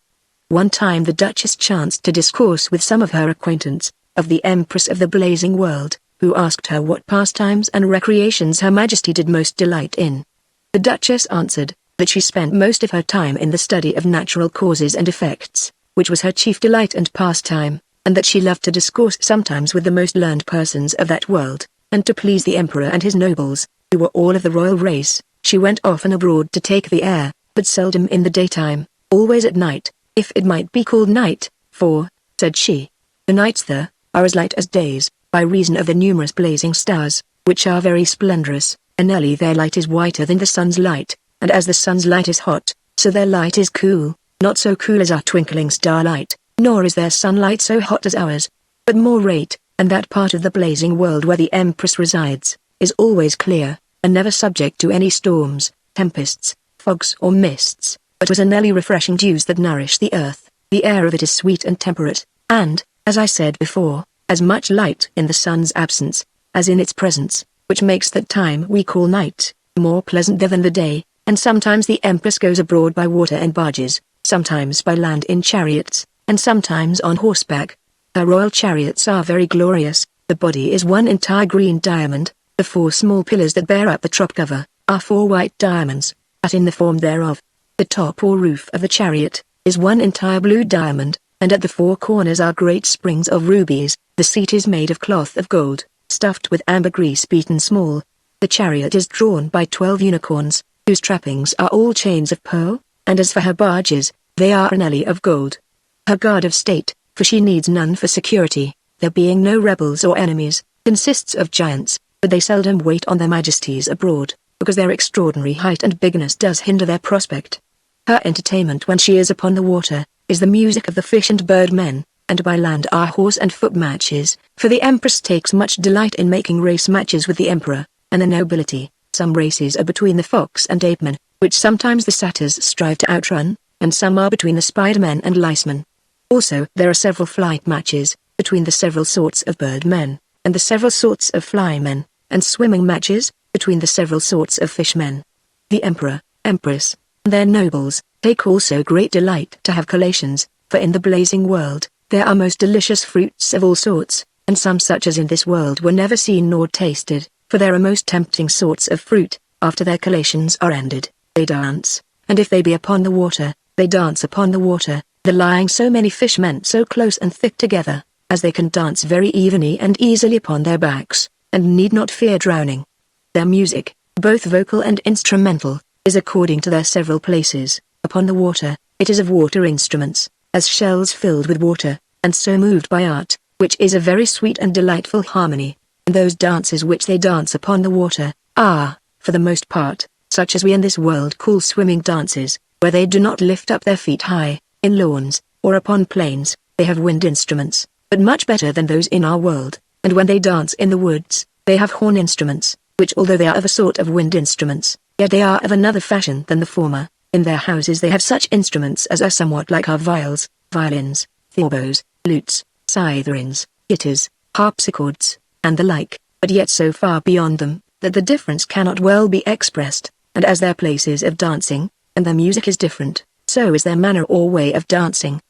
One time the Duchess chanced to discourse with some of her acquaintance, of the Empress of the blazing world, who asked her what pastimes and recreations Her Majesty did most delight in. The Duchess answered, that she spent most of her time in the study of natural causes and effects, which was her chief delight and pastime, and that she loved to discourse sometimes with the most learned persons of that world, and to please the Emperor and his nobles, who were all of the royal race, she went often abroad to take the air, but seldom in the daytime, always at night, if it might be called night, for, said she, the nights there are as light as days, by reason of the numerous blazing stars, which are very splendorous, and early their light is whiter than the sun's light, and as the sun's light is hot, so their light is cool, not so cool as our twinkling starlight, nor is their sunlight so hot as ours, but more rate, and that part of the blazing world where the Empress resides, is always clear, and never subject to any storms, tempests, fogs or mists, but was an early refreshing dews that nourish the earth. The air of it is sweet and temperate, and, as I said before, as much light in the sun's absence, as in its presence, which makes that time we call night, more pleasant than the day, and sometimes the Empress goes abroad by water and barges, sometimes by land in chariots, and sometimes on horseback. Her royal chariots are very glorious, the body is one entire green diamond, the 4 small pillars that bear up the top cover, are 4 white diamonds, cut in the form thereof. The top or roof of the chariot, is one entire blue diamond, and at the 4 corners are great springs of rubies. The seat is made of cloth of gold, stuffed with ambergris beaten small. The chariot is drawn by 12 unicorns, whose trappings are all chains of pearl, and as for her barges, they are anelli of gold. Her guard of state, for she needs none for security, there being no rebels or enemies, consists of giants, but they seldom wait on their majesties abroad, because their extraordinary height and bigness does hinder their prospect. Her entertainment when she is upon the water, is the music of the fish and bird men, and by land are horse and foot matches, for the Empress takes much delight in making race matches with the Emperor, and the nobility. Some races are between the fox and apemen, which sometimes the satyrs strive to outrun, and some are between the spidermen and licemen. Also there are several flight matches, between the several sorts of birdmen, and the several sorts of flymen, and swimming matches, between the several sorts of fishmen. The Emperor, Empress, and their nobles, take also great delight to have collations, for in the blazing world, there are most delicious fruits of all sorts, and some such as in this world were never seen nor tasted, for there are most tempting sorts of fruit. After their collations are ended, they dance, and if they be upon the water, they dance upon the water, there lying so many fishmen so close and thick together, as they can dance very evenly and easily upon their backs, and need not fear drowning. Their music, both vocal and instrumental, is according to their several places. Upon the water, it is of water instruments, as shells filled with water, and so moved by art, which is a very sweet and delightful harmony. And those dances which they dance upon the water, are, for the most part, such as we in this world call swimming dances, where they do not lift up their feet high, in lawns, or upon plains. They have wind instruments, but much better than those in our world, and when they dance in the woods, they have horn instruments, which although they are of a sort of wind instruments, yet they are of another fashion than the former. In their houses they have such instruments as are somewhat like our viols, violins, theorbos, lutes, citharins, guitars, harpsichords, and the like, but yet so far beyond them, that the difference cannot well be expressed, and as their places of dancing, and their music is different, so is their manner or way of dancing.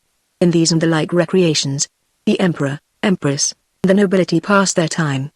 In these and the like recreations, the Emperor, Empress, and the nobility pass their time.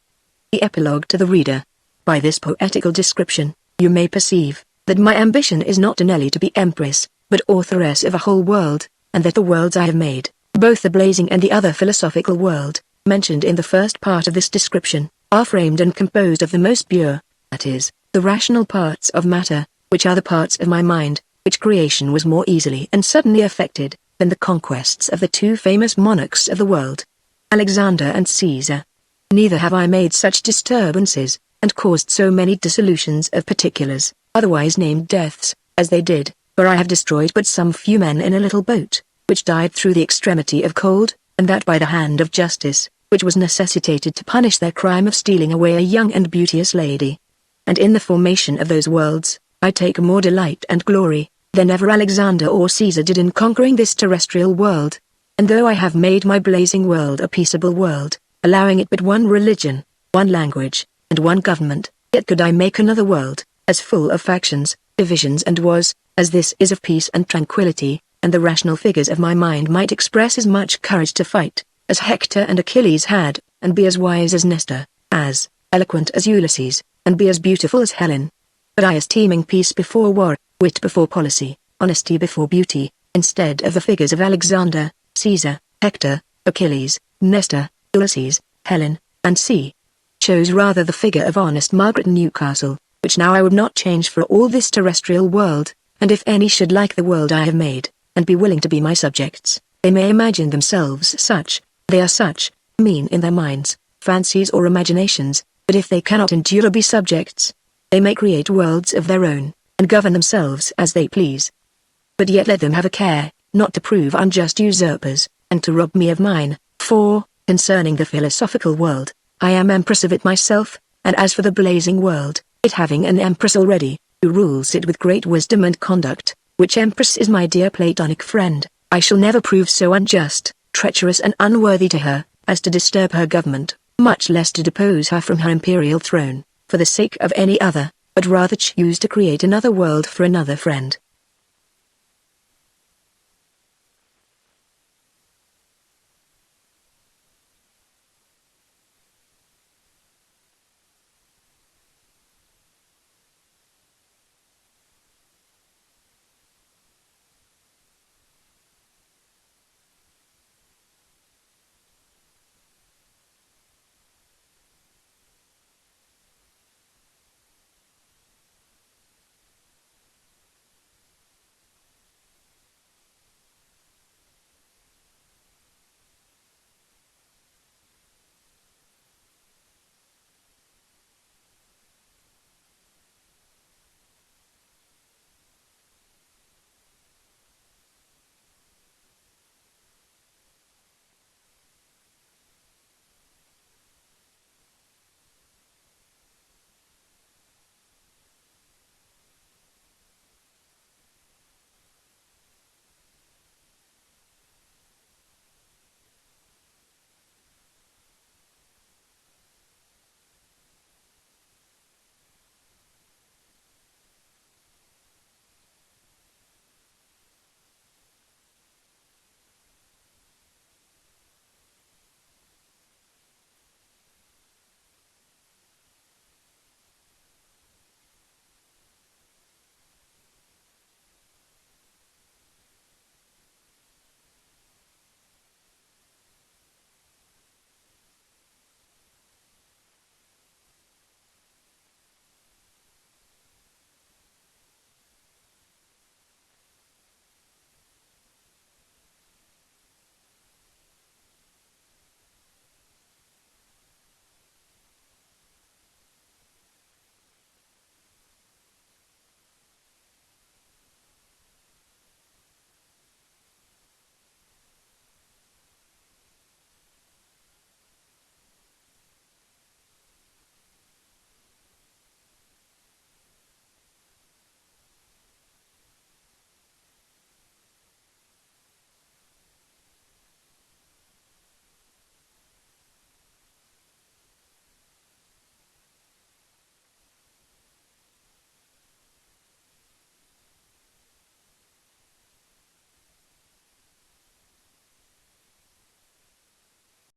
The epilogue to the reader. By this poetical description, you may perceive, that my ambition is not only to be Empress, but authoress of a whole world, and that the worlds I have made, both the blazing and the other philosophical world, mentioned in the first part of this description, are framed and composed of the most pure, that is, the rational parts of matter, which are the parts of my mind, which creation was more easily and suddenly effected, than the conquests of the 2 famous monarchs of the world. Alexander and Caesar. Neither have I made such disturbances, and caused so many dissolutions of particulars, otherwise named deaths, as they did, for I have destroyed but some few men in a little boat, which died through the extremity of cold, and that by the hand of justice, which was necessitated to punish their crime of stealing away a young and beauteous lady. And in the formation of those worlds, I take more delight and glory, than ever Alexander or Caesar did in conquering this terrestrial world. And though I have made my blazing world a peaceable world, allowing it but one religion, one language, and one government, yet could I make another world, as full of factions, divisions and wars, as this is of peace and tranquility, and the rational figures of my mind might express as much courage to fight, as Hector and Achilles had, and be as wise as Nestor, as eloquent as Ulysses, and be as beautiful as Helen. But I esteeming peace before war, wit before policy, honesty before beauty, instead of the figures of Alexander, Caesar, Hector, Achilles, Nestor, Ulysses, Helen, and chose rather the figure of honest Margaret Newcastle, which now I would not change for all this terrestrial world, and if any should like the world I have made, and be willing to be my subjects, they may imagine themselves such, they are such, mean in their minds, fancies or imaginations, but if they cannot endure to be subjects, they may create worlds of their own, and govern themselves as they please. But yet let them have a care, not to prove unjust usurpers, and to rob me of mine, for, concerning the philosophical world, I am empress of it myself, and as for the blazing world, it having an empress already, who rules it with great wisdom and conduct, which empress is my dear Platonic friend, I shall never prove so unjust, treacherous and unworthy to her, as to disturb her government, much less to depose her from her imperial throne, for the sake of any other, but rather choose to create another world for another friend,